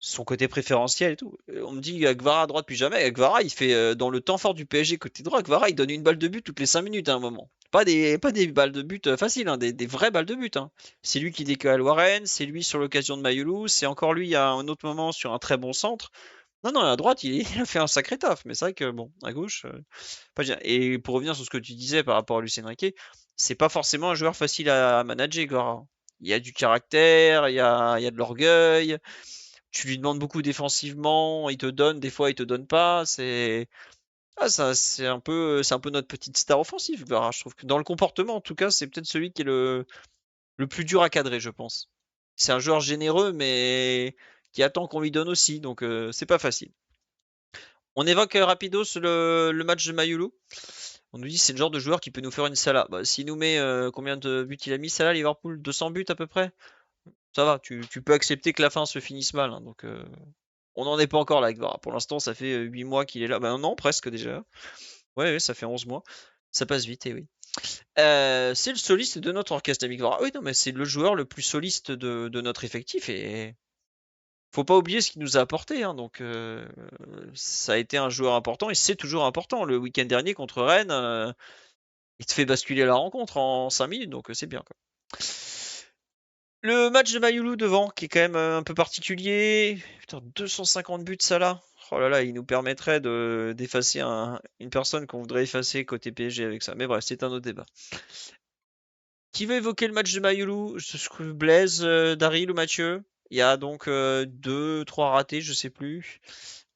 son côté préférentiel et tout. On me dit Gvara à droite plus jamais. Gvara, il fait dans le temps fort du PSG côté droit. Gvara, il donne une balle de but toutes les 5 minutes à un moment. Pas des balles de but faciles, hein, des vraies balles de but. Hein. C'est lui qui décale Warren, c'est lui sur l'occasion de Mayulu, c'est encore lui à un autre moment sur un très bon centre. Non, non, à droite, il a fait un sacré taf, mais c'est vrai que bon, à gauche, pas bien. Et pour revenir sur ce que tu disais par rapport à Lucien Riquet, c'est pas forcément un joueur facile à manager, Gvara. Il y a du caractère, il y a de l'orgueil, tu lui demandes beaucoup défensivement, il te donne, des fois il te donne pas. C'est un peu notre petite star offensive, Gvara. Je trouve que dans le comportement, en tout cas, c'est peut-être celui qui est le plus dur à cadrer, je pense. C'est un joueur généreux, mais qui attend qu'on lui donne aussi, donc c'est pas facile. On évoque rapidos le match de Mayulu. On nous dit c'est le genre de joueur qui peut nous faire une Salah. Bah, s'il nous met combien de buts il a mis Salah Liverpool 200 buts à peu près. Ça va, tu peux accepter que la fin se finisse mal. Hein, donc on n'en est pas encore là avec Vara. Pour l'instant, ça fait 8 mois qu'il est là. Ben non, presque déjà. Ouais, ouais, ça fait 11 mois. Ça passe vite, et oui. C'est le soliste de notre orchestre, David Vara. Oui, non, mais c'est le joueur le plus soliste de notre effectif. Et faut pas oublier ce qu'il nous a apporté. Hein, donc ça a été un joueur important et c'est toujours important. Le week-end dernier contre Rennes, il te fait basculer la rencontre en 5 minutes. Donc c'est bien. Quoi. Le match de Mayulu devant, qui est quand même un peu particulier. Putain, 250 buts, ça là. Oh là là, il nous permettrait d'effacer une personne qu'on voudrait effacer côté PSG avec ça. Mais bref, c'est un autre débat. Qui veut évoquer le match de Mayulu? Blaise, Daryl ou Mathieu? Il y a donc 2, 3 ratés, je sais plus.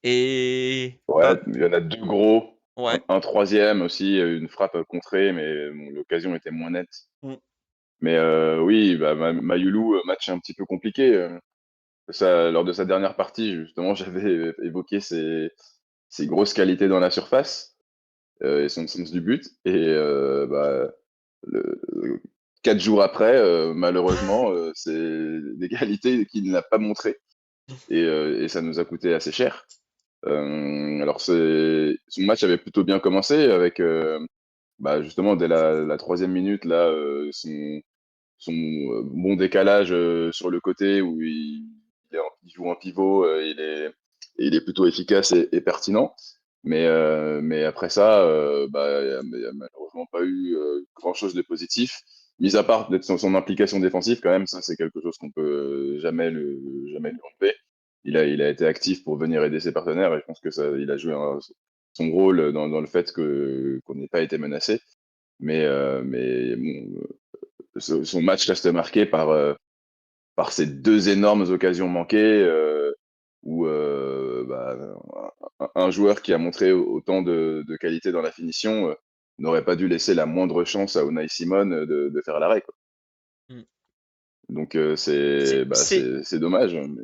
Et Ouais, il y en a deux gros. ouais. Un troisième aussi, une frappe contrée, mais bon, l'occasion était moins nette. Mm. Mais oui, bah, Mayulu, match un petit peu compliqué. Lors de sa dernière partie, justement, j'avais évoqué ses grosses qualités dans la surface et son sens du but. Et bah, 4 jours après, malheureusement, c'est des qualités qu'il n'a pas montrées. Et ça nous a coûté assez cher. Alors, son match avait plutôt bien commencé avec bah, justement, dès la 3e minute, là, son bon décalage sur le côté où il joue en pivot, il est plutôt efficace et pertinent. Mais après ça, bah, il y a malheureusement pas eu grand-chose de positif. Mis à part peut-être son implication défensive, quand même, ça c'est quelque chose qu'on peut jamais lui enlever. Il a été actif pour venir aider ses partenaires et je pense que ça, il a joué son rôle dans le fait qu'on n'ait pas été menacé. Mais bon, son match reste marqué par ces 2 énormes occasions manquées, où bah, un joueur qui a montré autant de qualité dans la finition n'aurait pas dû laisser la moindre chance à Unai Simon de faire l'arrêt, quoi. Mm. Donc C'est, c'est- c'est dommage. Mais...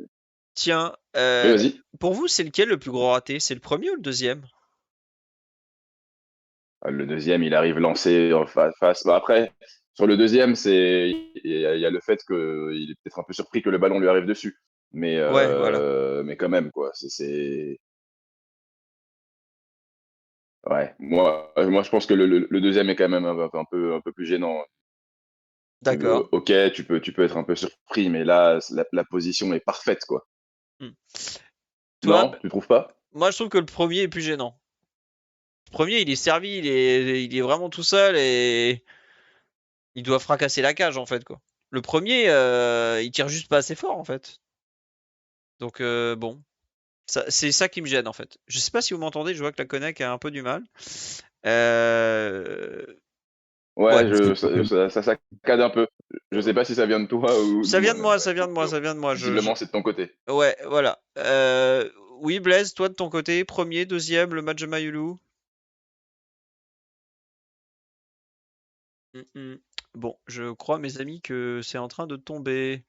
Tiens, Oui, vas-y. pour vous, c'est lequel le plus gros raté? C'est le premier ou le deuxième? Le deuxième, il arrive lancé en face. Bah, après, sur le deuxième, il y a le fait qu'il est peut-être un peu surpris que le ballon lui arrive dessus. Ouais, voilà. Mais quand même, quoi. Ouais, moi, je pense que le deuxième est quand même un peu plus gênant. D'accord. Ok, tu peux être un peu surpris, mais là, la position est parfaite, quoi. Hmm. Toi, Non, tu trouves pas? moi je trouve que le premier est plus gênant. Le premier, il est servi, il est vraiment tout seul et il doit fracasser la cage en fait quoi. Le premier, il tire juste pas assez fort en fait. Donc bon, c'est ça qui me gêne en fait. Je sais pas si vous m'entendez, je vois que la connect a un peu du mal. Euh, Ouais, Ouais, C'est ça saccade un peu. Je sais pas si ça vient de toi ou de ça vient moi. de moi, ça vient de moi, ça vient de moi. Visiblement, c'est de ton côté. Ouais, voilà. Oui, Blaise, toi de ton côté, premier, deuxième, le match de Mayulu. Bon, je crois, mes amis, que c'est en train de tomber.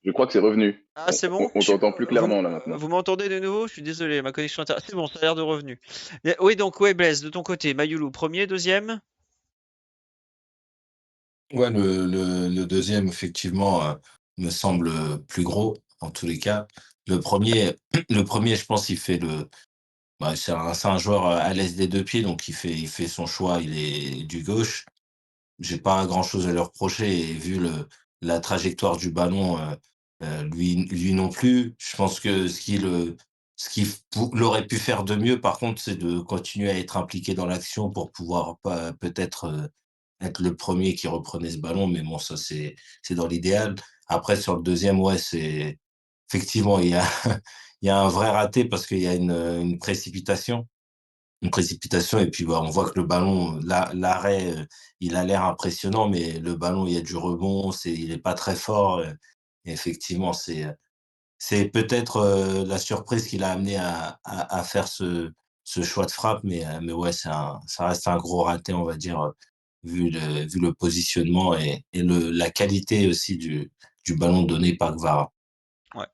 Je crois que c'est revenu. Ah, c'est bon? On t'entend plus clairement là maintenant. Vous m'entendez de nouveau? Je suis désolé, ma connexion internet. C'est bon, ça a l'air de revenu. Oui, donc, ouais, Blaise, de ton côté, Mayulu, premier, deuxième? Ouais, le deuxième, effectivement, me semble plus gros, en tous les cas. Le premier, le premier, je pense, il fait bah, c'est un joueur à l'aise des deux pieds, donc il fait son choix, il est du gauche. J'ai pas grand-chose à lui reprocher et vu la trajectoire du ballon, lui non plus. Je pense que ce qu'il aurait pu faire de mieux, par contre, c'est de continuer à être impliqué dans l'action pour pouvoir pas peut-être, être le premier qui reprenait ce ballon, mais bon, ça, c'est dans l'idéal. Après, sur le deuxième, ouais, c'est effectivement, il y a il y a un vrai raté parce qu'il y a une précipitation et puis, bah, on voit que le ballon, l'arrêt, il a l'air impressionnant, mais le ballon, il y a du rebond, il est pas très fort, et effectivement, c'est peut-être, la surprise qui l'a amené à faire ce choix de frappe, mais ouais, ça reste un gros raté, on va dire, vu le positionnement et la qualité aussi du ballon donné par Kvara. Ouais.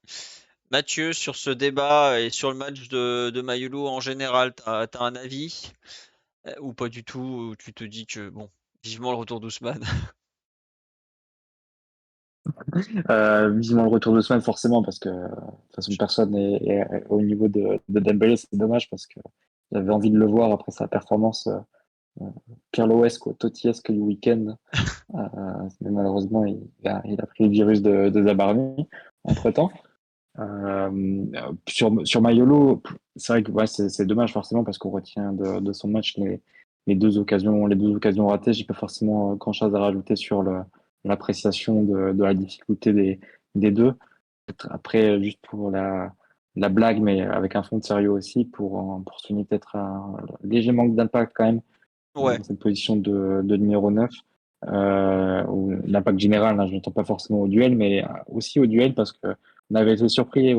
Mathieu, sur ce débat et sur le match de Mayulu en général, t'as un avis? Ou pas du tout, ou tu te dis que, bon, vivement le retour d'Ousmane. vivement le retour de semaine, forcément, parce que de toute façon, personne n'est au niveau de Dembélé. C'est dommage parce que j'avais envie de le voir après sa performance pirloesque ou totiesque du week-end. Mais malheureusement, il a pris le virus de Zabarni entre-temps. Sur Mayolo, c'est vrai que ouais, c'est dommage forcément parce qu'on retient de son match les deux occasions ratées. J'ai pas forcément grand-chose à rajouter sur l'appréciation de la difficulté des deux. Après, juste pour la blague, mais avec un fond de sérieux aussi, pour souligner peut-être un léger manque d'impact quand même Ouais, dans cette position de numéro 9. Ou l'impact général, hein, je n'entends pas forcément au duel, mais aussi au duel parce que on avait été surpris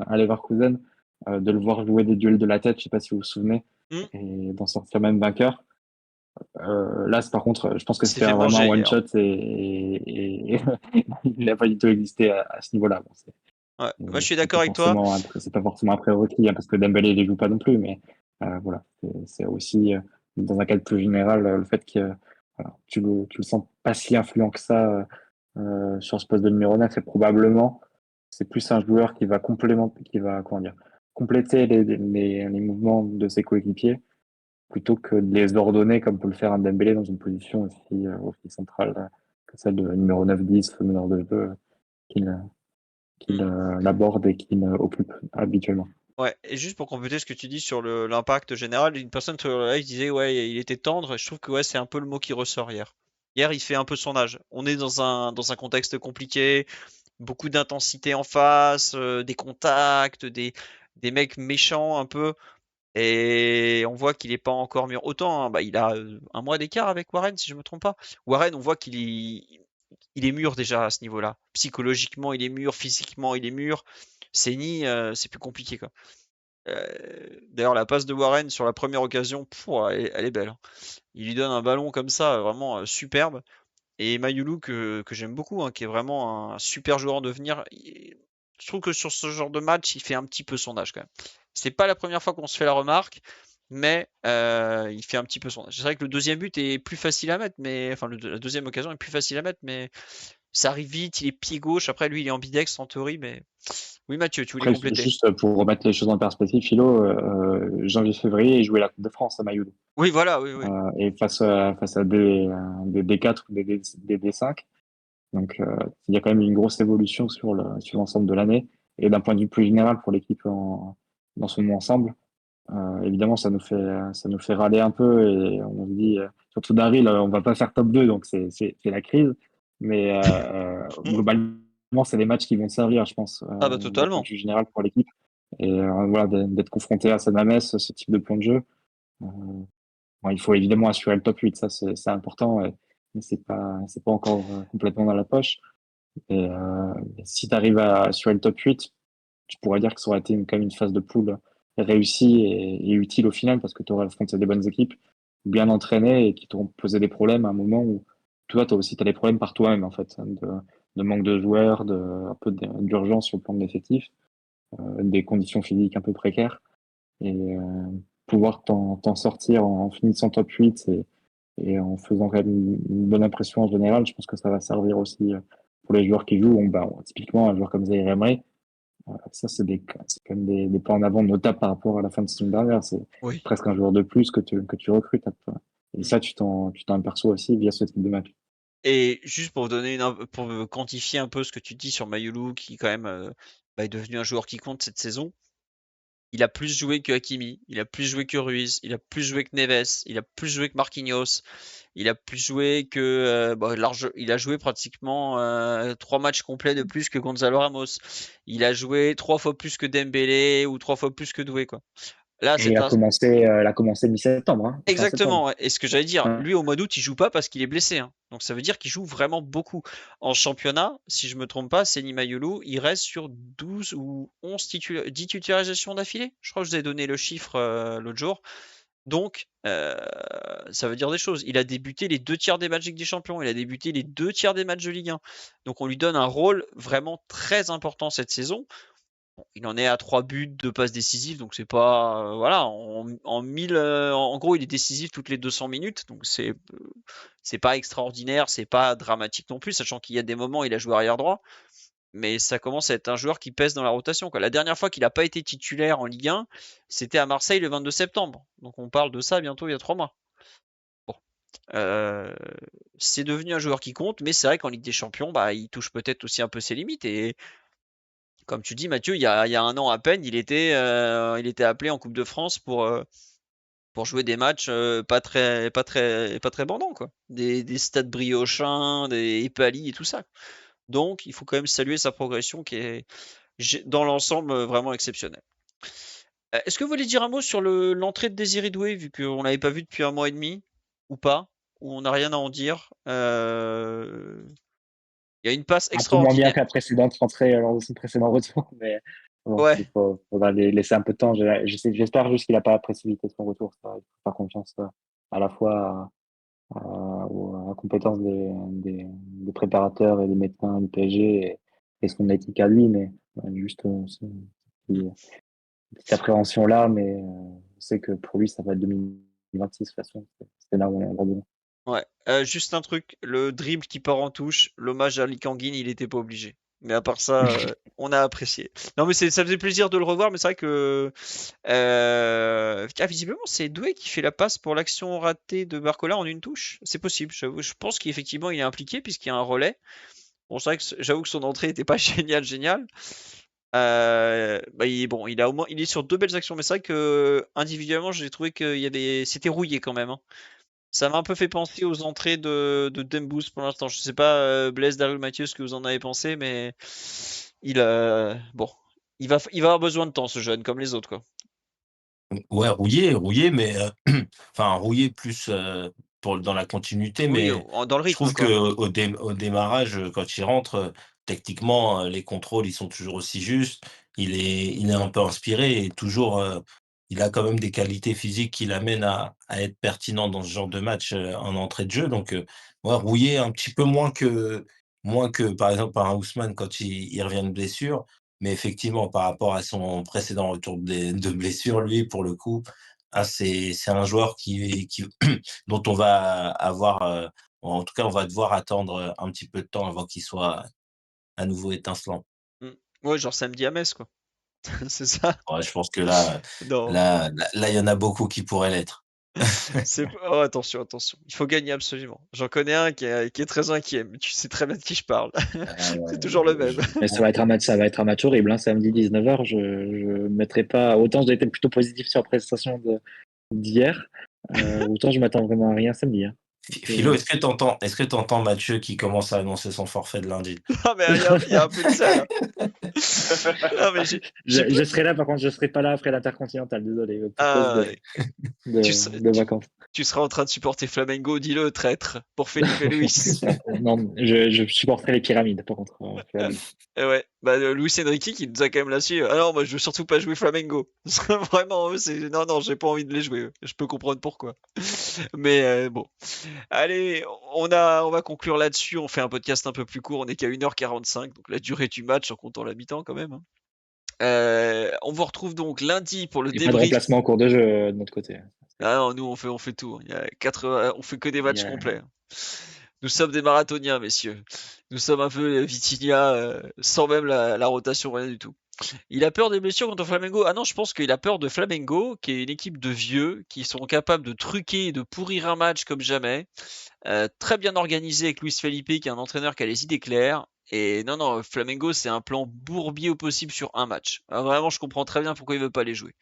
à Leverkusen de le voir jouer des duels de la tête, je sais pas si vous vous souvenez, hmm, et d'en sortir même vainqueur. Là, c'est par contre, je pense que il s'est c'était fait vraiment un manger one hier. shot et il n'a pas du tout existé à ce niveau-là. Bon, Ouais, moi je suis c'est d'accord pas avec toi. forcément c'est pas forcément un prérequis hein, parce que Dembélé ne joue pas non plus, mais voilà, c'est aussi dans un cadre plus général le fait que voilà, tu le sens pas si influent que ça sur ce poste de numéro 9 et probablement c'est plus un joueur qui va complémenter, qui va comment dire, compléter les mouvements de ses coéquipiers plutôt que de les ordonner comme peut le faire un Dembélé dans une position aussi centrale que celle de numéro 9-10, meneur de jeu, qu'il l'aborde et qu'il occupe habituellement. Ouais, et juste pour compléter ce que tu dis sur l'impact général, une personne sur le live disait ouais, il était tendre, et je trouve que ouais, c'est un peu le mot qui ressort hier. Hier, il fait un peu son âge. On est dans un contexte compliqué, beaucoup d'intensité en face, des contacts, des mecs méchants un peu, et on voit qu'il est pas encore mûr. Autant, hein, bah, il a un mois d'écart avec Warren, si je me trompe pas. Warren, on voit il est mûr déjà à ce niveau-là. Psychologiquement, il est mûr, physiquement, il est mûr. Seni, c'est plus compliqué, quoi. D'ailleurs, la passe de Warren sur la première occasion, elle est belle, hein. Il lui donne un ballon comme ça, vraiment superbe. Et Mayulu, que j'aime beaucoup, hein, qui est vraiment un super joueur en devenir. Je trouve que sur ce genre de match, il fait un petit peu son âge quand même. C'est pas la première fois qu'on se fait la remarque, mais il fait un petit peu son âge. C'est vrai que le deuxième but est plus facile à mettre, mais enfin la deuxième occasion est plus facile à mettre, mais ça arrive vite. Il est pied gauche. Après, lui, il est ambidextre en théorie, mais oui, Mathieu, tu voulais Après, compléter. juste pour remettre les choses en perspective, Philo, janvier-février, il jouait la Coupe de France à Mayoulou. Oui, voilà, oui, oui. Et face à des D4 ou des D5. Donc, il y a quand même une grosse évolution sur l'ensemble de l'année. Et d'un point de vue plus général pour l'équipe dans son ensemble, évidemment, ça nous fait râler un peu et on se dit, surtout Daryl, on va pas faire top 2, donc c'est la crise. Mais globalement, c'est des matchs qui vont servir, je pense, Ah bah d'un point de totalement. vue général pour l'équipe. Et voilà, d'être confronté à Sadames, ce type de plan de jeu. Euh, bon, il faut évidemment assurer le top 8, ça c'est important, mais c'est pas encore complètement dans la poche. Et si tu arrives à assurer le top 8, tu pourrais dire que ça aurait été quand même une phase de poule réussie et utile au final parce que tu aurais affronté des bonnes équipes bien entraînées et qui t'auront posé des problèmes à un moment où toi, t'as des problèmes par toi-même en fait, de manque de joueurs, un peu d'urgence sur le plan de l'effectif, des conditions physiques un peu précaires et pouvoir t'en sortir en finissant top 8 et en faisant quand même une bonne impression en général, je pense que ça va servir aussi pour les joueurs qui jouent. Typiquement, un joueur comme Zaire Emery, ça, c'est quand même des points en avant notables par rapport à la fin de saison dernière. C'est Oui. presque un joueur de plus que tu recrutes. Et ça, tu t'en aperçois aussi via ce type de match. Et juste pour vous donner pour quantifier un peu ce que tu dis sur Mayulu, qui quand même est devenu un joueur qui compte cette saison. Il a plus joué que Hakimi, il a plus joué que Ruiz, il a plus joué que Neves, il a plus joué que Marquinhos, il a plus joué que il a joué pratiquement 3 matchs complets de plus que Gonzalo Ramos. Il a joué 3 fois plus que Dembélé ou 3 fois plus que Doué, quoi. Là, Et c'est un il a commencé mi-septembre, hein, fin septembre. exactement, ouais. Et ce que j'allais dire, Ouais. lui au mois d'août, il joue pas parce qu'il est blessé, hein. Donc ça veut dire qu'il joue vraiment beaucoup. En championnat, si je me trompe pas, Seny Mayulu, il reste sur 12 ou 11 10 titularisations d'affilée. Je crois que je vous ai donné le chiffre l'autre jour. Donc ça veut dire des choses. Il a débuté les 2 tiers des matchs de Ligue des Champions, il a débuté les 2 tiers des matchs de Ligue 1. Donc on lui donne un rôle vraiment très important cette saison. Bon, il en est à 3 buts, 2 passes décisives, donc c'est pas voilà, en 1000 en gros, il est décisif toutes les 200 minutes, donc c'est pas extraordinaire, c'est pas dramatique non plus, sachant qu'il y a des moments il a joué arrière droit, mais ça commence à être un joueur qui pèse dans la rotation, quoi. La dernière fois qu'il n'a pas été titulaire en Ligue 1, c'était à Marseille le 22 septembre. Donc on parle de ça bientôt il y a 3 mois. Bon. C'est devenu un joueur qui compte, mais c'est vrai qu'en Ligue des Champions, bah, il touche peut-être aussi un peu ses limites et comme tu dis, Mathieu, il y a un an à peine, il était appelé en Coupe de France pour jouer des matchs pas très bandants, quoi. Des stades briochins, des Epali et tout ça. Donc, il faut quand même saluer sa progression qui est, dans l'ensemble, vraiment exceptionnelle. Est-ce que vous voulez dire un mot sur l'entrée de Désiré Doué, vu qu'on l'avait pas vu depuis un mois et demi, ou pas, ou on n'a rien à en dire? Il y a une passe Un peu moins bien extraordinaire. que la précédente rentrée lors de son précédent retour, mais bon, Ouais. faudra laisser un peu de temps. J'espère juste qu'il n'a pas précipité son retour. Il faut faire confiance à la fois à la compétence des préparateurs et des médecins du PSG et son éthique à lui, mais juste petite appréhension là, mais on sait que pour lui, ça va être 2026 de toute façon. C'est là où on va donner. Ouais, juste un truc, le dribble qui part en touche, l'hommage à Lee Kangin, il était pas obligé. Mais à part ça, on a apprécié. Non, mais ça faisait plaisir de le revoir, mais c'est vrai que visiblement, c'est Doué qui fait la passe pour l'action ratée de Barcola en une touche. C'est possible. Je pense qu'effectivement, il est impliqué puisqu'il y a un relais. Bon, c'est vrai que j'avoue que son entrée n'était pas géniale. Il a au moins, il est sur 2 belles actions, mais c'est vrai que individuellement, j'ai trouvé que c'était rouillé quand même, hein. Ça m'a un peu fait penser aux entrées de Dembous pour l'instant. Je sais pas, Blaise, Daryl, Mathieu, ce que vous en avez pensé, mais bon, il va avoir besoin de temps, ce jeune, comme les autres, quoi. Ouais, rouillé, mais enfin rouillé plus, dans la continuité, Oui, mais dans le je rythme, trouve quoi. qu'au démarrage, quand il rentre, techniquement, les contrôles, ils sont toujours aussi justes. Il est un peu inspiré et toujours, il a quand même des qualités physiques qui l'amènent à être pertinent dans ce genre de match, en entrée de jeu. Donc, ouais, rouillé un petit peu moins que par exemple par un Ousmane quand il revient de blessure. Mais effectivement, par rapport à son précédent retour de blessure, lui, pour le coup, c'est un joueur dont on va avoir, en tout cas, on va devoir attendre, un petit peu de temps avant qu'il soit à nouveau étincelant. Mm. Ouais, genre samedi à Metz, quoi. C'est ça? Ouais, je pense que là Non. là là là, il y en a beaucoup qui pourraient l'être. Oh, attention. Il faut gagner absolument. J'en connais un qui est très inquiet, mais tu sais très bien de qui je parle. C'est toujours le même. Mais ça va être un match horrible, hein. Samedi 19h, je mettrai pas. Autant j'ai été plutôt positif sur la prestation d'hier, autant je m'attends vraiment à rien samedi, hein. Philo, est-ce que tu entends Mathieu qui commence à annoncer son forfait de lundi? Ah, mais il y a un peu de ça, là. Non, mais Je serai là, par contre, je serai pas là après l'Intercontinental, désolé, pour cause Ah, tu, sais- de vacances. tu seras en train de supporter Flamengo, dis-le, traître, pour Felipe Luis. Non, je supporterai les pyramides, par contre. Ouais, bah Luis Enrique qui nous a quand même là-dessus. Ah non, moi je veux surtout pas jouer Flamengo. Vraiment, non, j'ai pas envie de les jouer. Je peux comprendre pourquoi. Mais bon. Allez, on va conclure là-dessus. On fait un podcast un peu plus court. On est qu'à 1h45, donc la durée du match en comptant la mi-temps quand même, hein. On vous retrouve donc lundi pour le Il n'y a pas de débrief. remplacement en cours de jeu de notre côté. Ah non, nous on fait tout. Il y a on fait que des matchs Il y a- complets. Nous sommes des marathoniens, messieurs. Nous sommes un peu Vitinha, sans même la rotation, rien du tout. Il a peur des blessures contre Flamengo. Ah non, je pense qu'il a peur de Flamengo, qui est une équipe de vieux, qui sont capables de truquer et de pourrir un match comme jamais. Très bien organisé avec Luis Felipe, qui est un entraîneur qui a les idées claires. Et non, Flamengo, c'est un plan bourbier au possible sur un match. Ah, vraiment, je comprends très bien pourquoi il veut pas les jouer.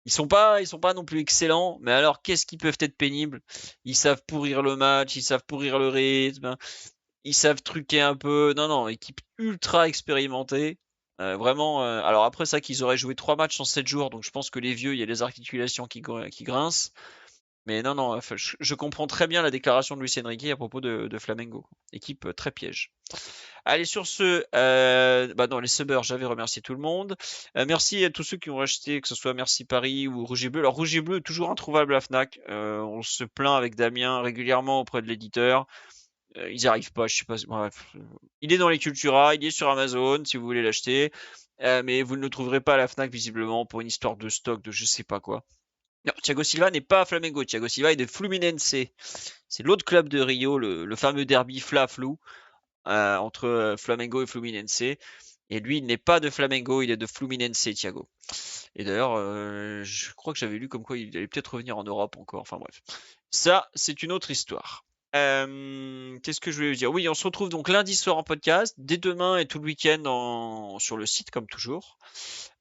Ils sont pas non plus excellents, mais alors qu'est-ce qu'ils peuvent être pénibles? Ils savent pourrir le match, ils savent pourrir le rythme, ils savent truquer un peu. Non, équipe ultra expérimentée. Vraiment. Alors après ça, qu'ils auraient joué 3 matchs en 7 jours, donc je pense que les vieux, il y a les articulations qui grincent. Mais non, enfin, je comprends très bien la déclaration de Luis Enrique à propos de Flamengo. Équipe très piège. Allez, sur ce, dans les subbers, j'avais remercié tout le monde. Merci à tous ceux qui ont acheté, que ce soit Merci Paris ou Rouge et Bleu. Alors, Rouge et Bleu est toujours introuvable à Fnac. On se plaint avec Damien régulièrement auprès de l'éditeur. Ils n'y arrivent pas, je sais pas. Bref. Il est dans les Cultura, il est sur Amazon si vous voulez l'acheter. Mais vous ne le trouverez pas à la Fnac visiblement pour une histoire de stock de je sais pas quoi. Non, Thiago Silva n'est pas à Flamengo. Thiago Silva est de Fluminense. C'est l'autre club de Rio, le fameux derby Fla-Flu entre Flamengo et Fluminense. Et lui, il n'est pas de Flamengo, il est de Fluminense, Thiago. Et d'ailleurs, je crois que j'avais lu comme quoi il allait peut-être revenir en Europe encore. Enfin bref. Ça, c'est une autre histoire. Qu'est-ce que je voulais vous dire? Oui, on se retrouve donc lundi soir en podcast, dès demain et tout le week-end sur le site comme toujours.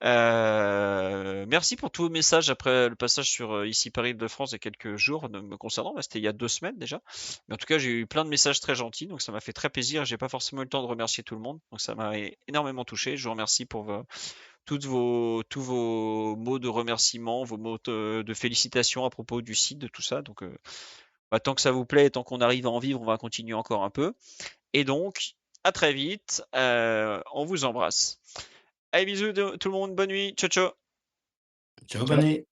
Merci pour tous vos messages après le passage sur Ici Paris de France il y a quelques jours me concernant. C'était il y a 2 semaines déjà. Mais en tout cas, j'ai eu plein de messages très gentils, donc ça m'a fait très plaisir. J'ai pas forcément eu le temps de remercier tout le monde, donc ça m'a énormément touché. Je vous remercie pour tous vos mots de remerciement, vos mots de félicitations à propos du site, de tout ça. Donc, tant que ça vous plaît et tant qu'on arrive à en vivre, on va continuer encore un peu. Et donc, à très vite. On vous embrasse. Allez, bisous tout le monde. Bonne nuit. Ciao, ciao. Ciao, bonne nuit.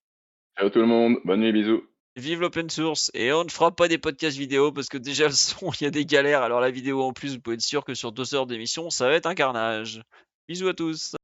Ciao tout le monde, bonne nuit, bisous. Vive l'open source. Et on ne fera pas des podcasts vidéo parce que déjà le son, il y a des galères. Alors la vidéo en plus, vous pouvez être sûr que sur 2 heures d'émission, ça va être un carnage. Bisous à tous.